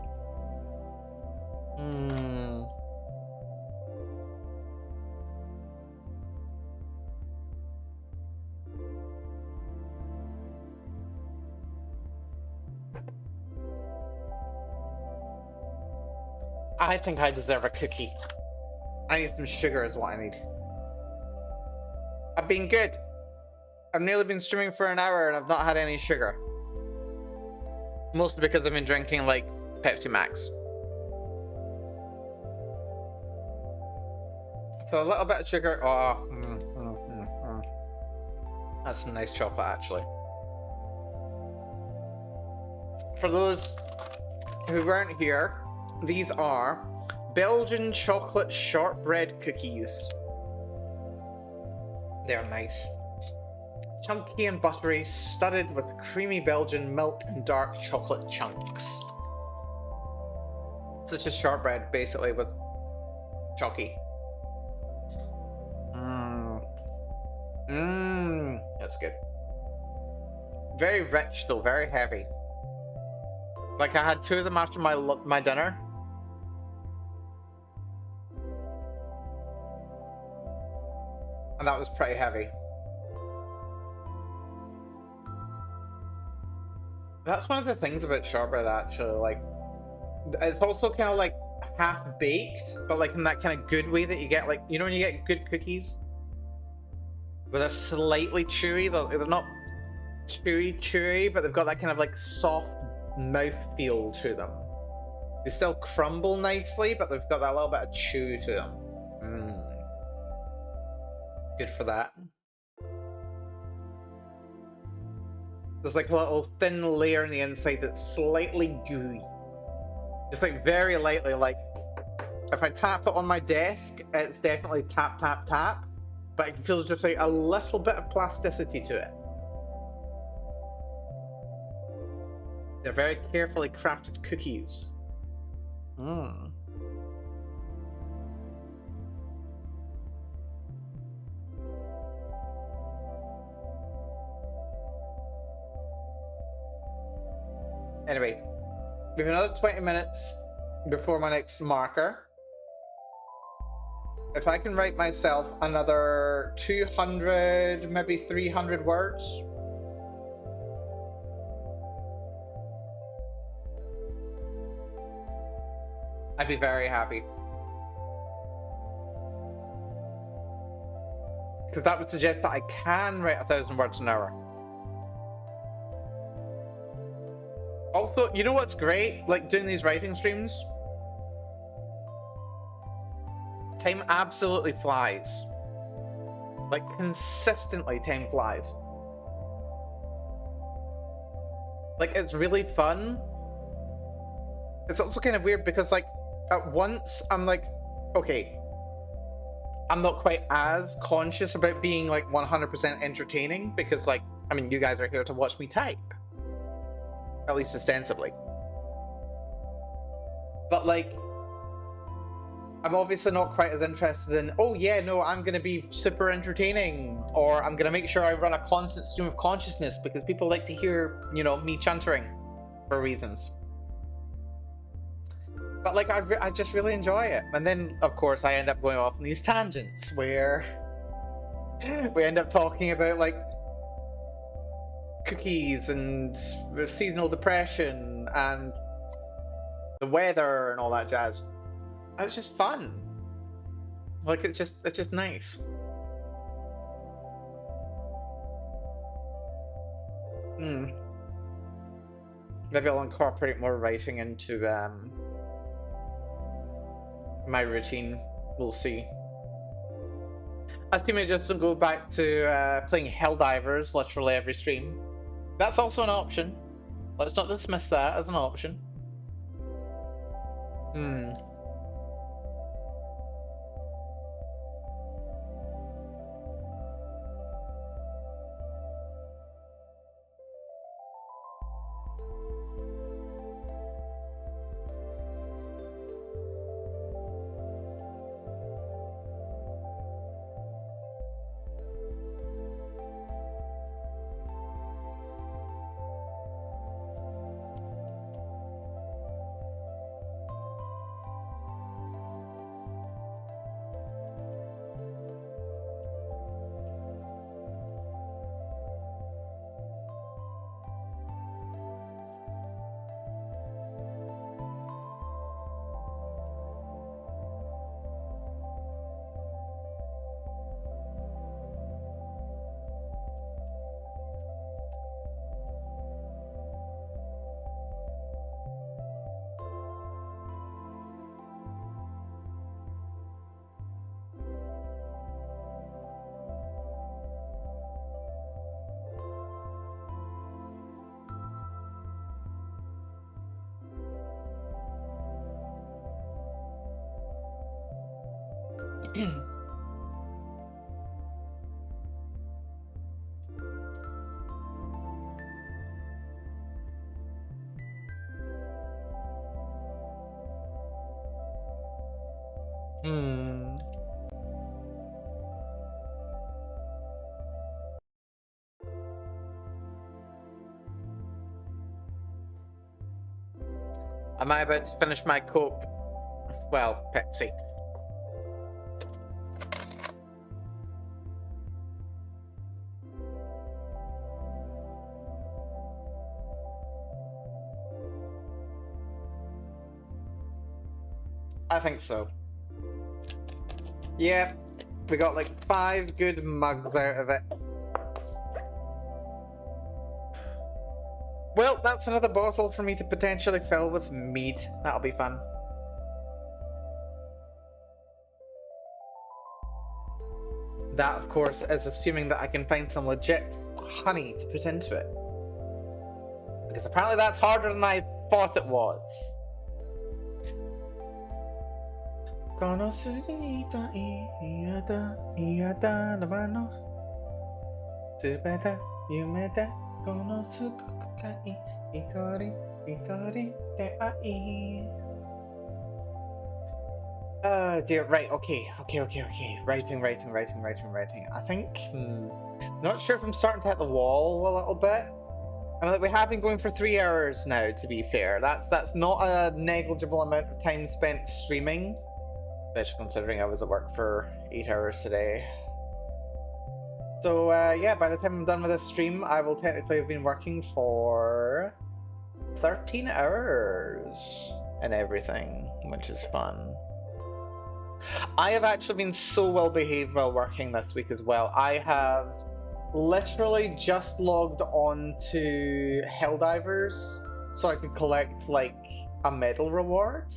I think I deserve a cookie. I need some sugar is what I need. I've been good. I've nearly been streaming for an hour and I've not had any sugar. Mostly because I've been drinking like Pepsi Max. So a little bit of sugar. Oh, that's some nice chocolate actually. For those who weren't here, these are Belgian chocolate shortbread cookies. They're nice. Chunky and buttery, studded with creamy Belgian milk and dark chocolate chunks. So it's just shortbread, basically, with chalky. That's good. Very rich, though, very heavy. Like, I had 2 of them after my dinner. And that was pretty heavy. That's one of the things about shortbread, actually. Like, it's also kind of like half baked, but like in that kind of good way that you get, like, you know, when you get good cookies, but they're slightly chewy. They're not chewy, but they've got that kind of like soft mouth feel to them. They still crumble nicely, but they've got that little bit of chew to them. Good for that. There's like a little thin layer on the inside that's slightly gooey. Just like very lightly, like if I tap it on my desk, it's definitely tap, tap, tap. But I can feel just like a little bit of plasticity to it. They're very carefully crafted cookies. Mmm. Anyway, we have another 20 minutes before my next marker. If I can write myself another 200, maybe 300 words. I'd be very happy. Because that would suggest that I can write 1,000 words an hour. Also, you know what's great? Like doing these writing streams? Time absolutely flies. Like consistently time flies. Like it's really fun. It's also kind of weird because like at once I'm like, okay, I'm not quite as conscious about being like 100% entertaining because like, I mean, you guys are here to watch me type. At least ostensibly. But like, I'm obviously not quite as interested in, oh yeah, no, I'm going to be super entertaining, or I'm going to make sure I run a constant stream of consciousness because people like to hear, you know, me chuntering for reasons. But like, I just really enjoy it. And then, of course, I end up going off on these tangents where we end up talking about like cookies and seasonal depression and the weather and all that jazz. It's just fun. Like it's just nice. Maybe I'll incorporate more writing into my routine. We'll see. Assuming it just go back to playing Helldivers literally every stream. That's also an option. Let's not dismiss that as an option. Am I about to finish my Coke? Well, Pepsi. I think so. Yeah, we got like 5 good mugs out of it. Well, that's another bottle for me to potentially fill with mead. That'll be fun. That, of course, is assuming that I can find some legit honey to put into it. Because apparently that's harder than I thought it was. Dear, right, okay. Writing. I think, not sure if I'm starting to hit the wall a little bit. I mean, like, we have been going for 3 hours now, to be fair. That's not a negligible amount of time spent streaming, especially considering I was at work for 8 hours today. So, yeah, by the time I'm done with this stream, I will technically have been working for 13 hours and everything, which is fun. I have actually been so well behaved while working this week as well. I have literally just logged on to Helldivers so I could collect like a medal reward.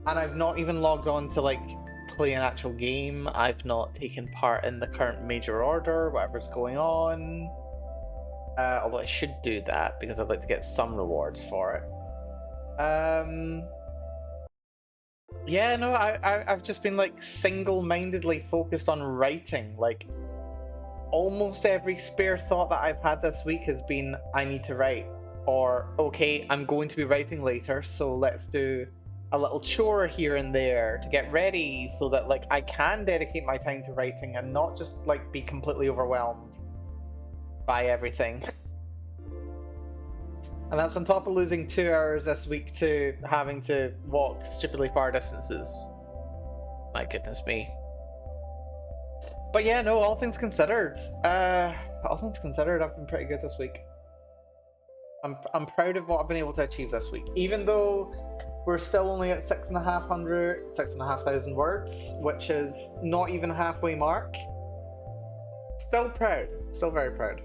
And I've not even logged on to like play an actual game. I've not taken part in the current major order, whatever's going on. Although I should do that because I'd like to get some rewards for it. Yeah, no, I've just been like single-mindedly focused on writing. Like almost every spare thought that I've had this week has been I need to write, or okay, I'm going to be writing later, so let's do a little chore here and there to get ready so that like I can dedicate my time to writing and not just like be completely overwhelmed by everything. And that's on top of losing 2 hours this week to having to walk stupidly far distances. My goodness me. But yeah, no, all things considered, I've been pretty good this week. I'm proud of what I've been able to achieve this week, even though we're still only at 6,500 words, which is not even a halfway mark. Still proud, still very proud.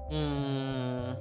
Hmm.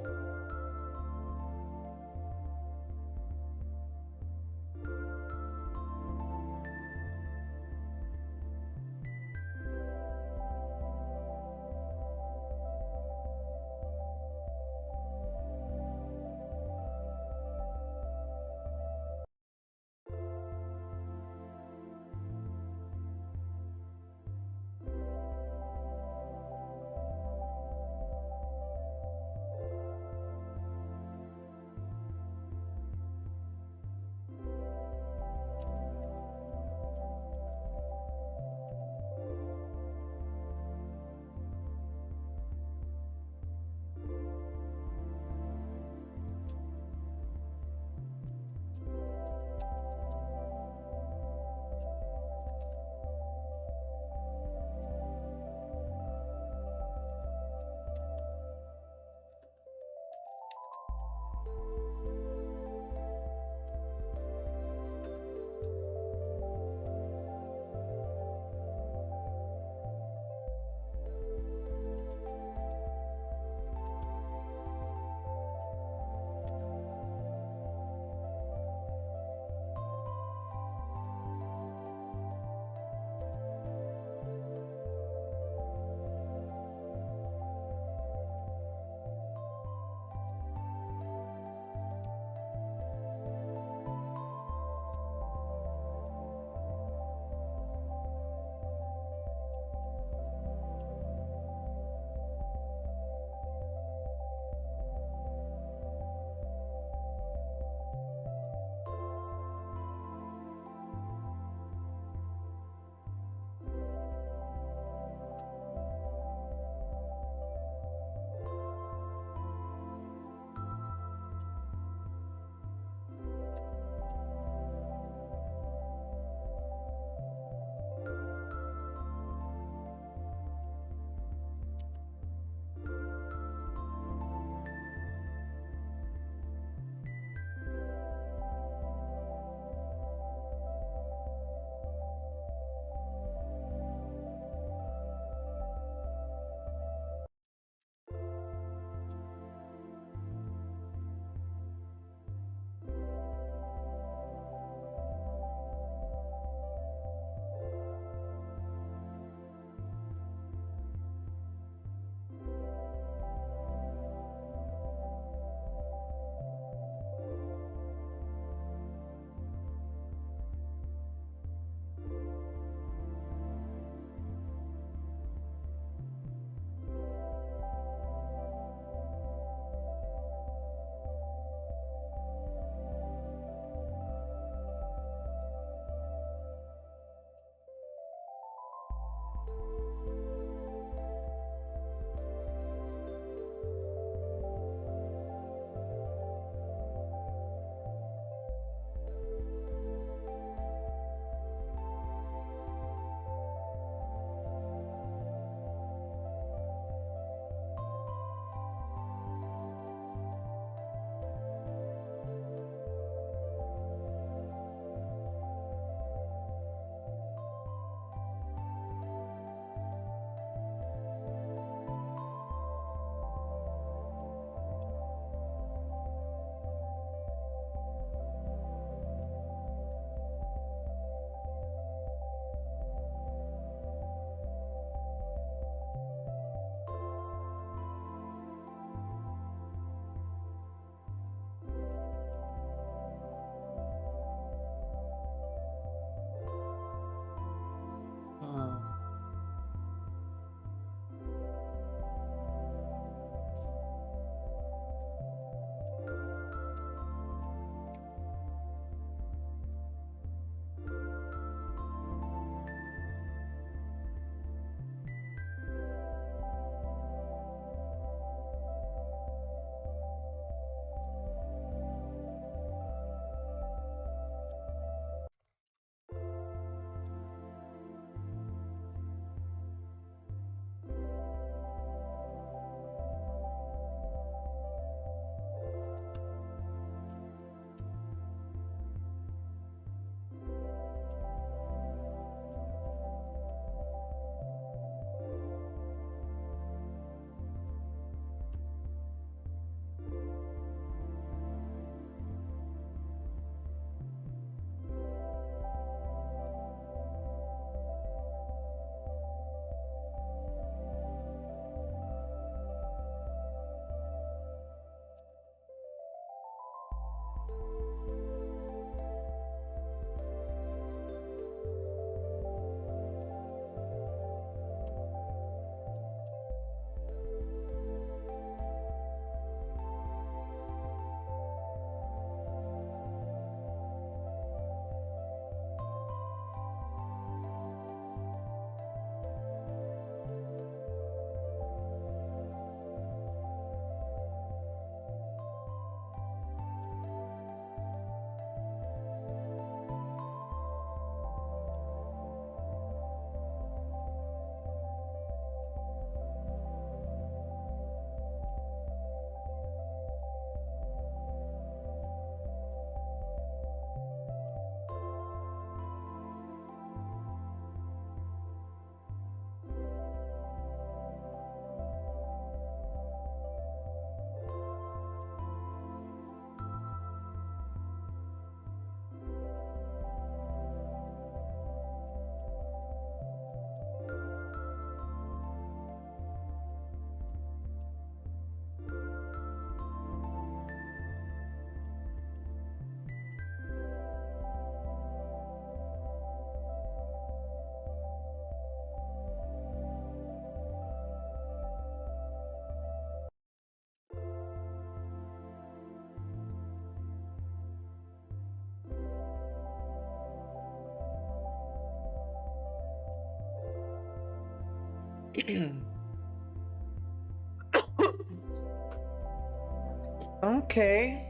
Okay.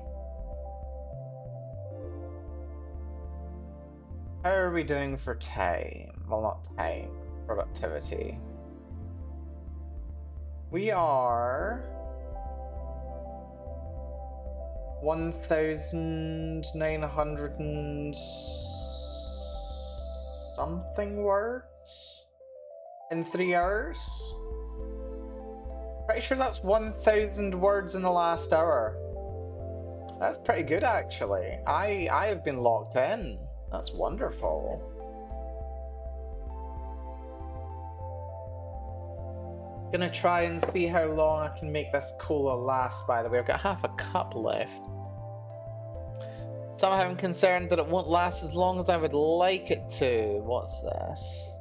How are we doing for time? Well, not time, productivity. We are 1,900 and something words in 3 hours. Pretty sure that's 1,000 words in the last hour. That's pretty good, actually. I have been locked in. That's wonderful. Gonna try and see how long I can make this cola last, by the way. I've got half a cup left. Somehow I'm concerned that it won't last as long as I would like it to. What's this?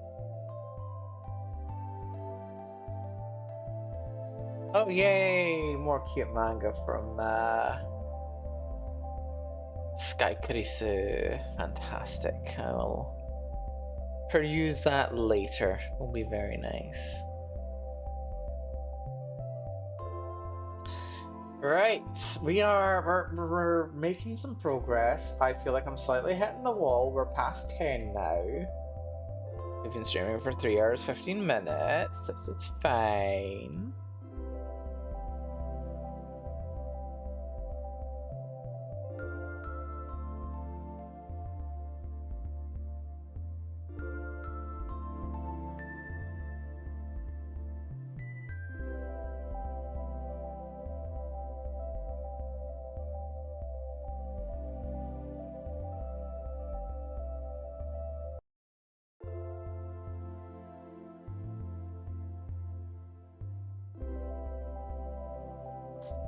Oh, yay! More cute manga from Sky Kurisu. Fantastic. I will peruse that later. Will be very nice. Right, we're making some progress. I feel like I'm slightly hitting the wall. We're past 10 now. We've been streaming for 3 hours, 15 minutes. This is fine.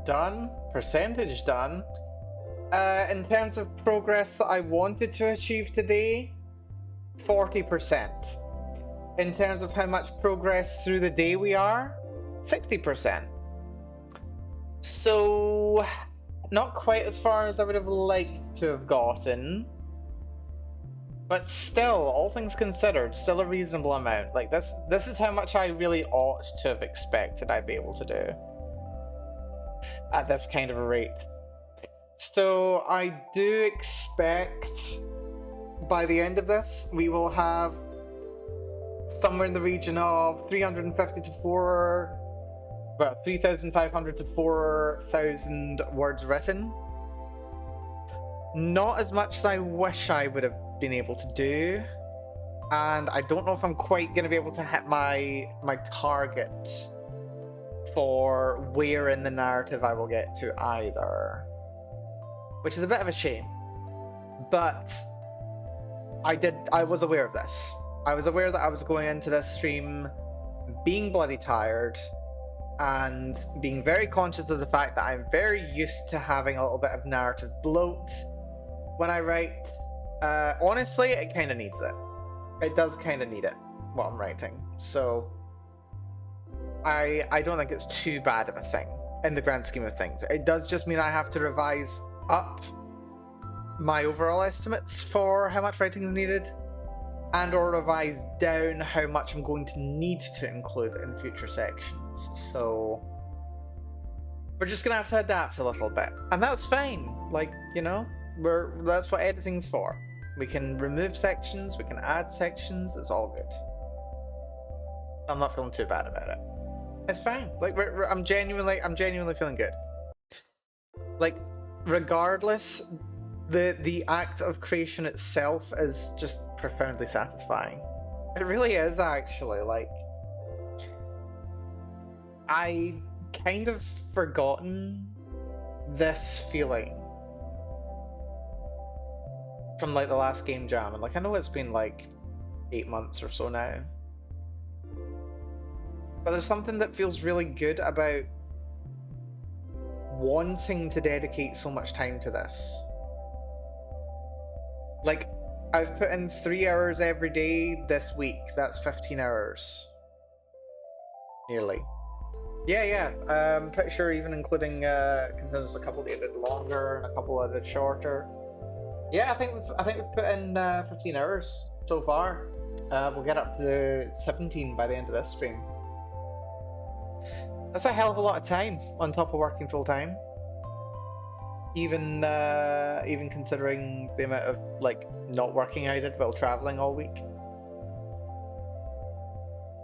Done. Percentage done. In terms of progress that I wanted to achieve today, 40%. In terms of how much progress through the day we are, 60%. So, not quite as far as I would have liked to have gotten. But still, all things considered, still a reasonable amount. Like, this is how much I really ought to have expected I'd be able to do at this kind of a rate. So I do expect by the end of this we will have somewhere in the region of 350 to 3,500 to 4,000 words written. Not as much as I wish I would have been able to do, and I don't know if I'm quite going to be able to hit my target for where in the narrative I will get to either, which is a bit of a shame. But I was aware of this. I was aware that I was going into this stream being bloody tired and being very conscious of the fact that I'm very used to having a little bit of narrative bloat when I write. Honestly, it kind of needs it. It does kind of need it while I'm writing. So I don't think it's too bad of a thing in the grand scheme of things. It does just mean I have to revise up my overall estimates for how much writing is needed, and or revise down how much I'm going to need to include in future sections. So we're just gonna have to adapt a little bit, and that's fine. Like, you know, that's what editing's for. We can remove sections, we can add sections. It's all good. I'm not feeling too bad about it. It's fine. Like, I'm genuinely feeling good. Like, regardless, the act of creation itself is just profoundly satisfying. It really is, actually. Like, I kind of forgotten this feeling from like the last game jam, and like I know it's been like 8 months or so now. But there's something that feels really good about wanting to dedicate so much time to this. Like, I've put in 3 hours every day this week. That's 15 hours. Nearly. Yeah. I'm pretty sure even including, considering there's a couple that did longer and a couple that did shorter. Yeah, I think we've put in 15 hours so far. We'll get up to 17 by the end of this stream. That's a hell of a lot of time on top of working full time. Even considering the amount of like not working I did while traveling all week.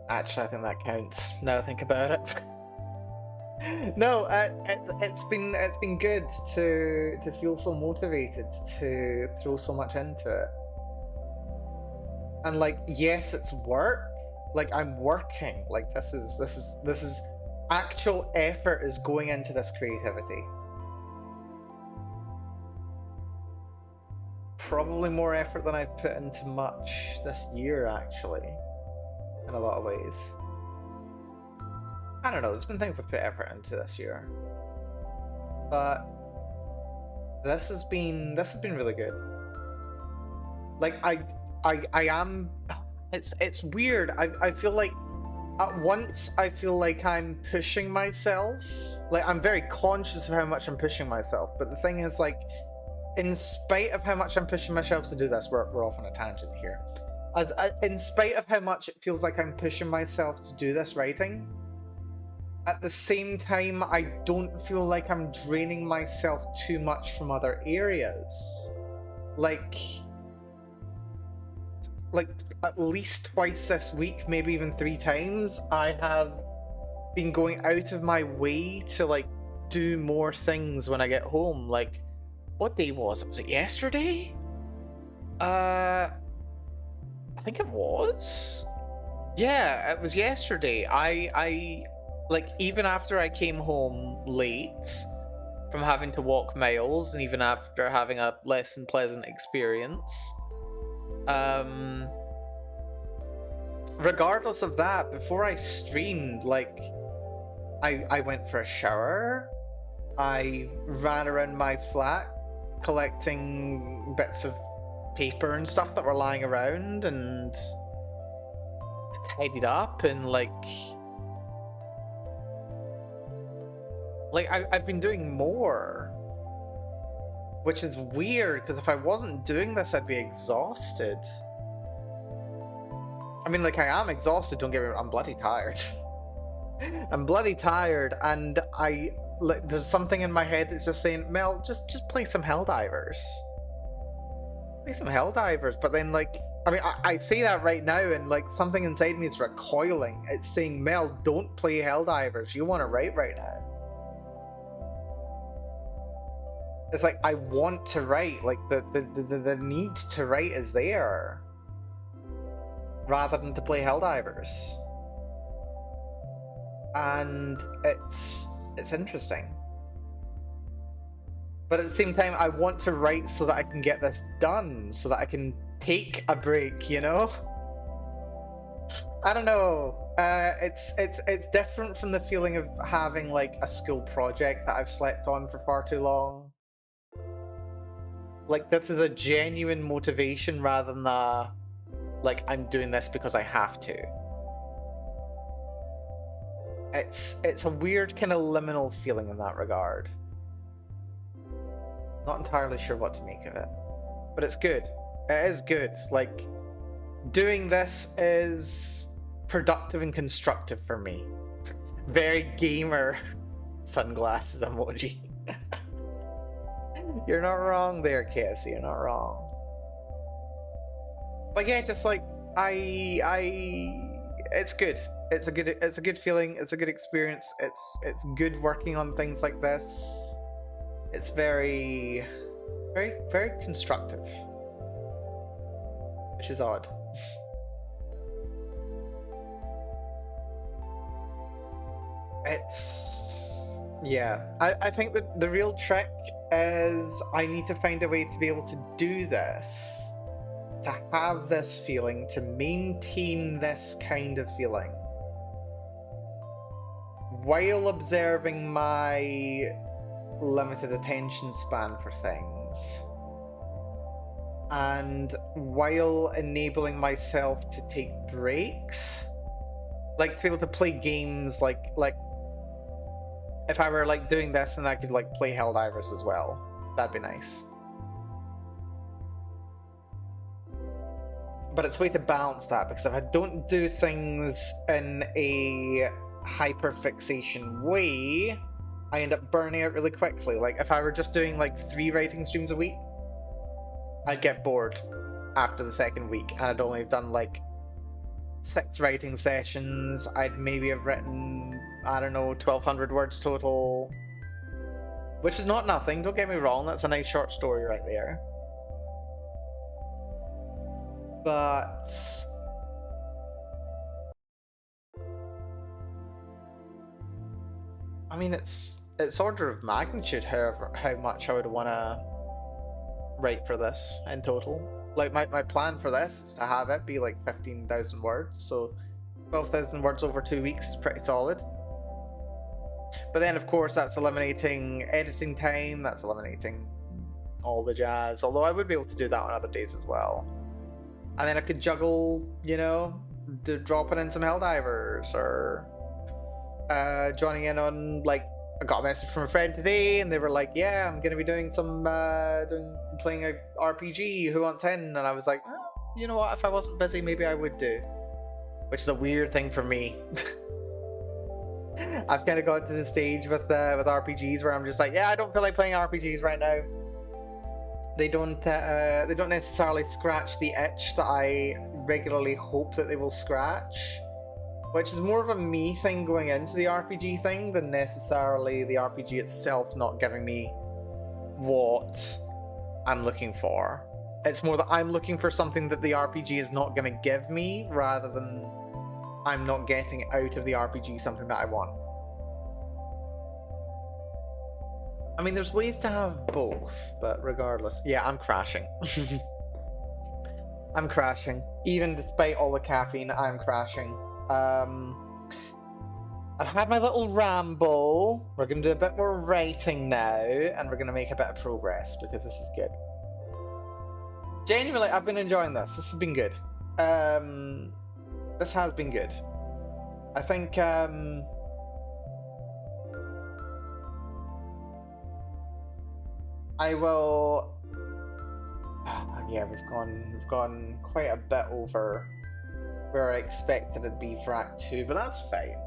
Actually, I think that counts. Now I think about it. No, it's been good to feel so motivated to throw so much into it. And like, yes, it's work. Like I'm working. Like this is actual effort is going into this creativity. Probably more effort than I've put into much this year, actually, in a lot of ways. I don't know, there's been things I've put effort into this year. But this has been really good. Like I am it's weird. I feel like at once I feel like I'm pushing myself. Like I'm very conscious of how much I'm pushing myself, but the thing is, like, in spite of how much I'm pushing myself to do this, we're off on a tangent here. In spite of how much it feels like I'm pushing myself to do this writing, at the same time, I don't feel like I'm draining myself too much from other areas. Like at least twice this week, maybe even 3 times, I have been going out of my way to like do more things when I get home. Like, what day was it? Was it yesterday? I think it was. Yeah, it was yesterday. I like, even after I came home late from having to walk miles, and even after having a less than pleasant experience, regardless of that, before I streamed, like, I went for a shower, I ran around my flat collecting bits of paper and stuff that were lying around, and tidied up, and like I've been doing more, which is weird, because if I wasn't doing this, I'd be exhausted. I mean, like, I am exhausted, don't get me wrong, I'm bloody tired. I'm bloody tired, and like, there's something in my head that's just saying, Mel, just play some Helldivers. Play some Helldivers, but then, like, I mean, I say that right now, and like, something inside me is recoiling. It's saying, Mel, don't play Helldivers. You want to write right now. It's like, I want to write, like, the need to write is there, rather than to play Helldivers. And it's interesting. But at the same time, I want to write so that I can get this done, so that I can take a break, you know? I don't know. It's different from the feeling of having like a school project that I've slept on for far too long. Like, this is a genuine motivation rather than a, like, I'm doing this because I have to. It's a weird kind of liminal feeling in that regard. Not entirely sure what to make of it, but it's good. It is good. Like, doing this is productive and constructive for me. Very gamer sunglasses emoji. You're not wrong there, KFC. You're not wrong. But yeah, just like it's good. It's a good feeling. It's a good experience. It's good working on things like this. It's very constructive, which is odd. I think that the real trick is I need to find a way to be able to do this, to have this feeling, to maintain this kind of feeling, while observing my limited attention span for things, and while enabling myself to take breaks, like to be able to play games like if I were like doing this, then I could like play Helldivers as well. That'd be nice. But it's a way to balance that, because if I don't do things in a hyperfixation way, I end up burning out really quickly. Like, if I were just doing like 3 writing streams a week, I'd get bored after the second week, and I'd only have done like 6 writing sessions. I'd maybe have written, I don't know, 1,200 words total, which is not nothing, don't get me wrong, that's a nice short story right there. But I mean, it's order of magnitude how much I would want to write for this in total. Like, my plan for this is to have it be like 15,000 words, so 12,000 words over 2 weeks is pretty solid. But then, of course, that's eliminating editing time, that's eliminating all the jazz, although I would be able to do that on other days as well. And then I could juggle, you know, dropping in some Helldivers, or joining in on, like, I got a message from a friend today, and they were like, yeah, I'm going to be doing some, playing a RPG, who wants in? And I was like, oh, you know what, if I wasn't busy, maybe I would do. Which is a weird thing for me. I've kind of got to the stage with RPGs where I'm just like, yeah, I don't feel like playing RPGs right now. They don't necessarily scratch the itch that I regularly hope that they will scratch, which is more of a me thing going into the RPG thing than necessarily the RPG itself not giving me what I'm looking for. It's more that I'm looking for something that the RPG is not going to give me, rather than I'm not getting out of the RPG something that I want. I mean, there's ways to have both, but regardless. Yeah, I'm crashing. I'm crashing. Even despite all the caffeine, I'm crashing. I've had my little ramble. We're going to do a bit more writing now, and we're going to make a bit of progress, because this is good. Genuinely, I've been enjoying this. This has been good. This has been good. I think, I will... yeah, we've gone quite a bit over where I expected it to be for Act 2, but that's fine.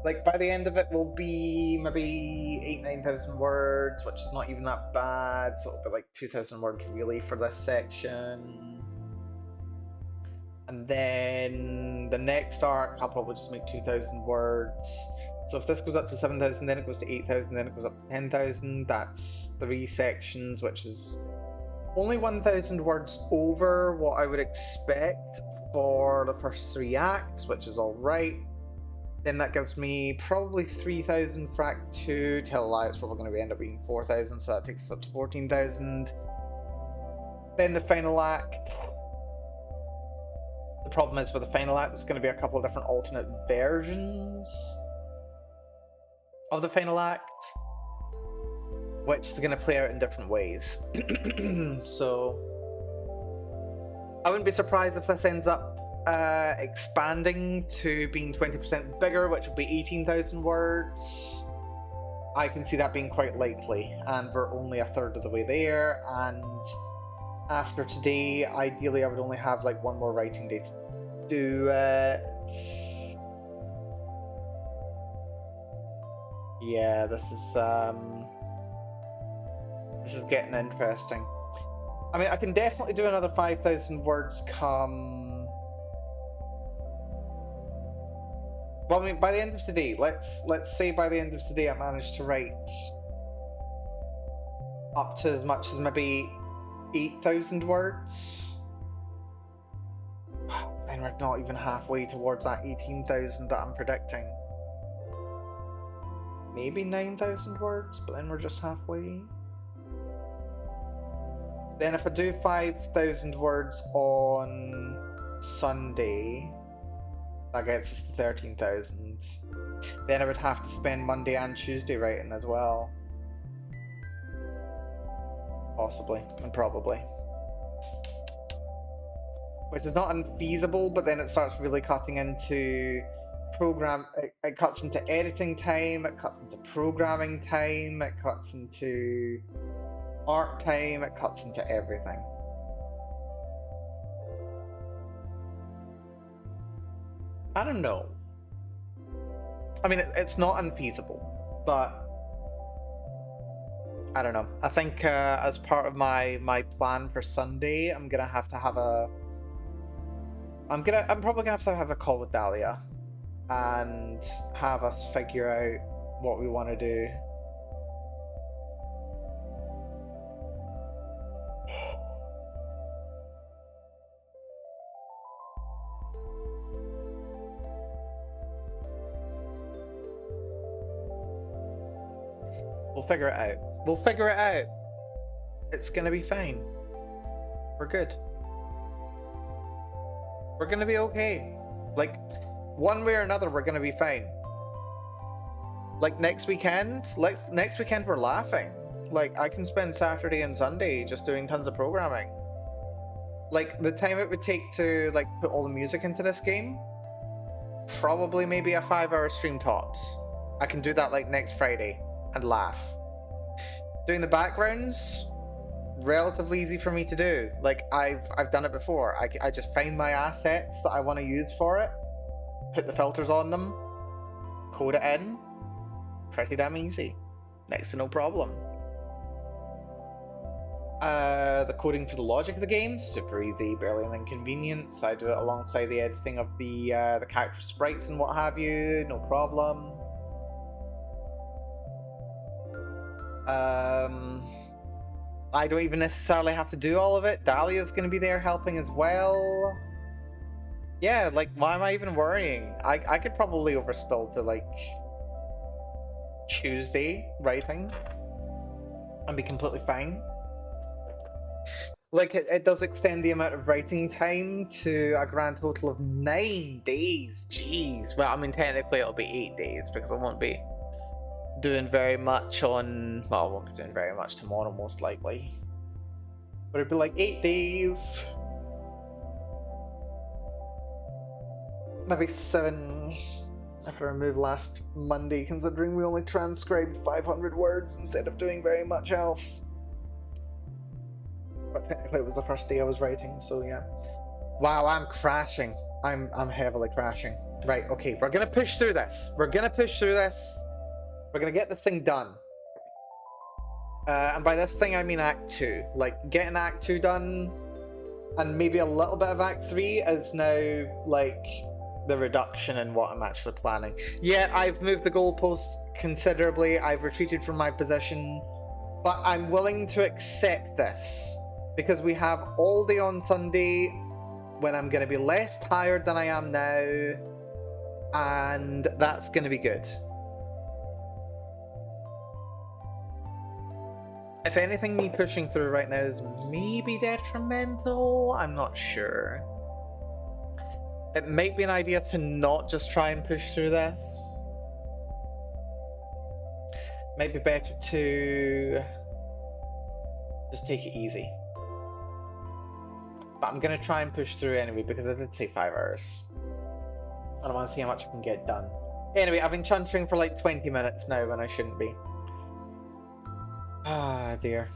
Like, by the end of it, we'll be maybe 8,000-9,000 words, which is not even that bad, so it'll be like 2,000 words really for this section. And then the next arc, I'll probably just make 2,000 words. So if this goes up to 7,000, then it goes to 8,000, then it goes up to 10,000. That's 3 sections, which is only 1,000 words over what I would expect for the first 3 acts, which is alright. Then that gives me probably 3,000 for Act 2. Tell a lie, it's probably going to end up being 4,000, so that takes us up to 14,000. Then the final act. The problem is, for the final act, there's going to be a couple of different alternate versions of the final act, which is going to play out in different ways. So I wouldn't be surprised if this ends up expanding to being 20% bigger, which would be 18,000 words. I can see that being quite likely, and we're only a third of the way there, and after today, ideally I would only have like 1 more writing day to do it. Yeah, this is getting interesting. I mean, I can definitely do another 5,000 words come... Well, I mean, by the end of today, let's say by the end of today I managed to write up to as much as maybe 8,000 words. Then we're not even halfway towards that 18,000 that I'm predicting. Maybe 9,000 words, but then we're just halfway. Then if I do 5,000 words on Sunday, that gets us to 13,000. Then I would have to spend Monday and Tuesday writing as well. Possibly, and probably. Which is not unfeasible, but then it starts really cutting into it cuts into editing time, it cuts into programming time, it cuts into art time, it cuts into everything. I don't know. I mean, it's not unfeasible, but I don't know. I think as part of my plan for Sunday, I'm gonna have to have a. I'm probably gonna have a call with Dahlia, and have us figure out what we want to do. We'll figure it out. We'll figure it out. It's gonna be fine. We're good. We're gonna be okay. Like, one way or another, we're gonna be fine. Like next weekend we're laughing. Like, I can spend Saturday and Sunday just doing tons of programming. Like, the time it would take to like put all the music into this game, probably maybe a 5-hour stream tops. I can do that like next Friday and laugh. Doing the backgrounds, relatively easy for me to do. Like, I've done it before. I just find my assets that I want to use for it, put the filters on them, code it in. Pretty damn easy. Next to no problem. The coding for the logic of the game, super easy, barely an inconvenience. I do it alongside the editing of the character sprites and what have you, no problem. I don't even necessarily have to do all of it. Dahlia's going to be there helping as well. Yeah, like, why am I even worrying? I could probably overspill to, like, Tuesday writing and be completely fine. Like, it does extend the amount of writing time to a grand total of 9 days. Jeez. Well, I mean, technically it'll be 8 days because I won't be doing very much on... Well, I won't be doing very much tomorrow, most likely. But it'd be like 8 days. Maybe 7 if I remove last Monday, considering we only transcribed 500 words instead of doing very much else. But technically it was the first day I was writing, so yeah. Wow, I'm crashing. I'm heavily crashing. Right, okay, we're gonna push through this. We're gonna push through this. We're gonna get this thing done. And by this thing I mean Act 2. Like, getting Act 2 done, and maybe a little bit of Act 3 is now, like, the reduction in what I'm actually planning. Yeah, I've moved the goalposts considerably. I've retreated from my position. But I'm willing to accept this, because we have all day on Sunday when I'm going to be less tired than I am now, and that's going to be good. If anything, me pushing through right now is maybe detrimental. I'm not sure. It might be an idea to not just try and push through this. Might be better to just take it easy. But I'm gonna try and push through anyway because I did say 5 hours. And I want to see how much I can get done. Anyway, I've been chuntering for like 20 minutes now when I shouldn't be. Ah, dear.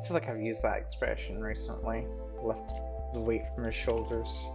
feel like I've used that expression recently. Lift the weight from his shoulders.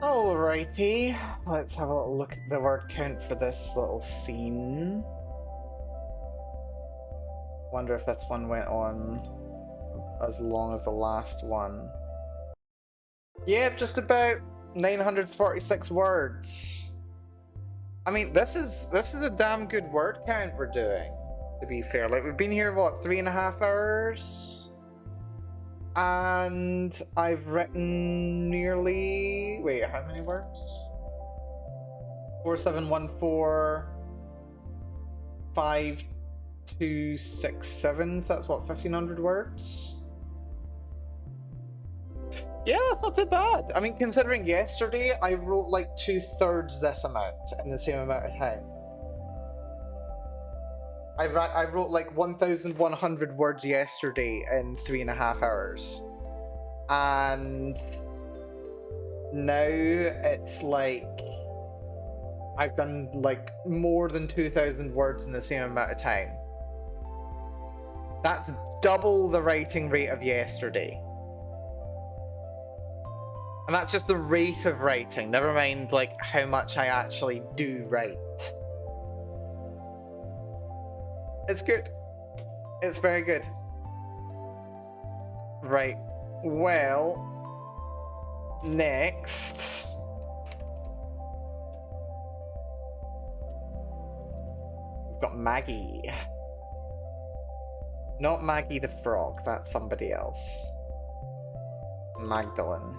Alrighty, let's have a little look at the word count for this little scene. Wonder if this one went on as long as the last one. Yeah, just about 946 words. I mean, this is a damn good word count we're doing, to be fair. Like, we've been here, what, 3.5 hours? And I've written nearly... Wait, how many words? 4714... 5267, so that's what, 1500 words? Yeah, that's not too bad. I mean, considering yesterday I wrote like 2/3 this amount in the same amount of time. I wrote like 1,100 words yesterday in 3.5 hours. And now it's like I've done like more than 2,000 words in the same amount of time. That's double the writing rate of yesterday. And that's just the rate of writing, never mind like how much I actually do write. It's good. It's very good. Right. Well, next. We've got Maggie. Not Maggie the Frog, that's somebody else. Magdalene.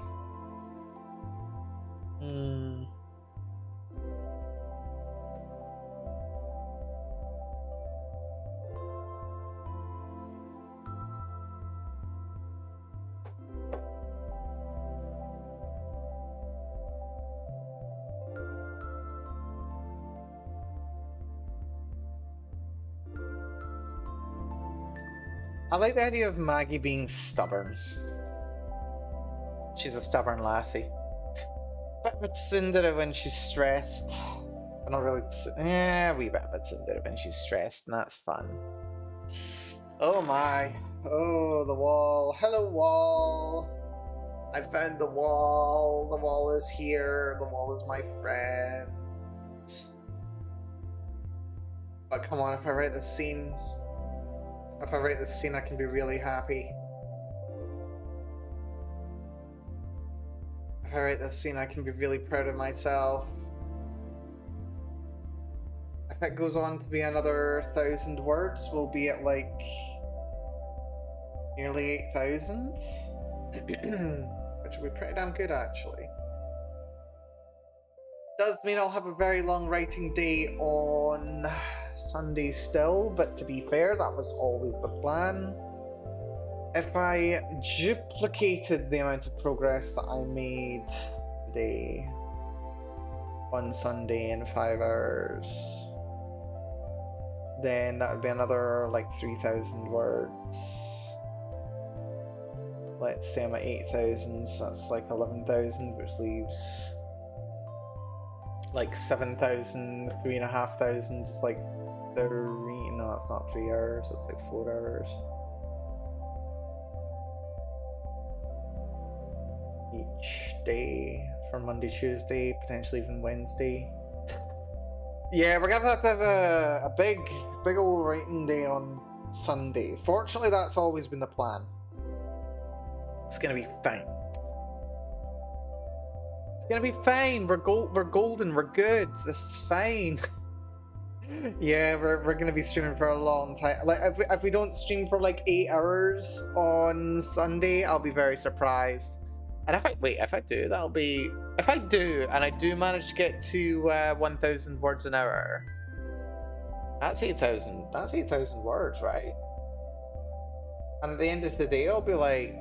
I like the idea of Maggie being stubborn. She's a stubborn lassie. Bit of a tsundere when she's stressed. But not really. Yeah, a wee bit of a tsundere when she's stressed, and that's fun. Oh my. Oh, the wall. Hello, wall. I found the wall. The wall is here. The wall is my friend. But come on, if I write this scene. If I write this scene, I can be really happy. If I write this scene, I can be really proud of myself. If it goes on to be another 1,000 words, we'll be at like nearly 8,000, which will be pretty damn good actually. Does mean I'll have a very long writing day on Sunday still, but to be fair, that was always the plan. If I duplicated the amount of progress that I made today on Sunday in 5 hours, then that would be another like 3,000 words. Let's say I'm at 8,000, so that's like 11,000, which leaves like 7,000, 3,500 is like 3, no, it's not 3 hours, it's like 4 hours. Each day for Monday, Tuesday, potentially even Wednesday. Yeah, we're gonna have to have a big old writing day on Sunday. Fortunately, that's always been the plan. It's gonna be fine. It's gonna be fine. We're golden. We're good. This is fine. Yeah, we're gonna be streaming for a long time. Like if we don't stream for like 8 hours on Sunday, I'll be very surprised. And if I do, that'll be if I do, and I do manage to get to 1,000 words an hour. That's 8,000. That's 8,000 words, right? And at the end of the day, I'll be like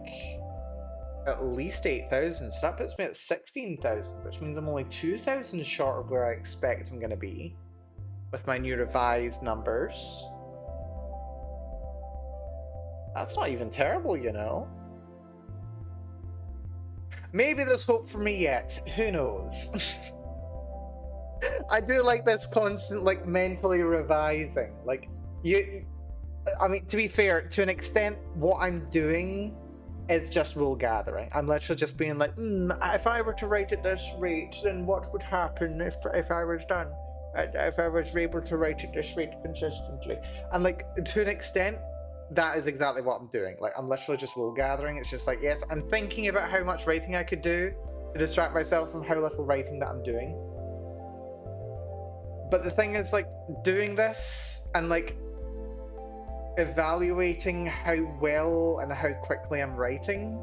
at least 8,000. So that puts me at 16,000, which means I'm only 2,000 short of where I expect I'm going to be with my new revised numbers. That's not even terrible, you know. Maybe there's hope for me yet. Who knows? I do like this constant, like, mentally revising. Like, I mean, to be fair, to an extent, what I'm doing it's just rule gathering. I'm literally just being like, if I were to rate at this rate, then what would happen if I was done? If I was able to rate at this rate consistently. And like, to an extent, that is exactly what I'm doing. Like, I'm literally just rule gathering. It's just like, yes, I'm thinking about how much rating I could do to distract myself from how little writing that I'm doing. But the thing is, like, doing this and like evaluating how well and how quickly I'm writing,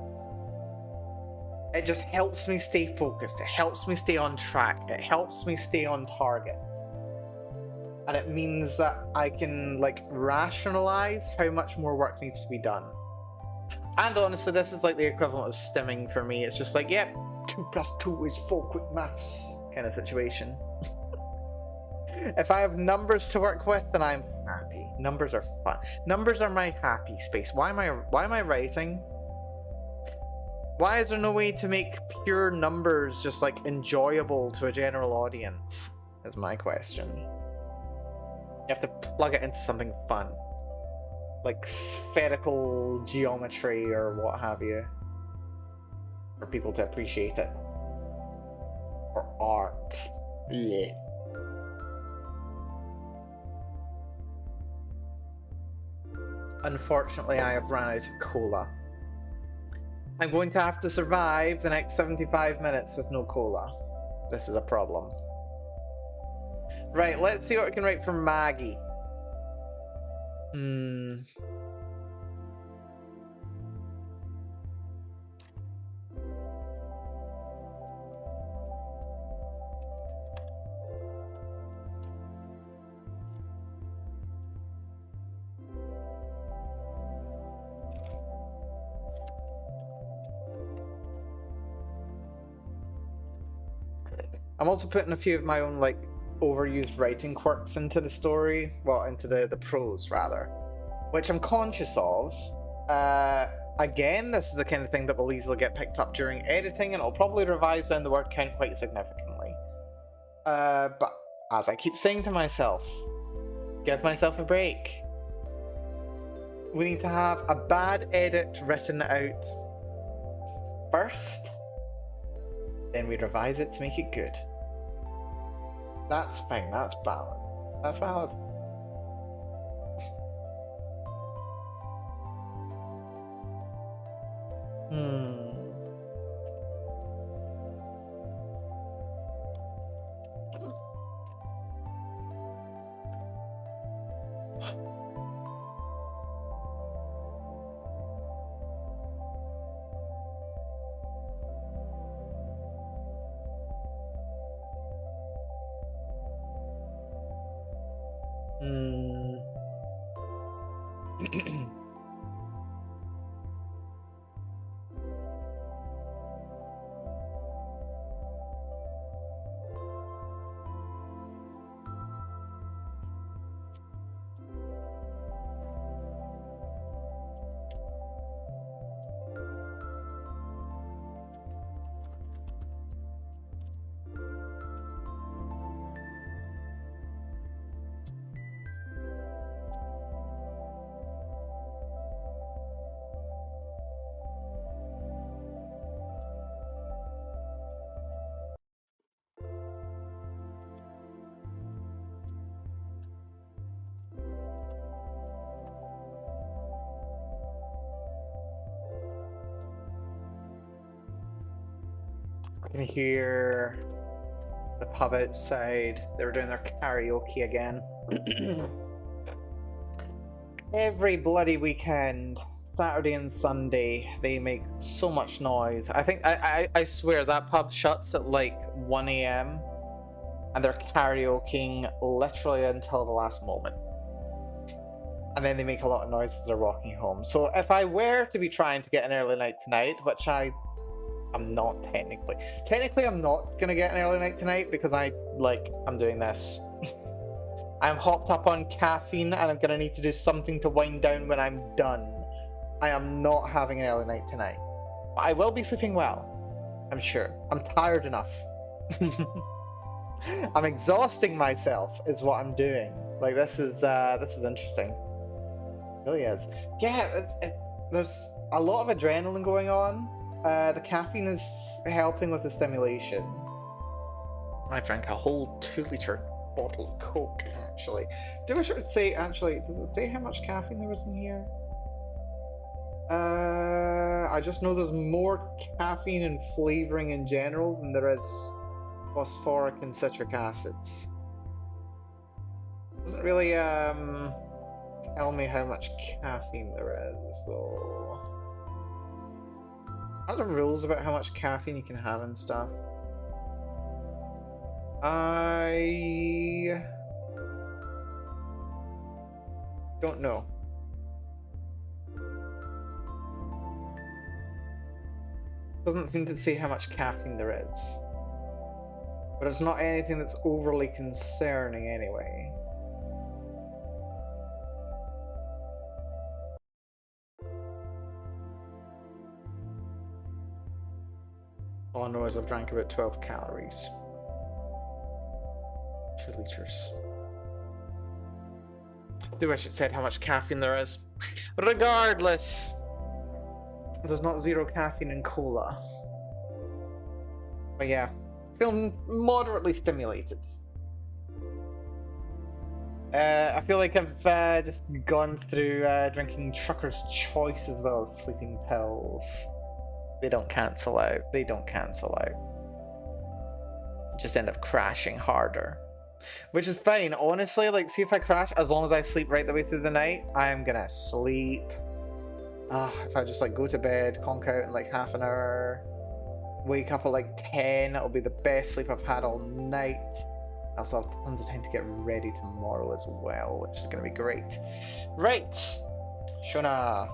it just helps me stay focused. It helps me stay on track. It helps me stay on target. And it means that I can like rationalize how much more work needs to be done. And honestly, this is like the equivalent of stimming for me. It's just like, yep, 2 + 2 is 4 quick maths kind of situation. If I have numbers to work with, then I'm happy. Numbers are fun. Numbers are my happy space. Why am I writing? Why is there no way to make pure numbers just like enjoyable to a general audience? Is my question. You have to plug it into something fun, like spherical geometry or what have you, for people to appreciate it. Or art. Yeah. Unfortunately, I have run out of cola. I'm going to have to survive the next 75 minutes with no cola. This is a problem. Right, let's see what we can write for Maggie. I'm also putting a few of my own like overused writing quirks into the story, well, into the prose rather, which I'm conscious of. Again, this is the kind of thing that will easily get picked up during editing, and it'll probably revise down the word count quite significantly. But as I keep saying to myself, give myself a break. We need to have a bad edit written out first, then we revise it to make it good. That's fine, that's valid. That's valid. I can hear the pub outside. They were doing their karaoke again. Every bloody weekend, Saturday and Sunday, they make so much noise. I think I swear that pub shuts at like 1 AM and they're karaokeing literally until the last moment. And then they make a lot of noise as they're walking home. So if I were to be trying to get an early night tonight, which I'm not technically. Technically, I'm not gonna get an early night tonight because I'm doing this. I'm hopped up on caffeine and I'm gonna need to do something to wind down when I'm done. I am not having an early night tonight. But I will be sleeping well. I'm sure. I'm tired enough. I'm exhausting myself is what I'm doing. Like this is interesting. Really is. Yeah, there's a lot of adrenaline going on. The caffeine is helping with the stimulation. I drank a whole 2 liter bottle of Coke, actually. Do I should say, actually, does it say how much caffeine there is in here? I just know there's more caffeine and flavoring in general than there is phosphoric and citric acids. Doesn't really, tell me how much caffeine there is, though. Are there rules about how much caffeine you can have and stuff? I don't know. Doesn't seem to say how much caffeine there is. But it's not anything that's overly concerning anyway. All I know is I've drank about 12 calories. 2 liters. Do wish it said how much caffeine there is. Regardless, there's not zero caffeine in cola. But yeah, feeling moderately stimulated. I feel like I've just gone through drinking Trucker's Choice as well as sleeping pills. They don't cancel out. They don't cancel out. Just end up crashing harder. Which is fine, honestly. Like, see if I crash, as long as I sleep right the way through the night, I'm gonna sleep. If I just like go to bed, conk out in like half an hour, wake up at like 10, it'll be the best sleep I've had all night. I also have tons of time to get ready tomorrow as well, which is gonna be great. Right, Shona.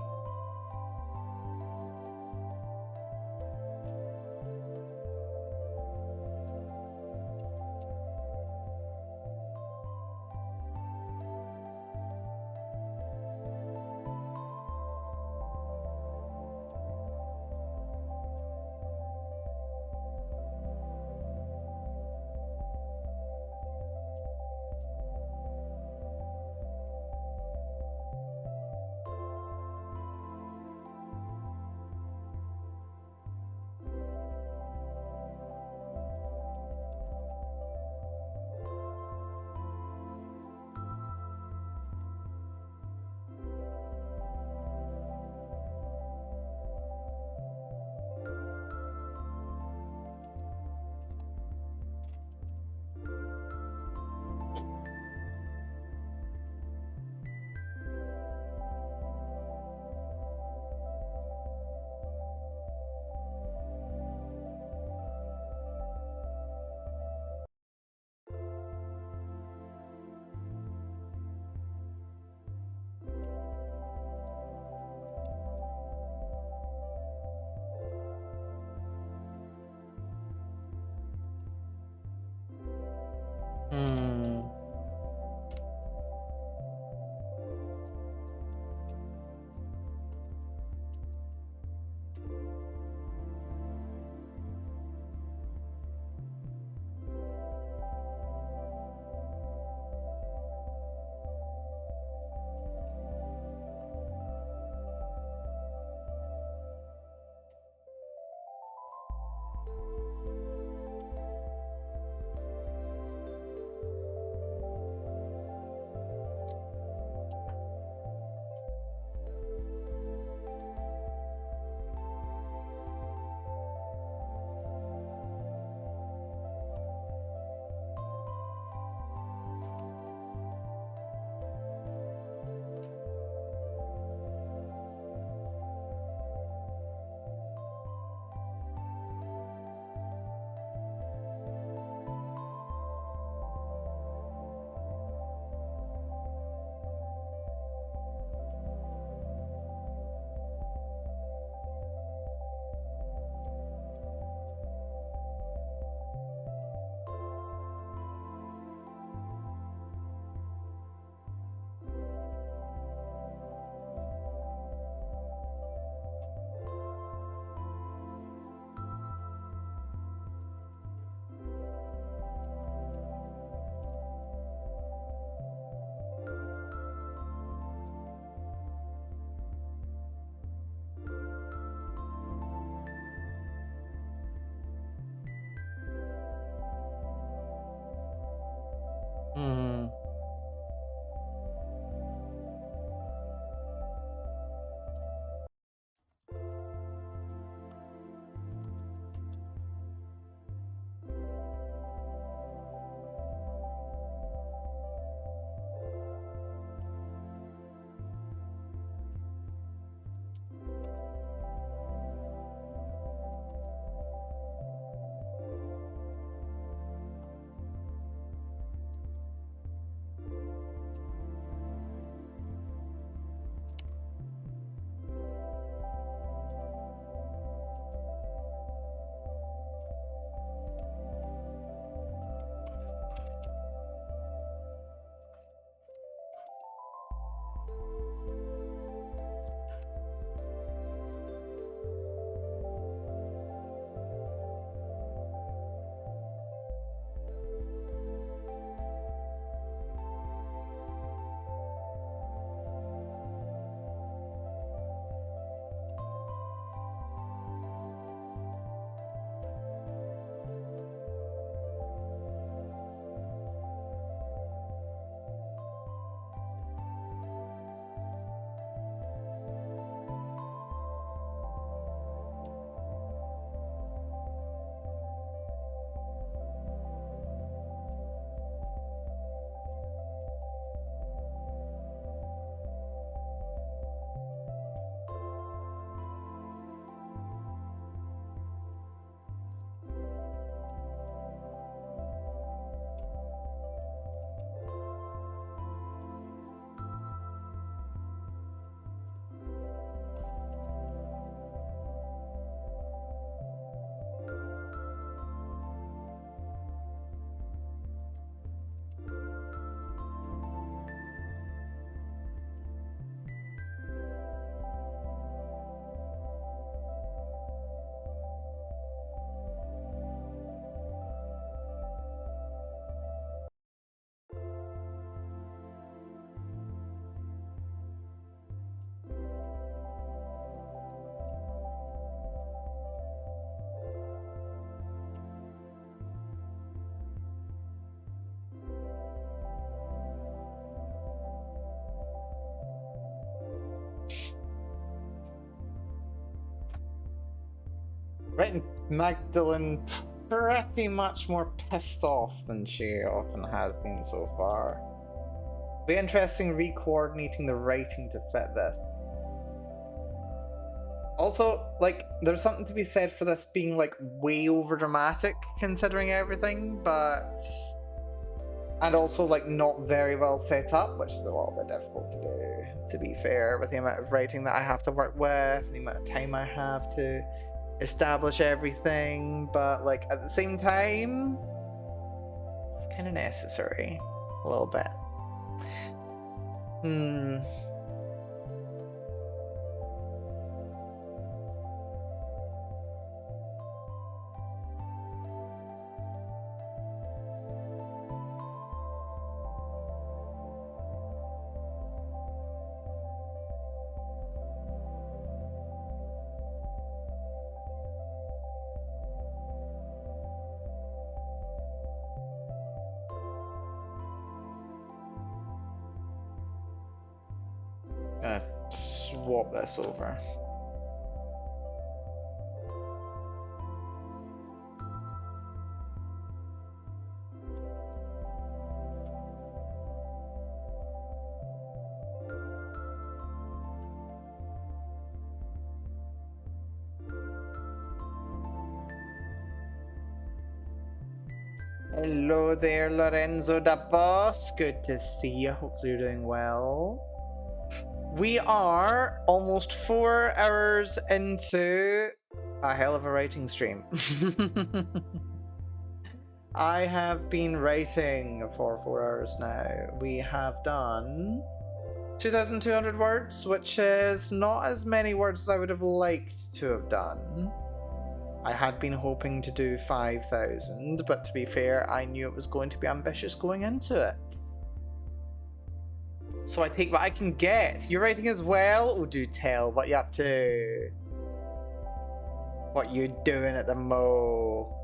Writing Magdalene pretty much more pissed off than she often has been so far. Be interesting re-coordinating the writing to fit this. Also, like, there's something to be said for this being, like, way over dramatic considering everything, but... And also, like, not very well set up, which is a little bit difficult to do, to be fair, with the amount of writing that I have to work with, and the amount of time I have to establish everything, but, like, at the same time, it's kind of necessary, a little bit. Gonna swap this over. Hello there, Lorenzo da Boss. Good to see you. Hopefully you're doing well. We are almost 4 hours into a hell of a writing stream. I have been writing for 4 hours now. We have done 2,200 words, which is not as many words as I would have liked to have done. I had been hoping to do 5,000, but to be fair, I knew it was going to be ambitious going into it. So I take what I can get. You're writing as well? Oh, do tell. What you up to? What you doing at the mo?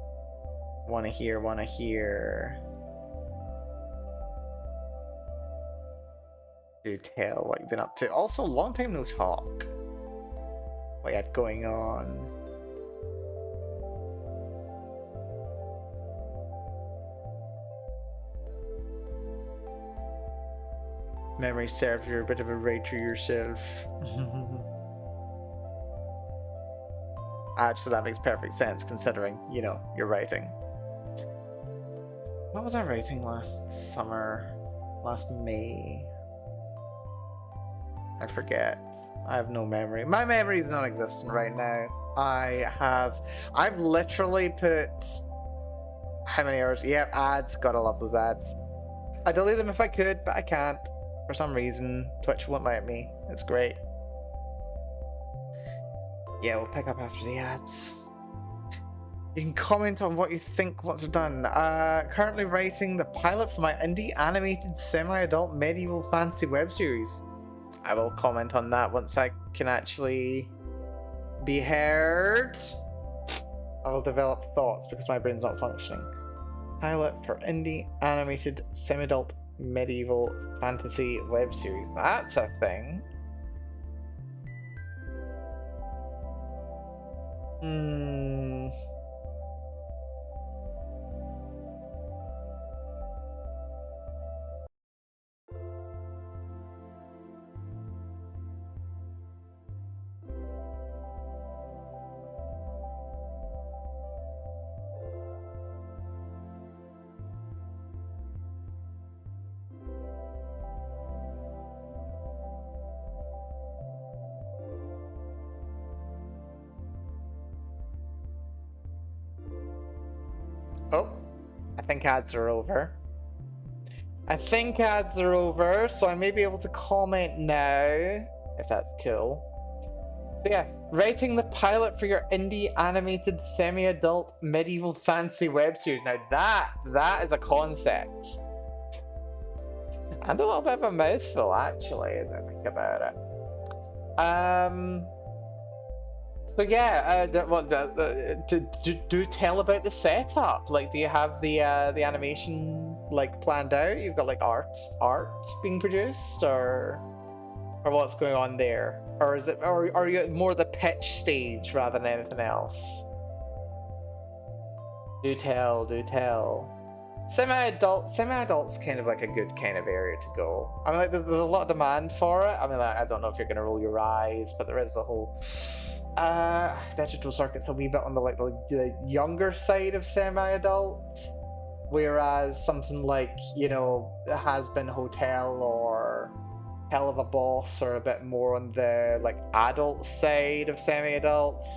Wanna hear, wanna hear. Do tell what you've been up to. Also, long time no talk. What you had going on? Memory serves, you're a bit of a writer yourself. Actually, that makes perfect sense considering, you know, you're writing. What was I writing last summer? Last May? I forget. I have no memory. My memory is non-existent right now. I've literally put... How many hours? Yep, ads. Gotta love those ads. I'd delete them if I could, but I can't. For some reason, Twitch won't let me. It's great. Yeah, we'll pick up after the ads. You can comment on what you think once we're done. Currently writing the pilot for my indie animated semi-adult medieval fantasy web series. I will comment on that once I can actually be heard. I will develop thoughts because my brain's not functioning. Pilot for indie animated semi-adult medieval fantasy web series. That's a thing. Oh, I think ads are over. I think ads are over, so I may be able to comment now, if that's cool. So yeah, writing the pilot for your indie animated semi-adult medieval fantasy web series. Now that is a concept. And a little bit of a mouthful, actually, as I think about it. So yeah, do tell about the setup. Like, do you have the animation like planned out? You've got like art being produced, or what's going on there, or is it, or are you more the pitch stage rather than anything else? Do tell, do tell. Semi-adult's kind of like a good kind of area to go. I mean, like, there's a lot of demand for it. I mean, like, I don't know if you're gonna roll your eyes, but there is the whole digital circuit's a wee bit on the younger side of semi-adult, whereas something like, you know, the Has Been Hotel or Hell of a Boss are a bit more on the like adult side of semi-adults.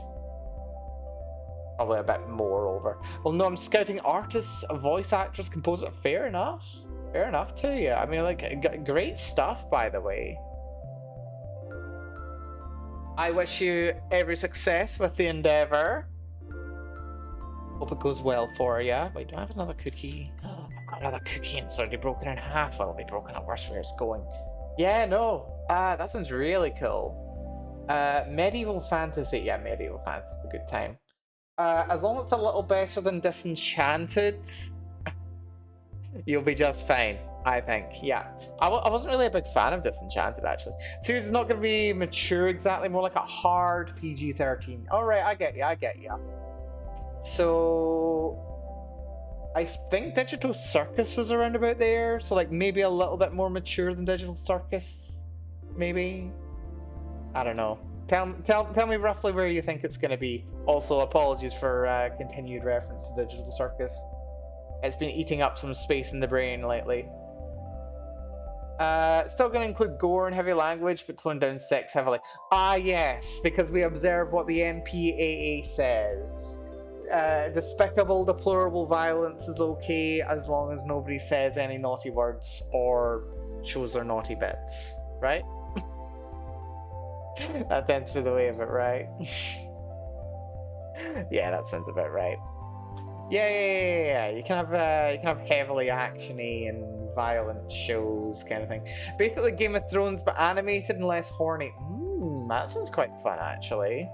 Probably a bit more over. Well, no, I'm scouting artists, voice actors, composer. Fair enough. Fair enough to you. I mean, like, great stuff, by the way. I wish you every success with the endeavor. Hope it goes well for you. Wait, do I have another cookie? Oh, I've got another cookie and it's already broken in half. Well, it'll be broken up worse where it's going. Yeah, no. That sounds really cool. Medieval fantasy. Yeah, medieval fantasy is a good time. As long as it's a little better than Disenchanted, you'll be just fine, I think. Yeah. I wasn't really a big fan of Disenchanted, actually. Series is not going to be mature exactly, more like a hard PG-13. Alright, I get you. So... I think Digital Circus was around about there, so like maybe a little bit more mature than Digital Circus, maybe? I don't know. Tell me roughly where you think it's going to be. Also, apologies for continued reference to Digital Circus. It's been eating up some space in the brain lately. Still going to include gore and heavy language, but tone down sex heavily. Ah, yes, because we observe what the MPAA says. Despicable, deplorable violence is okay as long as nobody says any naughty words or shows their naughty bits, right? That tends to be the way of it, right? Yeah, that sounds about right. Yeah. You can have heavily actiony and violent shows, kind of thing. Basically, Game of Thrones, but animated and less horny. That sounds quite fun, actually.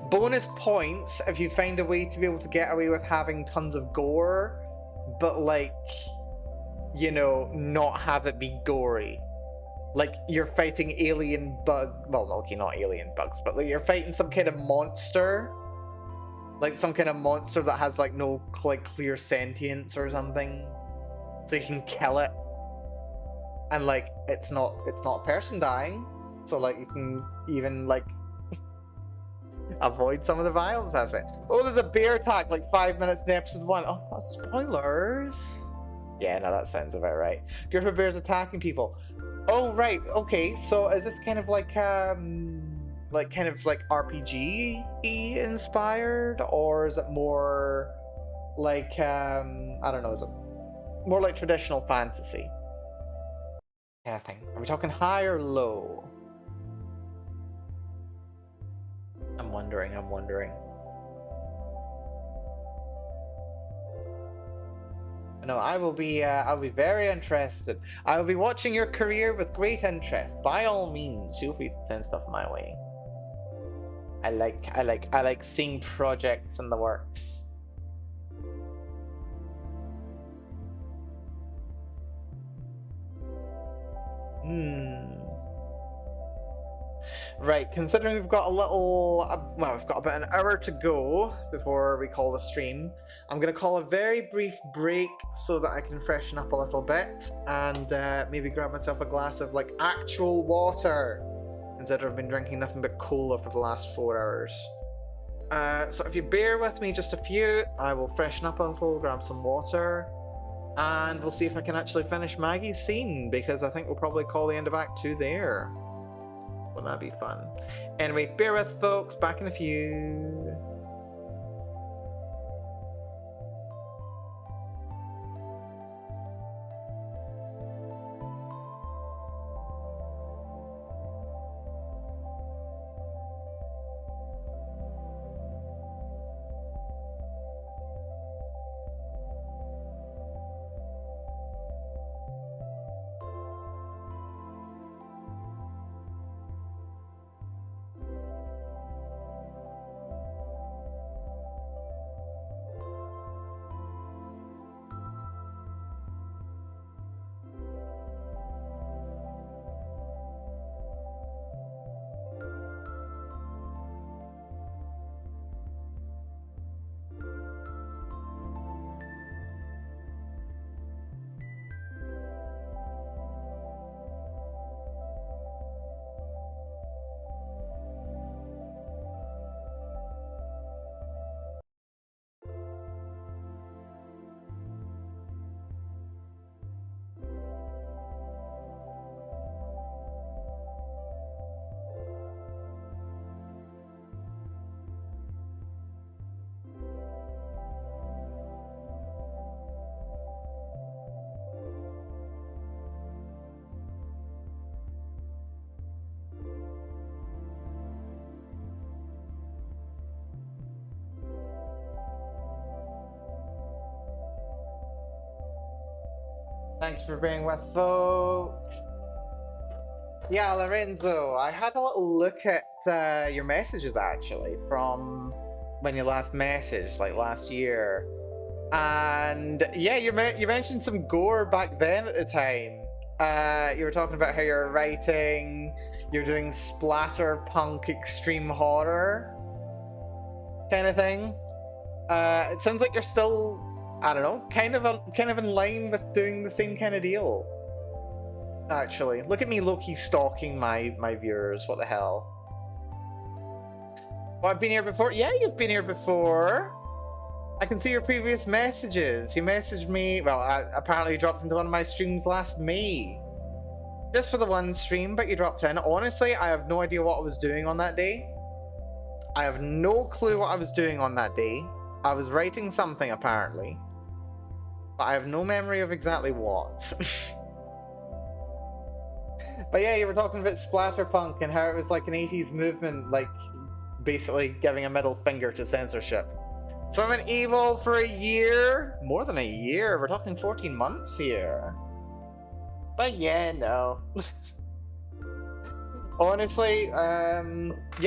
Bonus points if you find a way to be able to get away with having tons of gore, but like, you know, not have it be gory. Like, you're fighting alien well, okay, not alien bugs, but like you're fighting some kind of monster. Like some kind of monster that has like no clear sentience or something. So you can kill it. And like, it's not a person dying. So like, you can even like avoid some of the violence aspect. Oh, there's a bear attack like 5 minutes in episode 1. Oh, that's spoilers. Yeah, no, that sounds about right. Group of bears attacking people. Oh, right. Okay, so is this kind of like RPG inspired, or is it more like I don't know, is it more like traditional fantasy kind of thing? Are we talking high or low? I'm wondering. No, I'll be very interested. I will be watching your career with great interest. By all means, feel free to send stuff my way. I like seeing projects in the works. Right, considering we've got we've got about an hour to go before we call the stream, I'm going to call a very brief break so that I can freshen up a little bit and maybe grab myself a glass of like actual water instead of been drinking nothing but cola for the last 4 hours. So if you bear with me just a few, I will freshen up a little, grab some water, and we'll see if I can actually finish Maggie's scene, because I think we'll probably call the end of Act 2 there. Well, that'd be fun. Anyway, bear with folks, back in a few. Thanks for being with, folks. Yeah, Lorenzo, I had a little look at your messages actually from when you last messaged, like last year. And yeah, you mentioned some gore back then at the time. You were talking about how you're writing, you're doing splatterpunk extreme horror kind of thing. It sounds like you're still, I don't know, kind of in line with doing the same kind of deal. Actually, look at me, low-key stalking my viewers. What the hell? Oh, I've been here before. Yeah, you've been here before. I can see your previous messages. You messaged me. Well, apparently you dropped into one of my streams last May. Just for the one stream, but you dropped in. Honestly, I have no idea what I was doing on that day. I have no clue what I was doing on that day. I was writing something, apparently. But I have no memory of exactly what. But yeah, you were talking about splatterpunk and how it was like an 80s movement, like basically giving a middle finger to censorship. So I've been evil for a year. More than a year. We're talking 14 months here. But yeah, no. Honestly, yeah,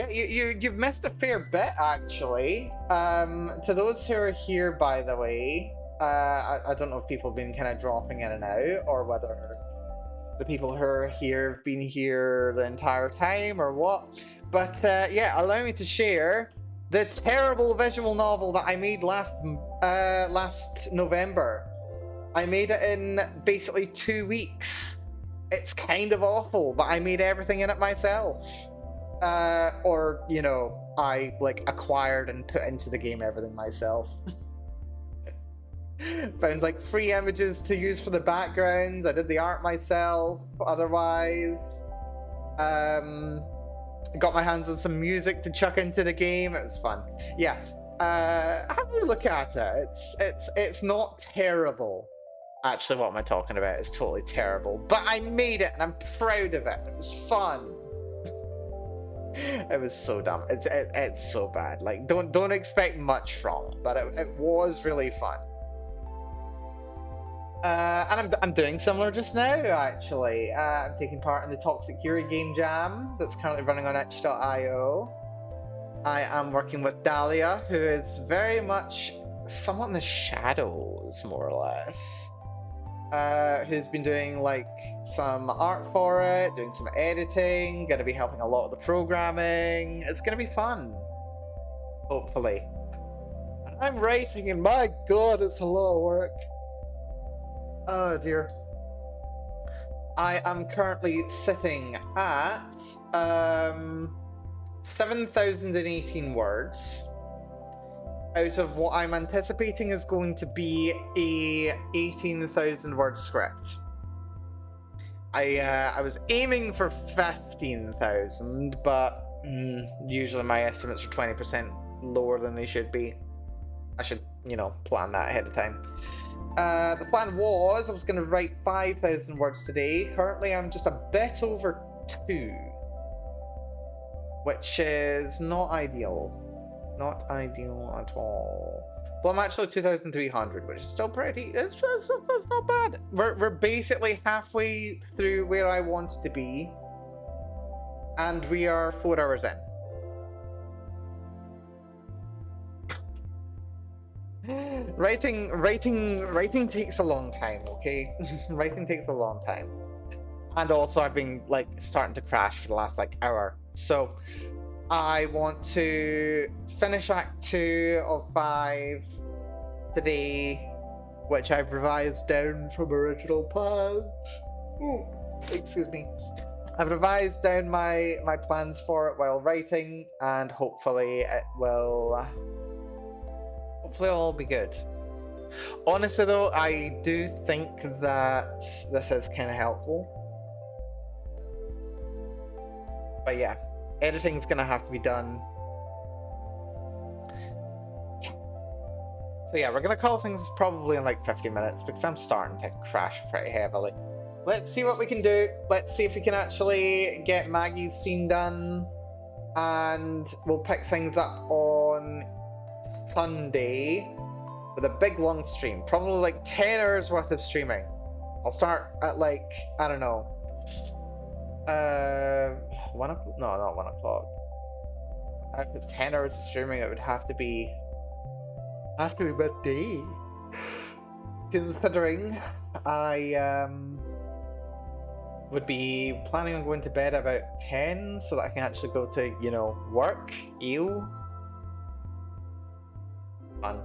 you've missed a fair bit, actually. To those who are here, by the way, I don't know if people have been kind of dropping in and out, or whether the people who are here have been here the entire time, or what. But yeah, allow me to share the terrible visual novel that I made last November. I made it in basically 2 weeks. It's kind of awful, but I made everything in it myself. Or, you know, I like acquired and put into the game everything myself. Found like free images to use for the backgrounds. I did the art myself, otherwise. Got my hands on some music to chuck into the game. It was fun. Yeah. Have a look at it. It's not terrible. Actually, what am I talking about? It's totally terrible. But I made it and I'm proud of it. It was fun. It was so dumb. It's so bad. Like don't expect much from it, but it was really fun. And I'm doing similar just now, actually. I'm taking part in the Toxic Yuri game jam that's currently running on itch.io. I am working with Dahlia, who is very much somewhat in the shadows, more or less. Who's been doing like some art for it, doing some editing, gonna be helping a lot of the programming. It's gonna be fun, hopefully. I'm writing, and my god, it's a lot of work. Oh dear. I am currently sitting at 7,018 words out of what I'm anticipating is going to be a 18,000 word script. I was aiming for 15,000, but usually my estimates are 20% lower than they should be. I should, you know, plan that ahead of time. The plan was I was going to write 5,000 words today. Currently, I'm just a bit over 2, which is not ideal. Not ideal at all. Well, I'm actually 2,300, which is still pretty. That's not bad. We're basically halfway through where I want to be, and we are 4 hours in. Writing takes a long time, okay? Writing takes a long time. And also I've been like starting to crash for the last like hour. So I want to finish Act 2 of 5 today, which I've revised down from original plans. Ooh, excuse me. I've revised down my plans for it while writing, and hopefully it will... Hopefully it'll all be good. Honestly though, I do think that this is kind of helpful. But yeah, editing's gonna have to be done. So yeah, we're gonna call things probably in like 50 minutes because I'm starting to crash pretty heavily. Let's see what we can do. Let's see if we can actually get Maggie's scene done. And we'll pick things up on Sunday with a big long stream, probably like 10 hours worth of streaming. I'll start at like, I don't know. 1 o'clock? No, not 1 o'clock. If it's 10 hours of streaming, it would have to be midday. Considering I would be planning on going to bed about 10 so that I can actually go to, you know, work. Ew. Fun.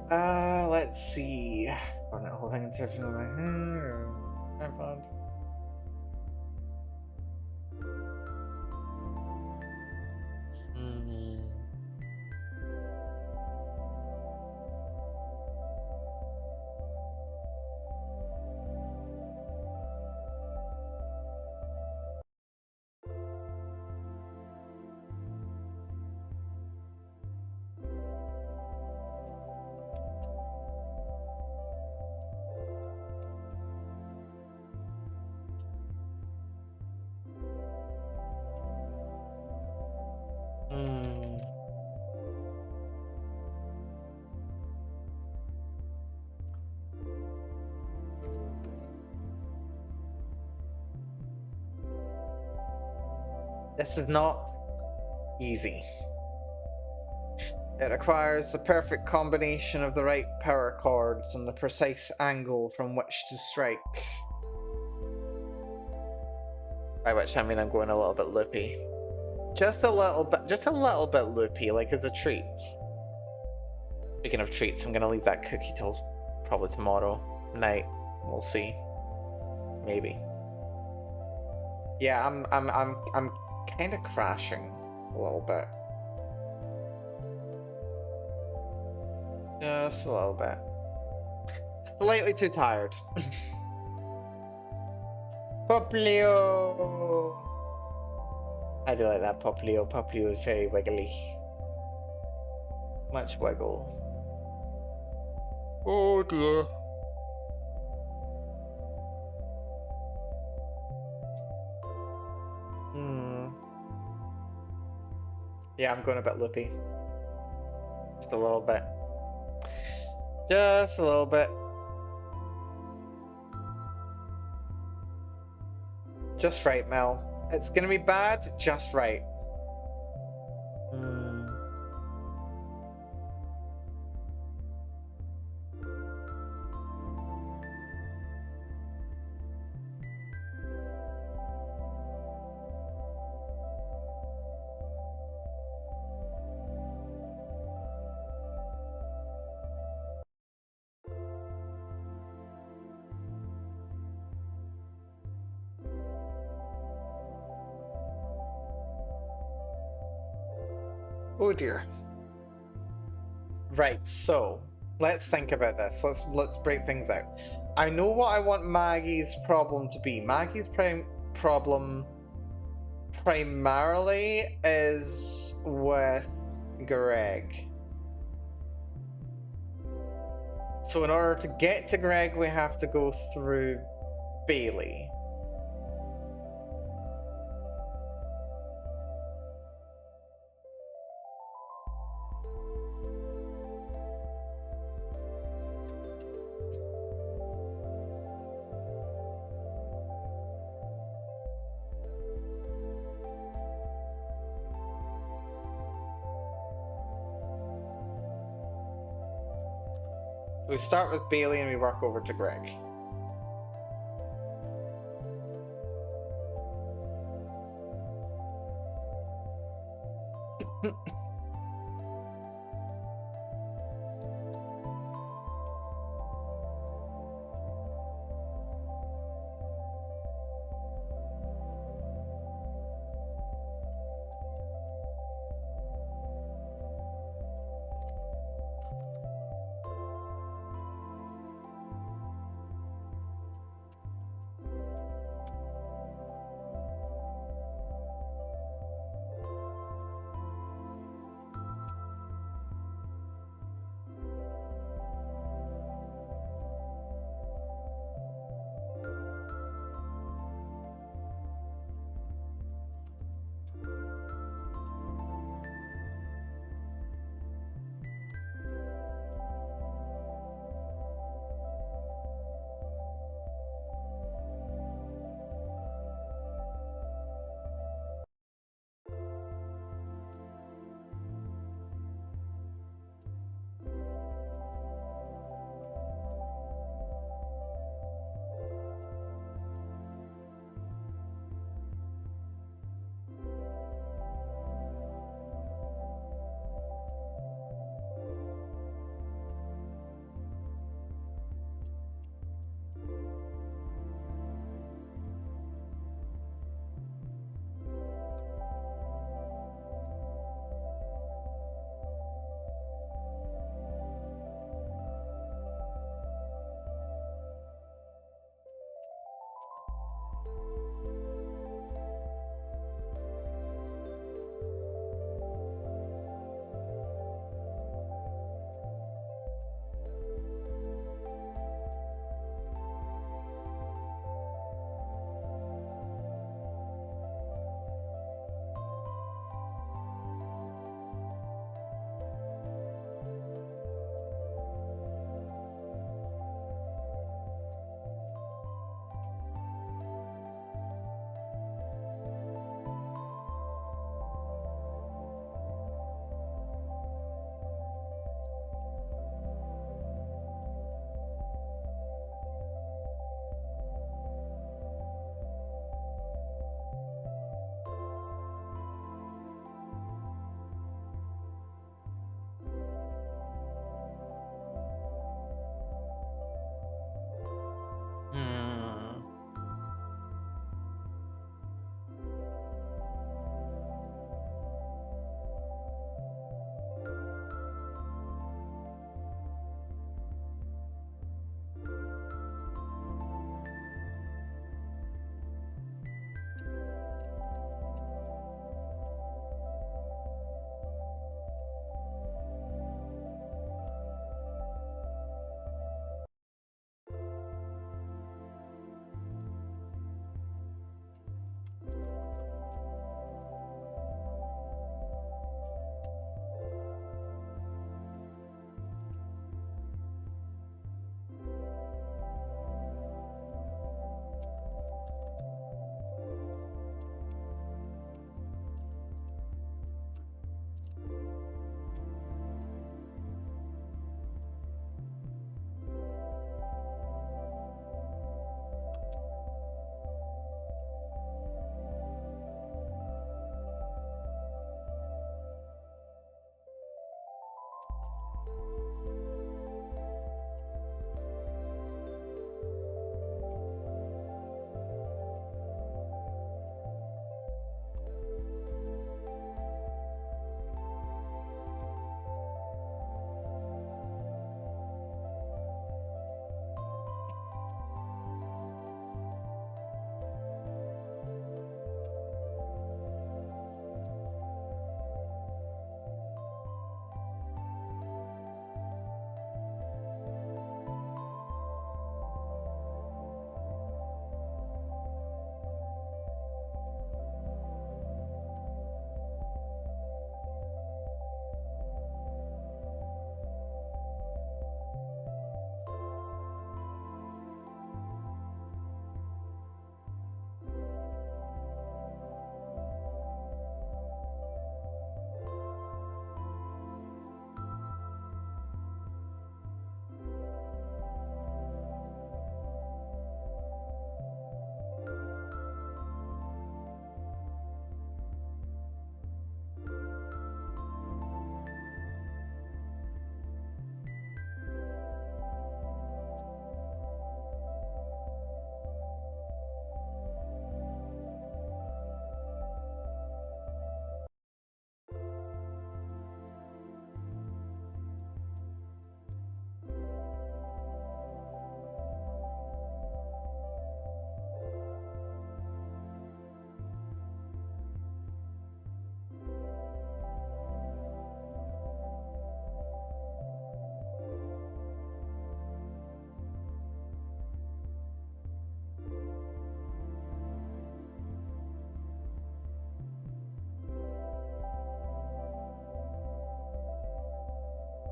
Let's see. Run that whole thing and surfing on my iPod. This is not easy. It requires the perfect combination of the right power chords and the precise angle from which to strike. By which I mean I'm going a little bit loopy. Just a little bit loopy, like as a treat. Speaking of treats, I'm gonna leave that cookie till probably tomorrow night. We'll see. Maybe. Yeah, I'm kind of crashing a little bit. Just a little bit. Slightly too tired. Poplio! I do like that Poplio. Poplio is very wiggly. Much wiggle. Oh dear. Yeah, I'm going a bit loopy. Just a little bit. Just a little bit. Just right, Mel. It's gonna be bad, just right. Oh dear. Right, so let's think about this. Let's break things out. I know what I want Maggie's problem to be. Maggie's problem primarily is with Greg. So in order to get to Greg, we have to go through Bailey. We start with Bailey and we work over to Greg.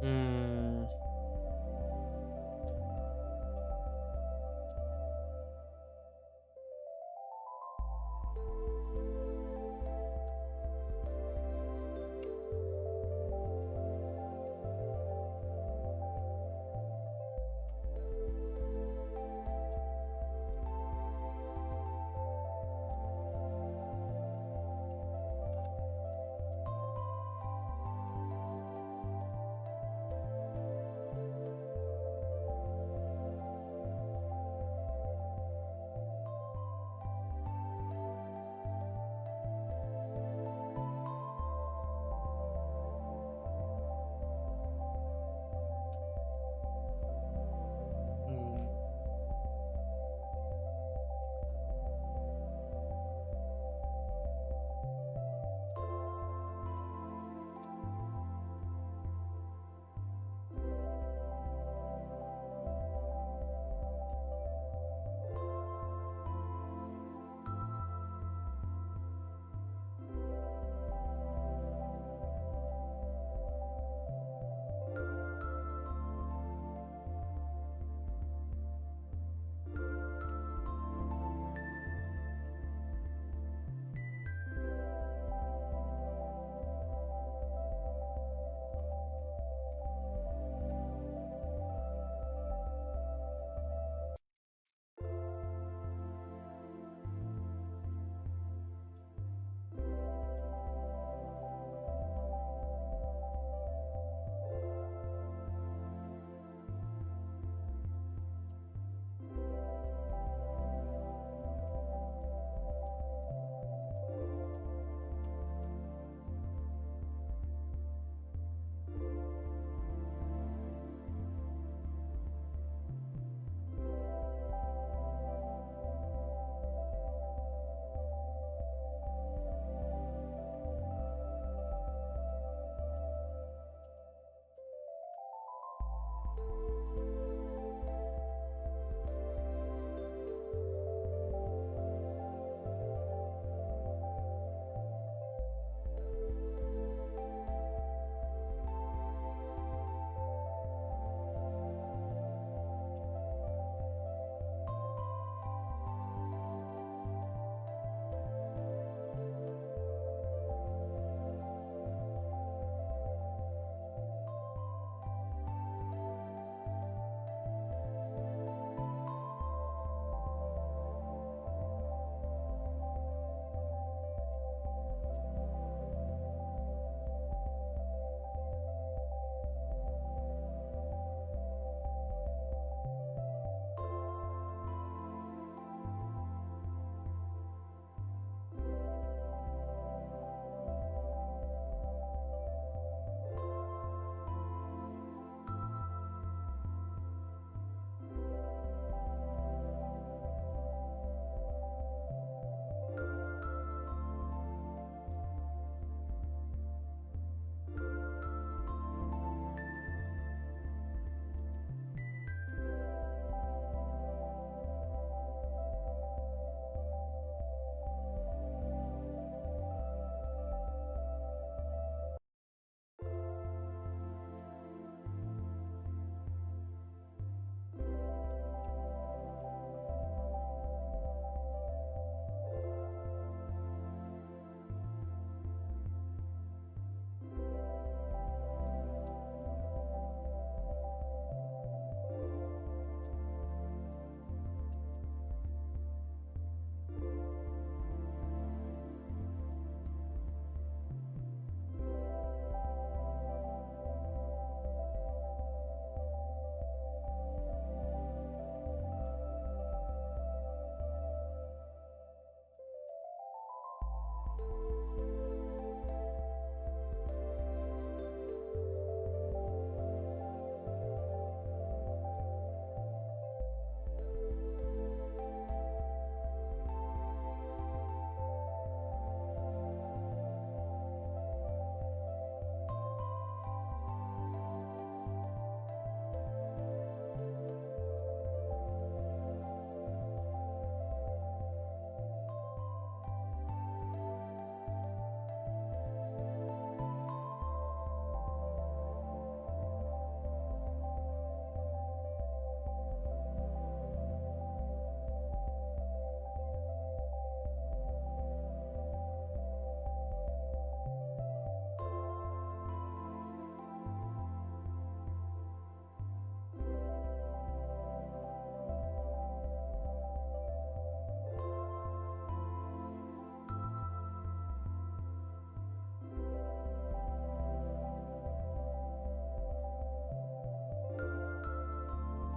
Hmm.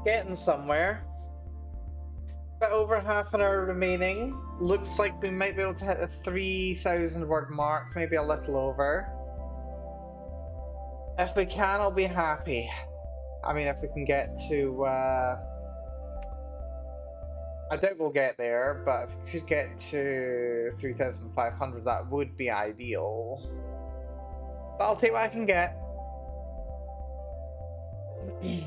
Getting somewhere. Bit over half an hour remaining. Looks like we might be able to hit the 3,000 word mark, maybe a little over. If we can, I'll be happy. I mean, if we can get to, I doubt we'll get there, but if we could get to 3,500, that would be ideal. But I'll take what I can get. It's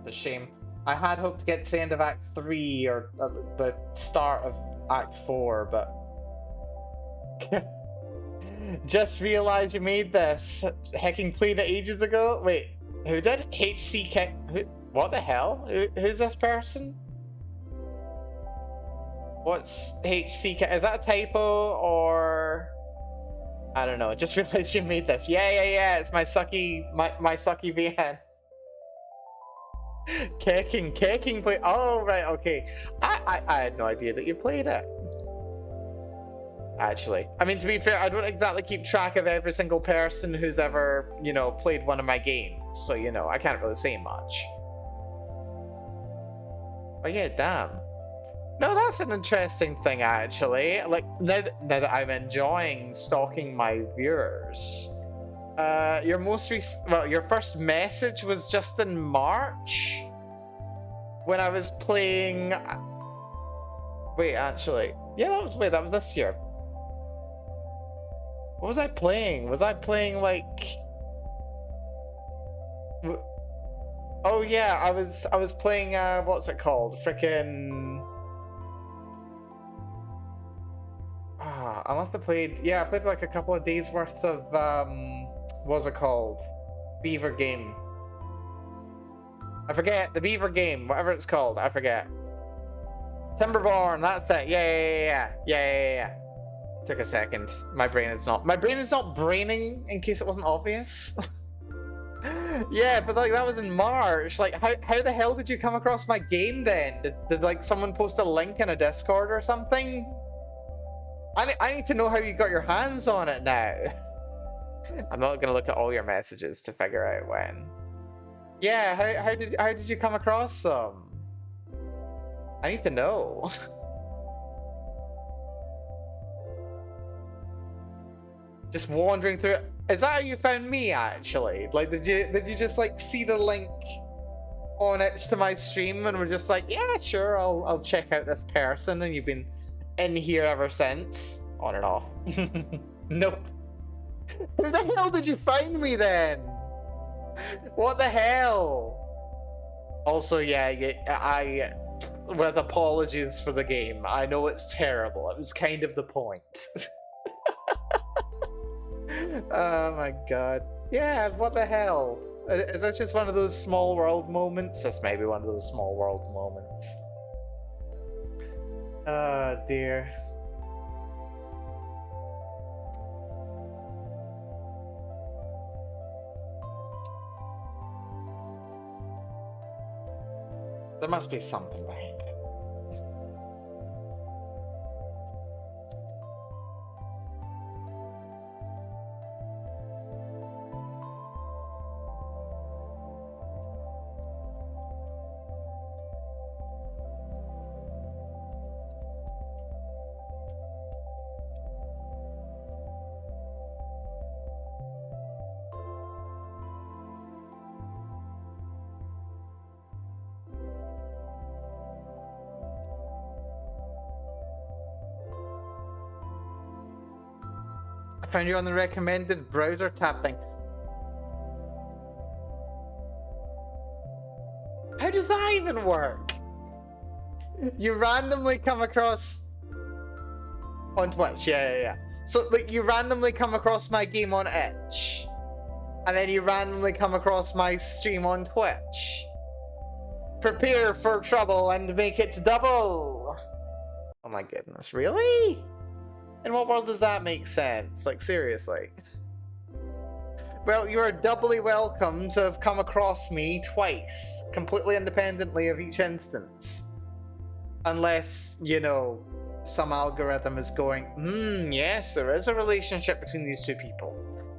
a shame. I had hoped to get to the end of Act 3 or the start of Act 4, but... Just realized you made this. Hecking played it ages ago? Wait, who did? HC what the hell? Who's this person? What's HC Is that a typo or... I don't know, just realized you made this. Yeah, it's my sucky VN. Keking play. Oh, right, okay. I had no idea that you played it. Actually, I mean, to be fair, I don't exactly keep track of every single person who's ever, you know, played one of my games. So, you know, I can't really say much. But yeah, damn. No, that's an interesting thing, actually. Like, now that I'm enjoying stalking my viewers. Your most your first message was just in March? When I was playing... Wait, actually. Yeah, that was this year. What was I playing? Was I playing, like... Oh, yeah, I was playing, what's it called? Frickin'... I must have played... Yeah, I played, like, a couple of days worth of, what's it called? Beaver game. I forget. The Beaver game. Whatever it's called. I forget. Timberborn. That's it. Yeah. Took a second. My brain is not braining, in case it wasn't obvious. Yeah, but like that was in March. Like how the hell did you come across my game then? Did like someone post a link in a Discord or something? I need to know how you got your hands on it now. I'm not gonna look at all your messages to figure out when. Yeah, how did you come across them? I need to know. Just wandering through it. Is that how you found me, actually? Like, did you just like see the link on itch to my stream and were just like, yeah, sure, I'll check out this person, and you've been in here ever since? On and off. Nope. Who the hell did you find me then? What the hell? Also, yeah, with apologies for the game. I know it's terrible. It was kind of the point. Oh my god. Yeah, what the hell? Is that just one of those small world moments? This may be one of those small world moments. Oh dear. There must be something behind it. Found you on the recommended browser tab thing. How does that even work? You randomly come across on Twitch, yeah. So like you randomly come across my game on itch, and then you randomly come across my stream on Twitch. Prepare for trouble and make it double. Oh my goodness, really? In what world does that make sense? Like, seriously. Well, you are doubly welcome to have come across me twice, completely independently of each instance. Unless, you know, some algorithm is going, yes, there is a relationship between these two people.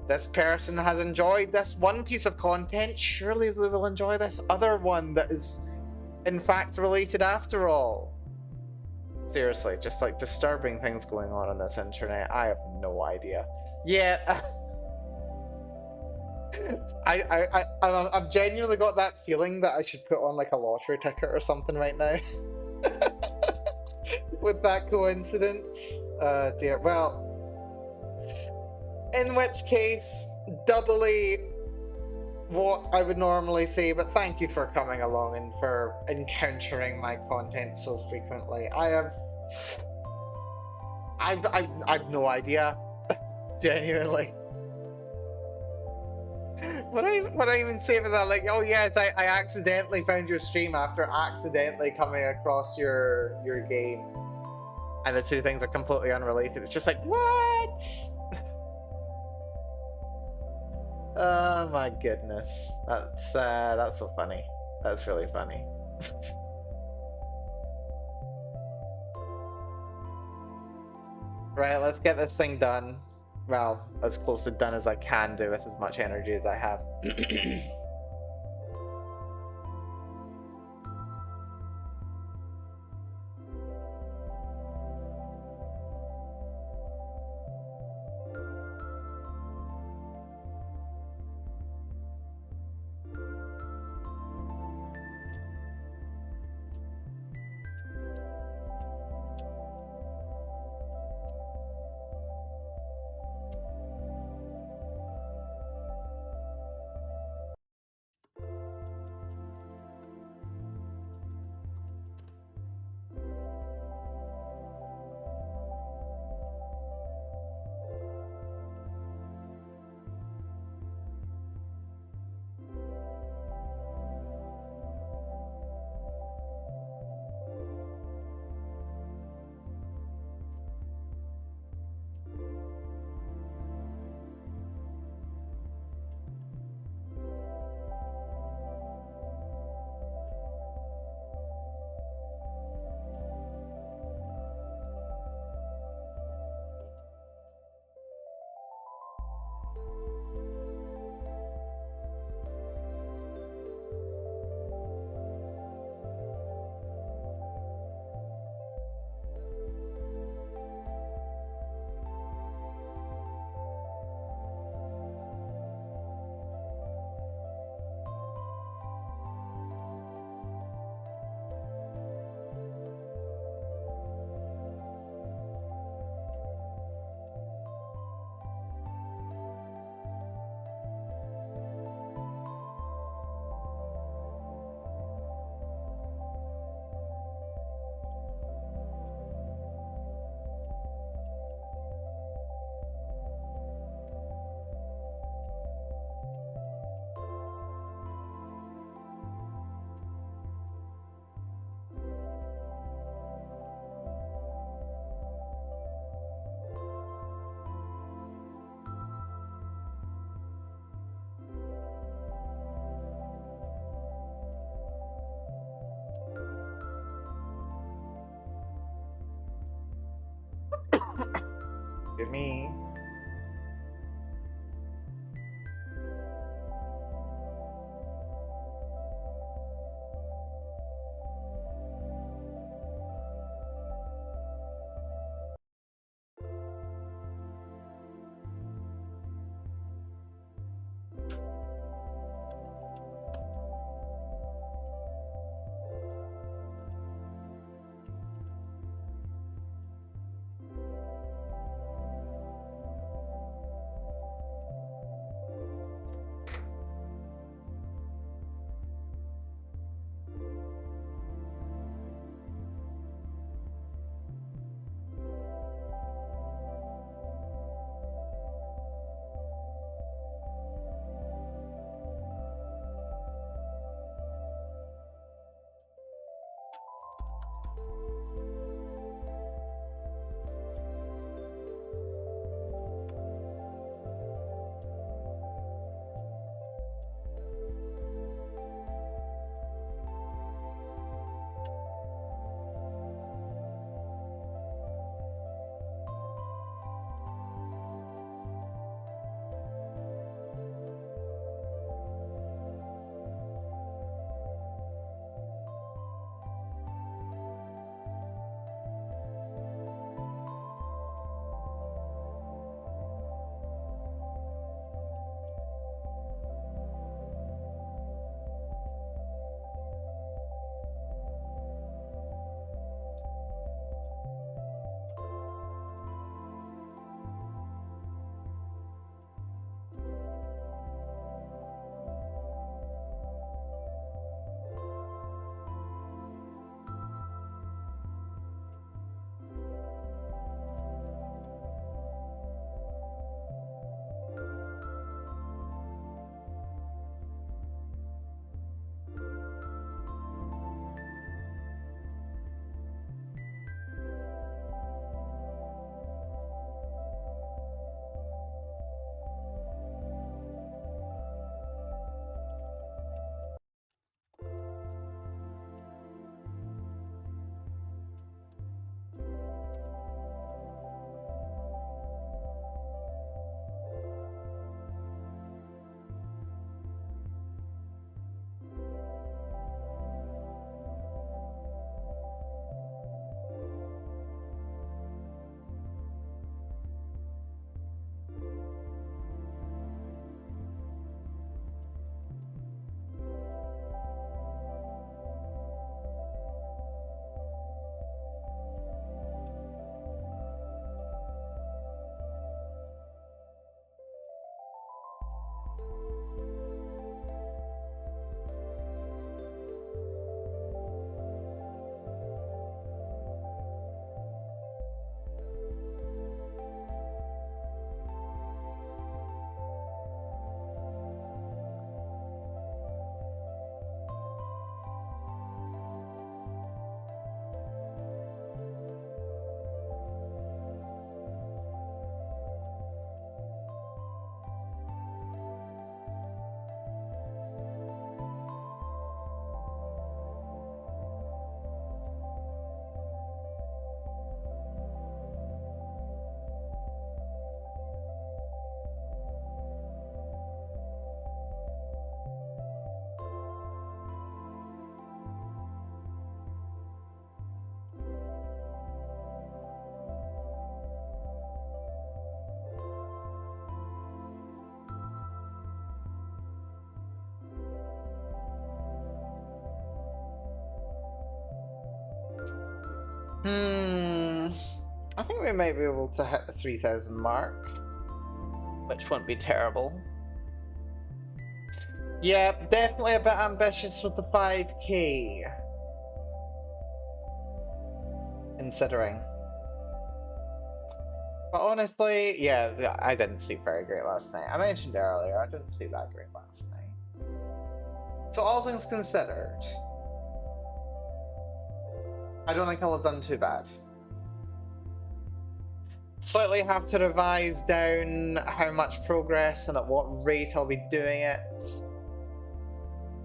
This person has enjoyed this one piece of content, surely they will enjoy this other one that is in fact related after all. Seriously, just like disturbing things going on this internet. I have no idea. Yeah. I've genuinely got that feeling that I should put on like a lottery ticket or something right now. With that coincidence. Dear. Well, in which case, doubly what I would normally say, but thank you for coming along and for encountering my content so frequently. I've no idea. Genuinely. What I even say about that? Like, oh yes, I accidentally found your stream after accidentally coming across your game. And the two things are completely unrelated. It's just like, what? Oh my goodness. That's so funny. That's really funny. Right, let's get this thing done. Well, as close to done as I can do with as much energy as I have. Good me. I think we might be able to hit the 3,000 mark, which wouldn't be terrible. Yeah, definitely a bit ambitious with the 5k. Considering. But honestly, yeah, I didn't sleep very great last night. I mentioned earlier, I didn't sleep that great last night. So all things considered, I don't think I'll have done too bad. Slightly have to revise down how much progress and at what rate I'll be doing it.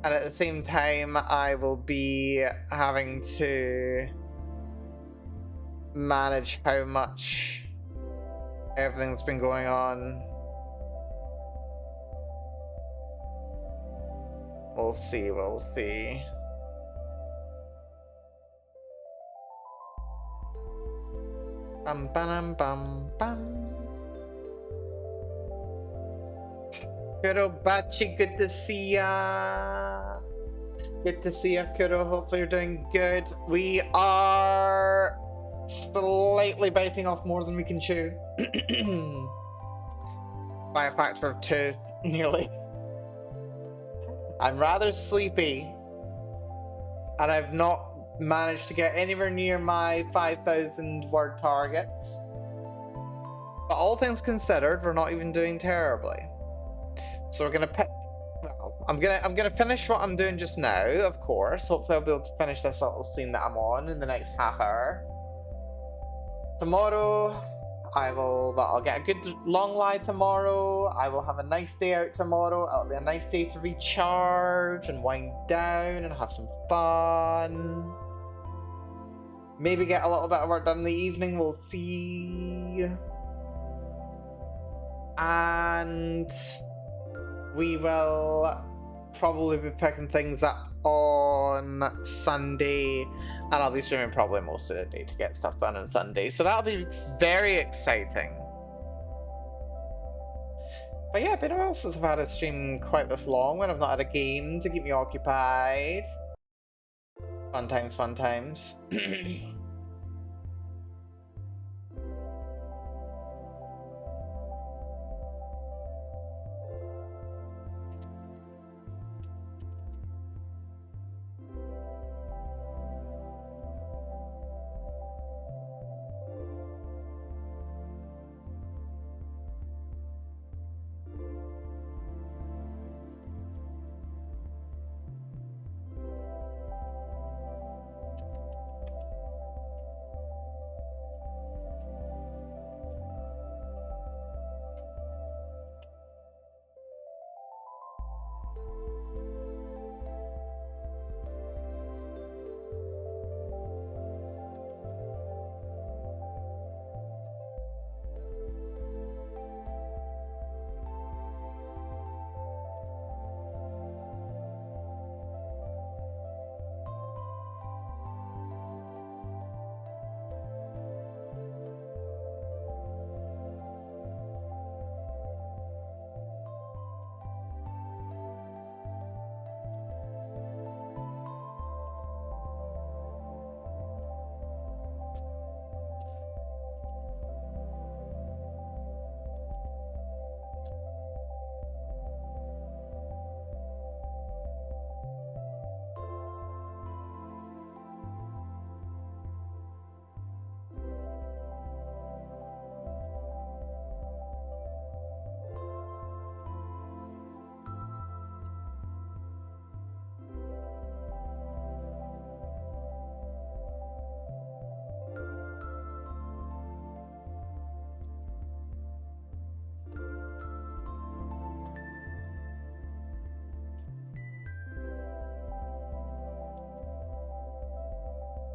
And at the same time, I will be having to manage how much everything's been going on. We'll see, we'll see. Bum bum bum bum. Kurobachi, good to see ya. Good to see ya, Kuro. Hopefully you're doing good. We are slightly biting off more than we can chew. By a factor of 2, nearly. I'm rather sleepy, and I've not managed to get anywhere near my 5,000 word targets. But all things considered, we're not even doing terribly. So we're gonna pick. Well, I'm gonna finish what I'm doing just now, of course. Hopefully I'll be able to finish this little scene that I'm on in the next half hour. Tomorrow, I'll get a good long lie tomorrow. I will have a nice day out tomorrow. It'll be a nice day to recharge and wind down and have some fun. Maybe get a little bit of work done in the evening, we'll see. And we will probably be picking things up on Sunday, and I'll be streaming probably most of the day to get stuff done on Sunday, so that'll be very exciting. But yeah, been a while since I've had a stream quite this long when I've not had a game to keep me occupied. Fun times, fun times.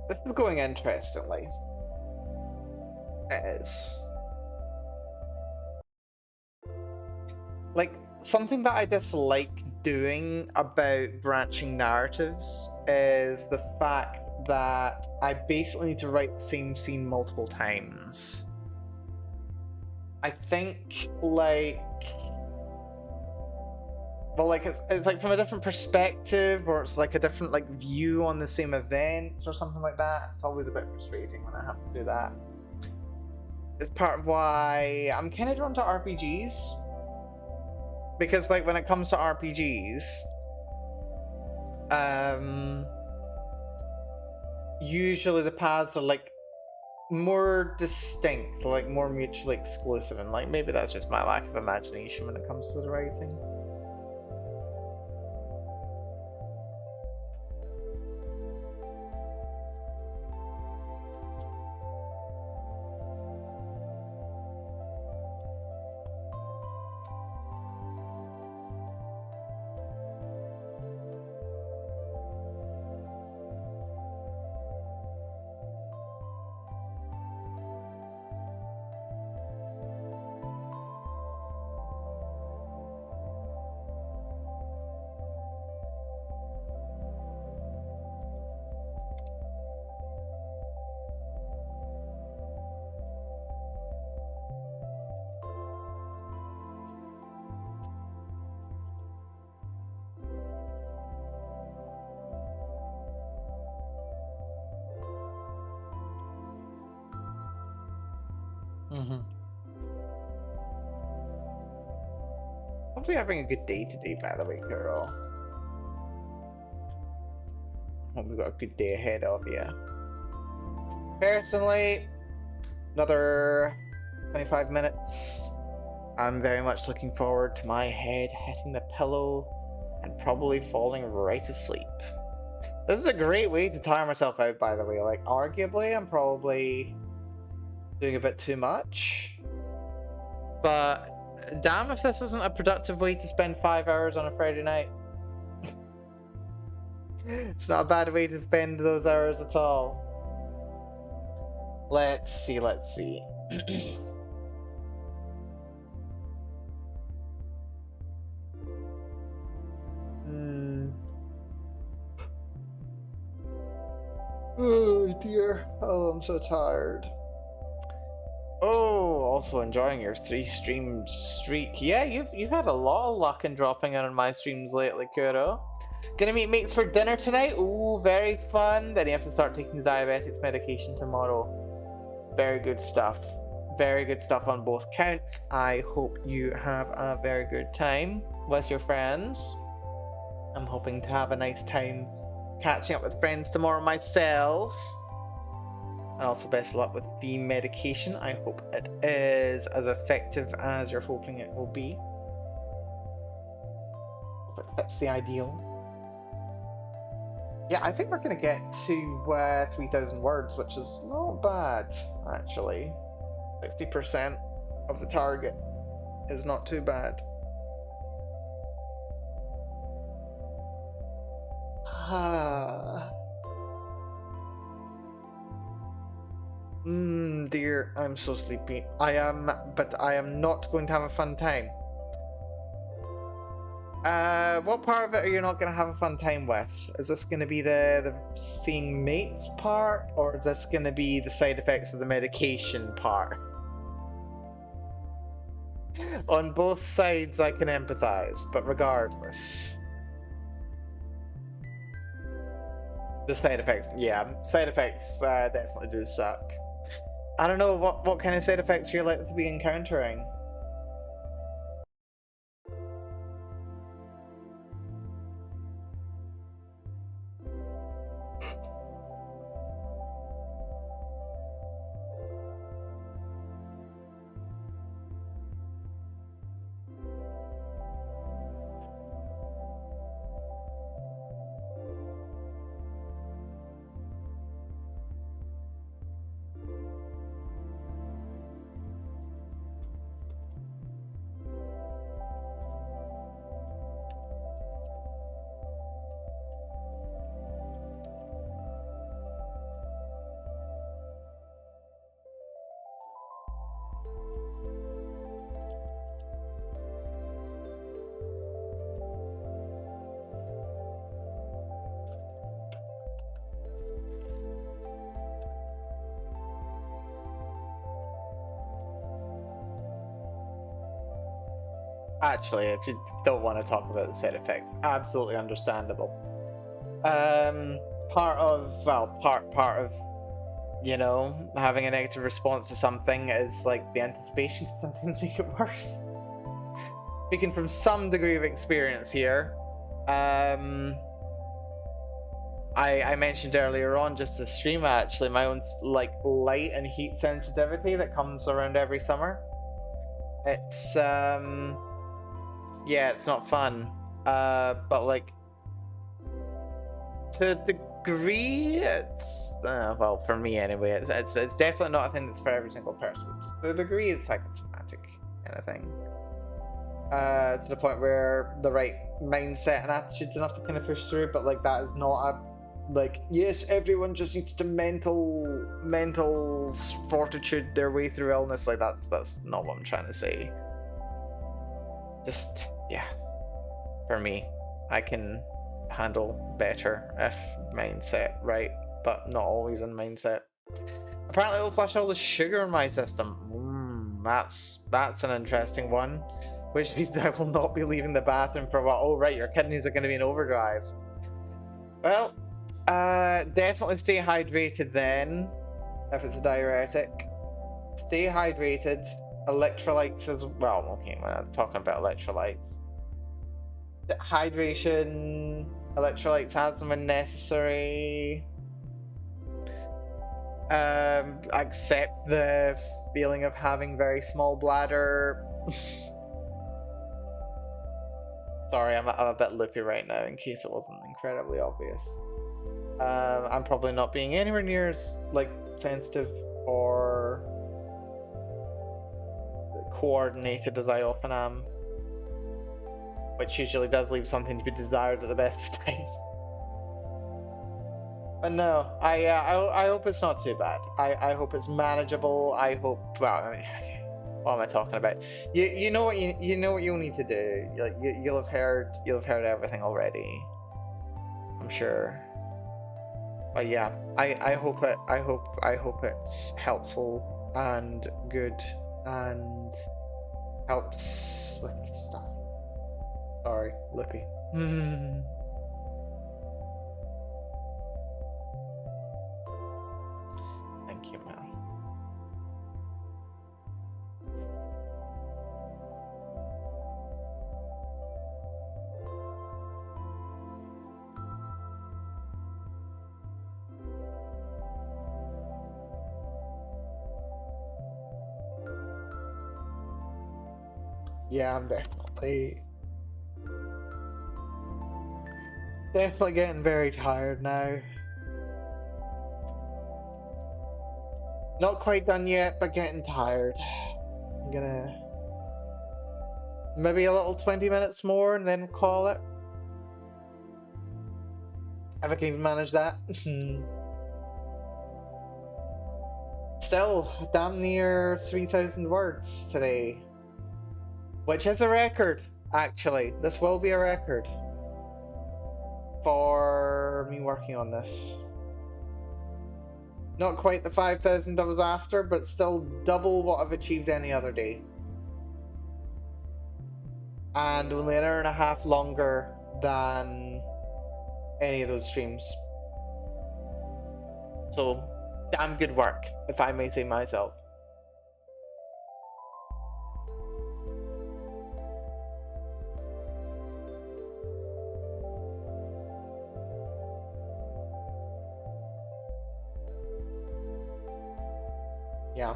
This is going interestingly. It is. Like, something that I dislike doing about branching narratives is the fact that I basically need to write the same scene multiple times. I think, like, Well, like it's like from a different perspective, or it's like a different like view on the same events or something like that. It's always a bit frustrating when I have to do that. It's part of why I'm kind of drawn to RPGs, because like when it comes to RPGs, usually the paths are like more distinct, like more mutually exclusive, and like maybe that's just my lack of imagination when it comes to the writing. Mm-hmm. Hopefully, you're having a good day today, by the way, girl. Hope we've got a good day ahead of you. Personally, another 25 minutes. I'm very much looking forward to my head hitting the pillow and probably falling right asleep. This is a great way to tire myself out, by the way. Like, arguably, I'm probably doing a bit too much. But damn if this isn't a productive way to spend 5 hours on a Friday night. It's not a bad way to spend those hours at all. Let's see. Oh dear. Oh, I'm so tired. Oh, also enjoying your 3-stream streak. Yeah, you've had a lot of luck in dropping in on my streams lately, Kuro. Gonna meet mates for dinner tonight. Ooh, very fun. Then you have to start taking the diabetics medication tomorrow. Very good stuff. Very good stuff on both counts. I hope you have a very good time with your friends. I'm hoping to have a nice time catching up with friends tomorrow myself. And also best of luck with the medication. I hope it is as effective as you're hoping it will be. But that's the ideal. Yeah, I think we're going to get to 3,000 words, which is not bad, actually. 60% of the target is not too bad. Dear, I'm so sleepy. But I am not going to have a fun time. What part of it are you not going to have a fun time with? Is this going to be the seeing mates part, or is this going to be the side effects of the medication part? On both sides I can empathize, but regardless. The side effects, yeah, side effects definitely do suck. I don't know what kind of side effects you're likely to be encountering. Actually, if you don't want to talk about the side effects, absolutely understandable. Part of, well, part of, you know, having a negative response to something is like the anticipation can sometimes make it worse. Speaking from some degree of experience here, I mentioned earlier on just to stream actually my own like light and heat sensitivity that comes around every summer. It's yeah, it's not fun. But like to a degree, it's well, for me anyway. It's definitely not a thing that's for every single person. To a degree, it's psychosomatic kind of thing. To the point where the right mindset and attitude's enough to kind of push through, but like that is not a like, yes, everyone just needs to mental fortitude their way through illness. Like that's not what I'm trying to say. Just yeah, for me, I can handle better if mindset right, but not always in mindset. Apparently it'll flush all the sugar in my system. That's an interesting one. Which means I will not be leaving the bathroom for a while. Oh right, your kidneys are going to be in overdrive. Well, definitely stay hydrated then, if it's a diuretic. Stay hydrated. Electrolytes as well. Okay, we're talking about electrolytes. Hydration, electrolytes as and when necessary. Accept the feeling of having very small bladder. Sorry, I'm a bit loopy right now in case it wasn't incredibly obvious. I'm probably not being anywhere near as like sensitive or coordinated as I often am, which usually does leave something to be desired at the best of times. But no, I hope it's not too bad. I hope it's manageable. I hope, well, I mean, what am I talking about? You know what you know what you'll need to do. Like you'll have heard everything already, I'm sure. But yeah, I hope it's helpful and good and helps with stuff. Sorry, lippy. Thank you, Melly. Yeah, I'm definitely getting very tired now. Not quite done yet, but getting tired. I'm gonna maybe a little 20 minutes more and then call it. If I can even manage that. Still, damn near 3,000 words today. Which is a record, actually. This will be a record for me working on this. Not quite the 5,000 I was after, but still double what I've achieved any other day. And only an hour and a half longer than any of those streams. So, damn good work, if I may say myself. Yeah.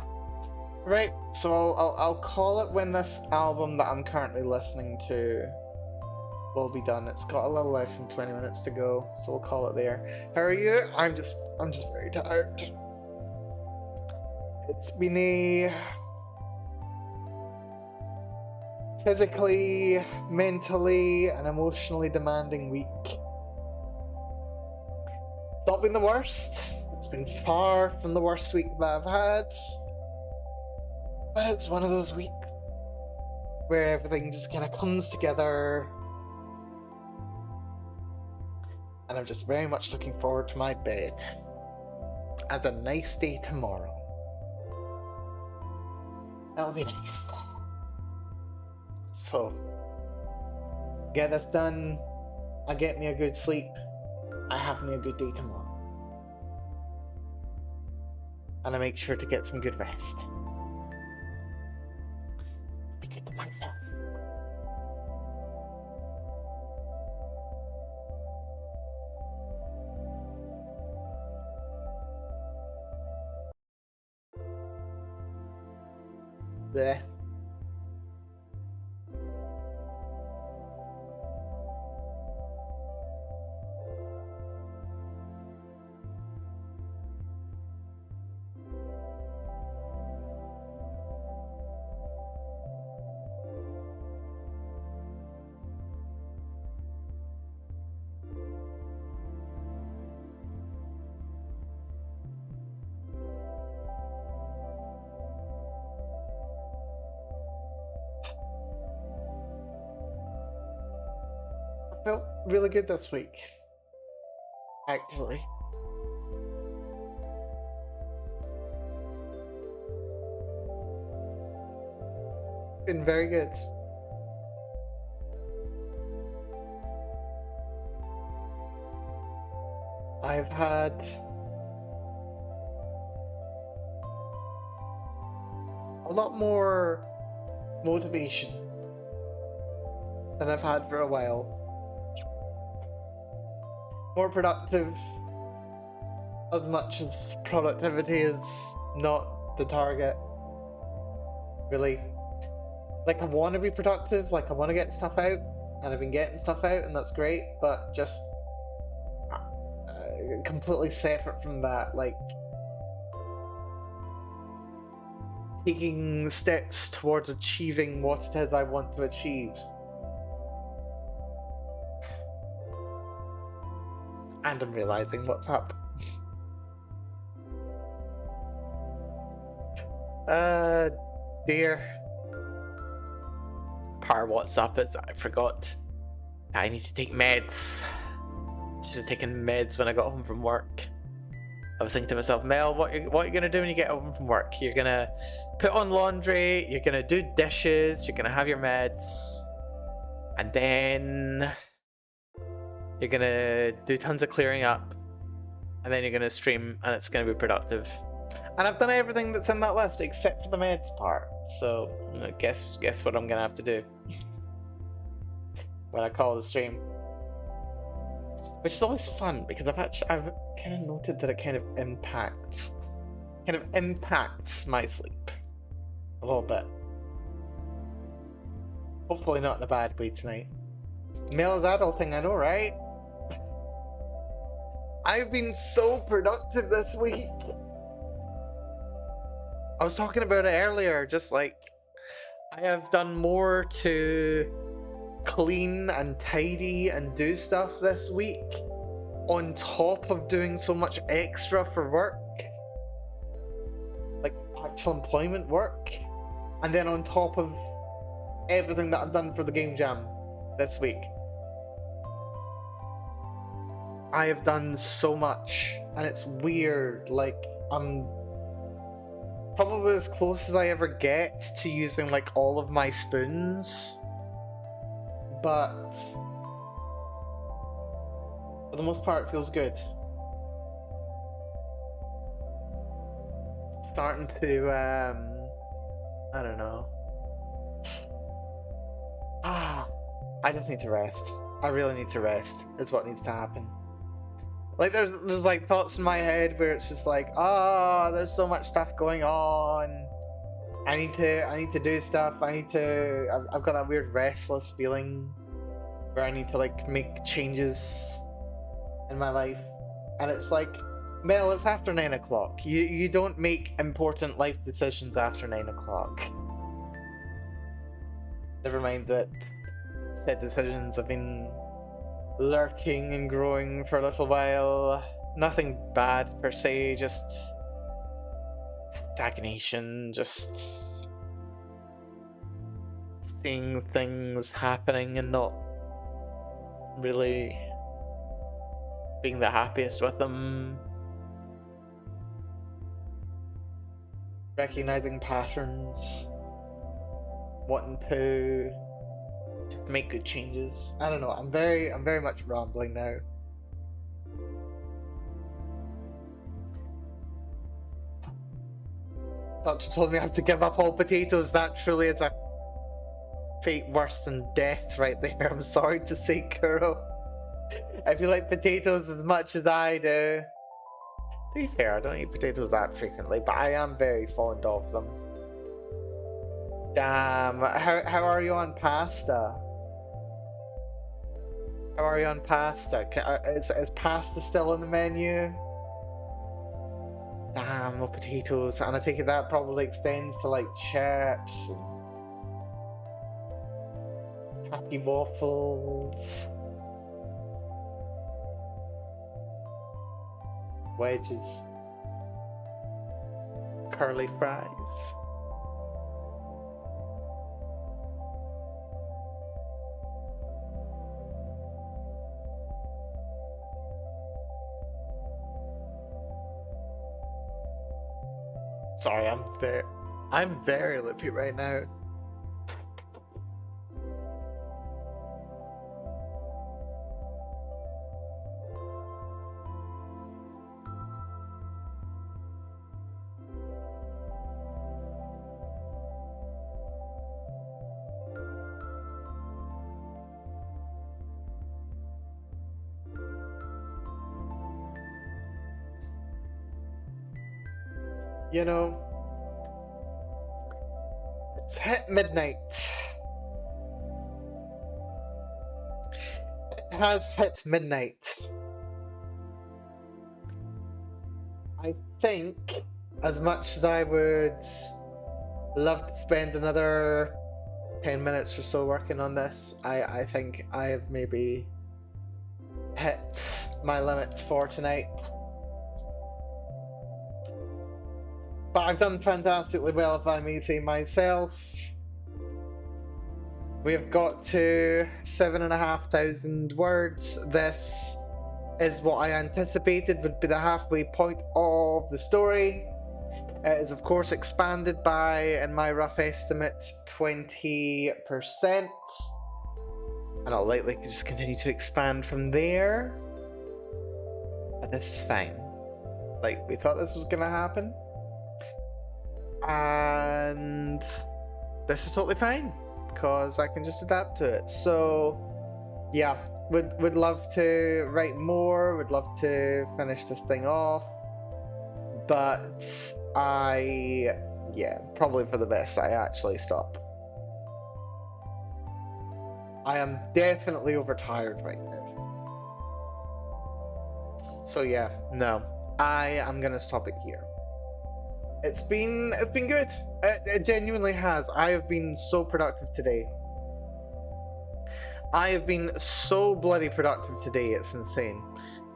Right, so I'll call it when this album that I'm currently listening to will be done. It's got a little less than 20 minutes to go, so we'll call it there. How are you? I'm just very tired. It's been a physically, mentally, and emotionally demanding week. It's not been the worst. It's been far from the worst week that I've had. But it's one of those weeks where everything just kind of comes together. And I'm just very much looking forward to my bed. And a nice day tomorrow. That'll be nice. So, get this done, I get me a good sleep, I have me a good day tomorrow. And I make sure to get some good rest. Be good to myself. There. I felt really good this week. Actually. Been very good. I've had a lot more motivation than I've had for a while. More productive, as much as productivity is not the target. Really. Like, I want to be productive, like I want to get stuff out, and I've been getting stuff out, and that's great, but just completely separate from that, like taking steps towards achieving what it is I want to achieve. And I'm realizing what's up. Dear. What's up is I forgot I need to take meds. Should have taken meds when I got home from work. I was thinking to myself, Mel, what are you gonna do when you get home from work? You're gonna put on laundry, you're gonna do dishes, you're gonna have your meds, and then you're gonna do tons of clearing up, and then you're gonna stream, and it's gonna be productive. And I've done everything that's in that list except for the meds part. So guess what I'm gonna have to do when I call the stream. Which is always fun because I've kind of noted that it kind of impacts my sleep a little bit. Hopefully not in a bad way tonight. Male is adulting, I know, right? I've been so productive this week. I was talking about it earlier, just like I have done more to clean and tidy and do stuff this week on top of doing so much extra for work, like actual employment work, and then on top of everything that I've done for the game jam this week. I have done so much, and it's weird. Like, I'm probably as close as I ever get to using like all of my spoons, but for the most part it feels good. Starting to I don't know. I just need to rest. I really need to rest is what needs to happen. Like there's like thoughts in my head where it's just like, there's so much stuff going on. I need to do stuff. I've got that weird restless feeling where I need to like make changes in my life. And it's like, Mel, it's after 9 o'clock. You don't make important life decisions after 9 o'clock. Never mind that said decisions have been lurking and growing for a little while. Nothing bad per se, just stagnation, just seeing things happening and not really being the happiest with them. Recognizing patterns, wanting to Just make good changes. I don't know. I'm very much rambling now. Doctor told me I have to give up all potatoes. That truly is a fate worse than death right there. I'm sorry to say, Kuro. If you like potatoes as much as I do. To be fair, I don't eat potatoes that frequently, but I am very fond of them. Damn, how are you on pasta? How are you on pasta? Is pasta still on the menu? Damn, no potatoes. And I take it that probably extends to like chips and patty waffles, wedges, curly fries. Sorry, I'm very lippy right now. You know, it's hit midnight. It has hit midnight. I think, as much as I would love to spend another 10 minutes or so working on this, I think I have maybe hit my limit for tonight. But I've done fantastically well, if I may say myself. We've got to 7,500 words. This is what I anticipated would be the halfway point of the story. It is, of course, expanded by, in my rough estimate, 20%. And I'll likely just continue to expand from there. But this is fine. Like, we thought this was going to happen. And this is totally fine because I can just adapt to it. So yeah, would love to write more, would love to finish this thing off, but probably for the best I actually stop. I am definitely overtired right now. So yeah, no, I am gonna stop it here. It's been good. It genuinely has. I have been so productive today. I have been so bloody productive today. It's insane.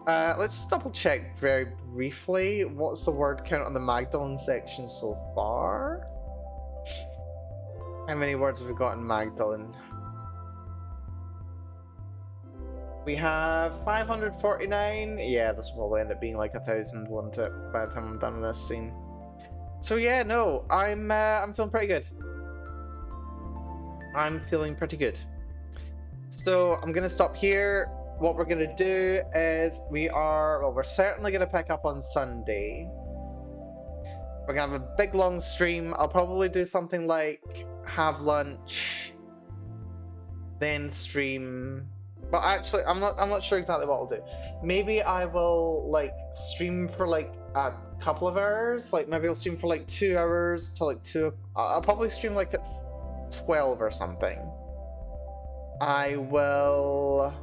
Let's just double check very briefly. What's the word count on the Magdalene section so far? How many words have we got in Magdalene? We have 549. Yeah, this will probably end up being like 1,000, won't it, by the time I'm done with this scene. So yeah, no, I'm feeling pretty good. I'm feeling pretty good. So I'm gonna stop here. What we're gonna do is we're certainly gonna pick up on Sunday. We're gonna have a big long stream. I'll probably do something like have lunch, then stream. But actually, I'm not sure exactly what I'll do. Maybe I will like stream for like a couple of hours. Like maybe I'll stream for like 2 hours to like 2. I'll probably stream like at 12 or something. I will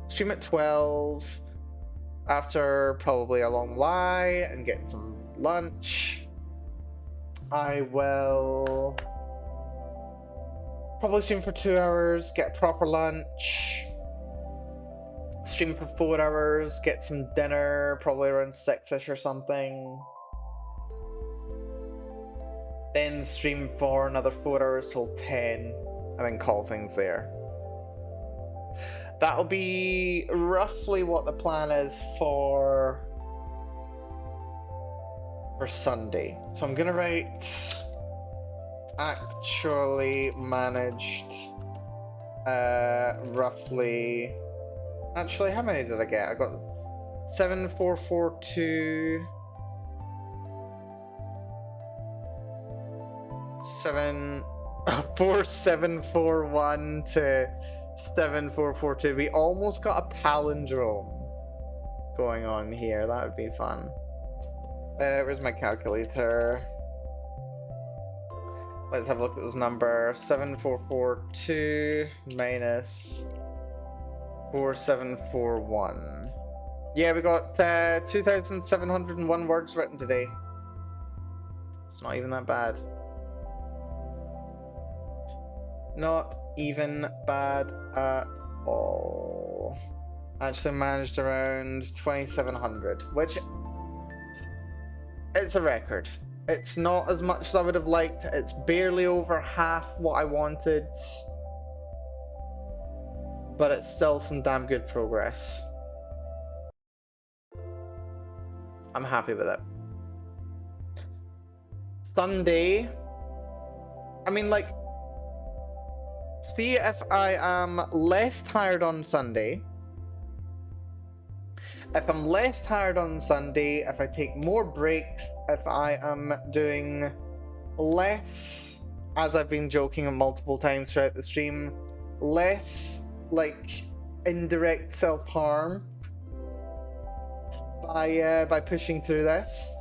stream at 12 after probably a long lie and get some lunch. I will probably stream for 2 hours, get a proper lunch. Stream for 4 hours, get some dinner, probably around 6ish or something. Then stream for another 4 hours till 10, and then call things there. That'll be roughly what the plan is for Sunday. So I'm gonna write actually managed roughly... Actually, how many did I get? I got 7442... 4741 to 7442. We almost got a palindrome going on here. That would be fun. Where's my calculator? Let's have a look at those numbers. 7442 minus 4741. Yeah, we got 2,701 words written today. It's not even that bad. Not even bad at all. Actually managed around 2,700, which it's a record. It's not as much as I would have liked. It's barely over half what I wanted, but it's still some damn good progress. I'm happy with it. Sunday, I mean, like, see if I am less tired on Sunday. If I'm less tired on Sunday, if I take more breaks, if I am doing less, as I've been joking multiple times throughout the stream, less like indirect self-harm by pushing through this.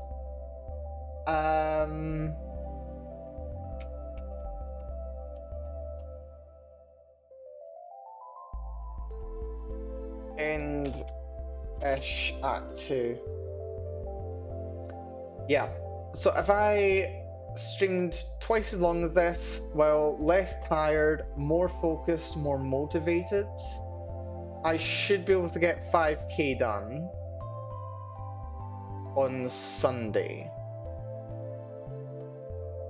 And ish at 2. Yeah, so if I streamed twice as long as this, well, less tired, more focused, more motivated, I should be able to get 5k done on Sunday,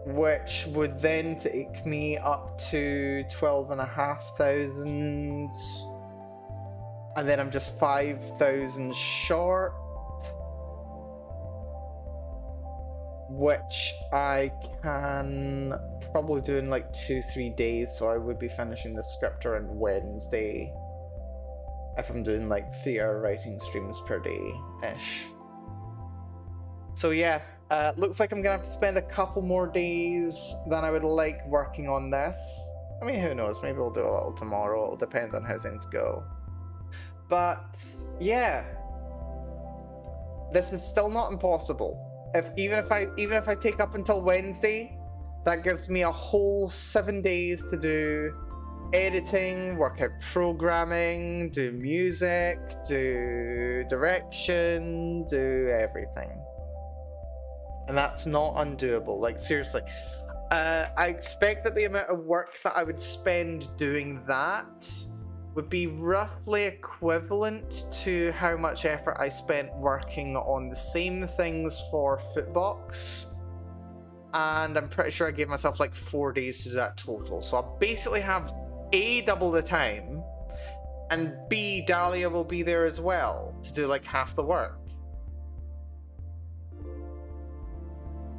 which would then take me up to 12,500. And then I'm just 5,000 short, which I can probably do in like 2-3 days. So I would be finishing the script around Wednesday if I'm doing like 3-hour writing streams per day-ish. So yeah, looks like I'm gonna have to spend a couple more days than I would like working on this. I mean, who knows? Maybe we'll do a little tomorrow. It'll depend on how things go. But yeah, this is still not impossible. Even if I take up until Wednesday, that gives me a whole 7 days to do editing, work out programming, do music, do direction, do everything. And that's not undoable. Like, seriously. I expect that the amount of work that I would spend doing that would be roughly equivalent to how much effort I spent working on the same things for Footbox. And I'm pretty sure I gave myself like 4 days to do that total. So I'll basically have A, double the time, and B, Dahlia will be there as well to do like half the work.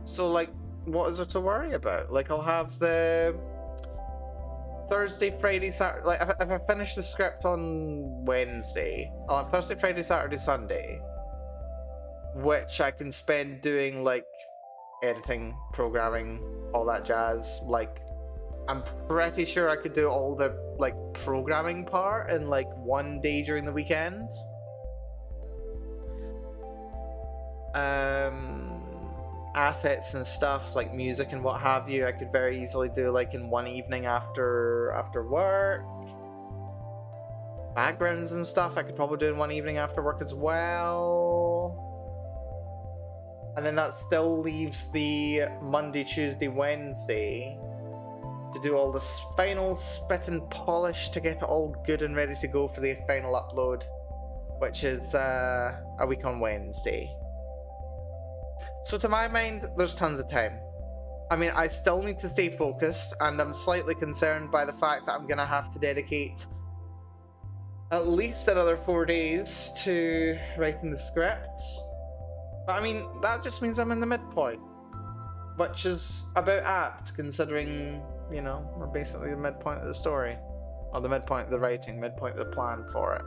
So like, what is there to worry about? Like, I'll have the Thursday, Friday, Saturday. Like, if I finish the script on Wednesday, I'll have Thursday, Friday, Saturday, Sunday, which I can spend doing like editing, programming, all that jazz. Like, I'm pretty sure I could do all the like programming part in like 1 day during the weekend. Assets and stuff like music and what have you, I could very easily do like in one evening after work. Backgrounds and stuff I could probably do in one evening after work as well. And then that still leaves the Monday, Tuesday, Wednesday to do all the final spit and polish to get it all good and ready to go for the final upload, which is a week on Wednesday. So to my mind, there's tons of time. I mean, I still need to stay focused, and I'm slightly concerned by the fact that I'm going to have to dedicate at least another 4 days to writing the scripts. But I mean, that just means I'm in the midpoint, which is about apt, considering, you know, we're basically the midpoint of the story. or the midpoint of the writing, midpoint of the plan for it.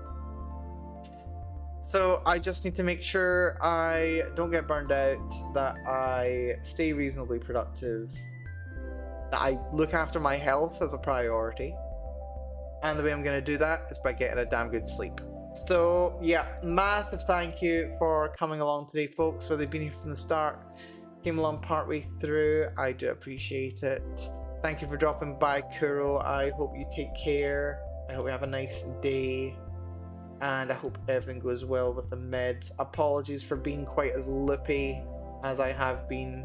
So I just need to make sure I don't get burned out, that I stay reasonably productive, that I look after my health as a priority. And the way I'm going to do that is by getting a damn good sleep. So yeah, massive thank you for coming along today, folks, whether you've been here from the start, came along partway through. I do appreciate it. Thank you for dropping by, Kuro. I hope you take care. I hope you have a nice day. And I hope everything goes well with the meds. Apologies for being quite as loopy as I have been.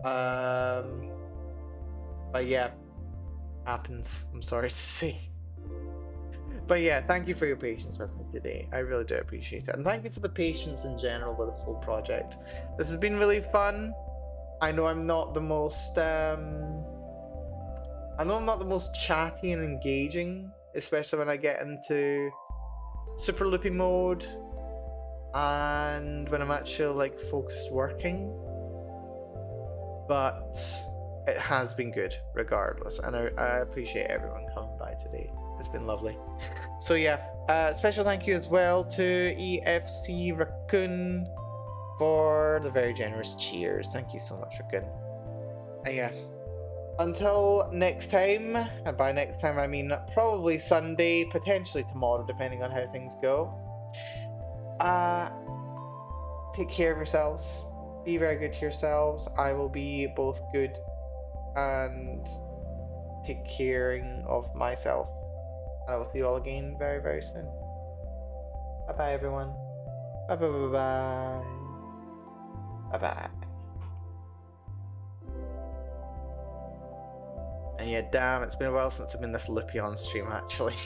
But yeah, happens. I'm sorry to say. But yeah, thank you for your patience with me today. I really do appreciate it. And thank you for the patience in general with this whole project. This has been really fun. I know I'm not the most chatty and engaging, especially when I get into super loopy mode and when I'm actually like focused working, but it has been good regardless, and I appreciate everyone coming by today. It's been lovely. So yeah, special thank you as well to EFC Raccoon for the very generous cheers. Thank you so much, Raccoon. And yeah, until next time, and by next time I mean probably Sunday, potentially tomorrow, depending on how things go. Take care of yourselves. Be very good to yourselves. I will be both good and take caring of myself. And I will see you all again very, very soon. Bye bye, everyone. Bye bye bye bye. Bye bye. And yeah, damn, it's been a while since I've been this loopy on stream, actually.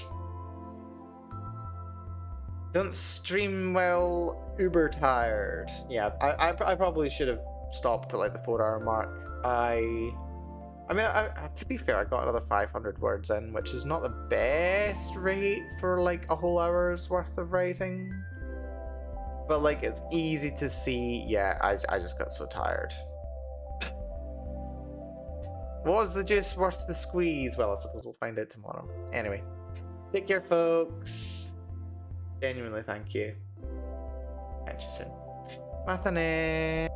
Don't stream well, uber tired. Yeah, I probably should have stopped at like the 4-hour mark. I mean, to be fair, I got another 500 words in, which is not the best rate for like a whole hour's worth of writing. But like, it's easy to see, yeah, I just got so tired. Was the juice worth the squeeze? Well, I suppose we'll find out tomorrow. Anyway, take care, folks. Genuinely, thank you. Catch you soon. Matane.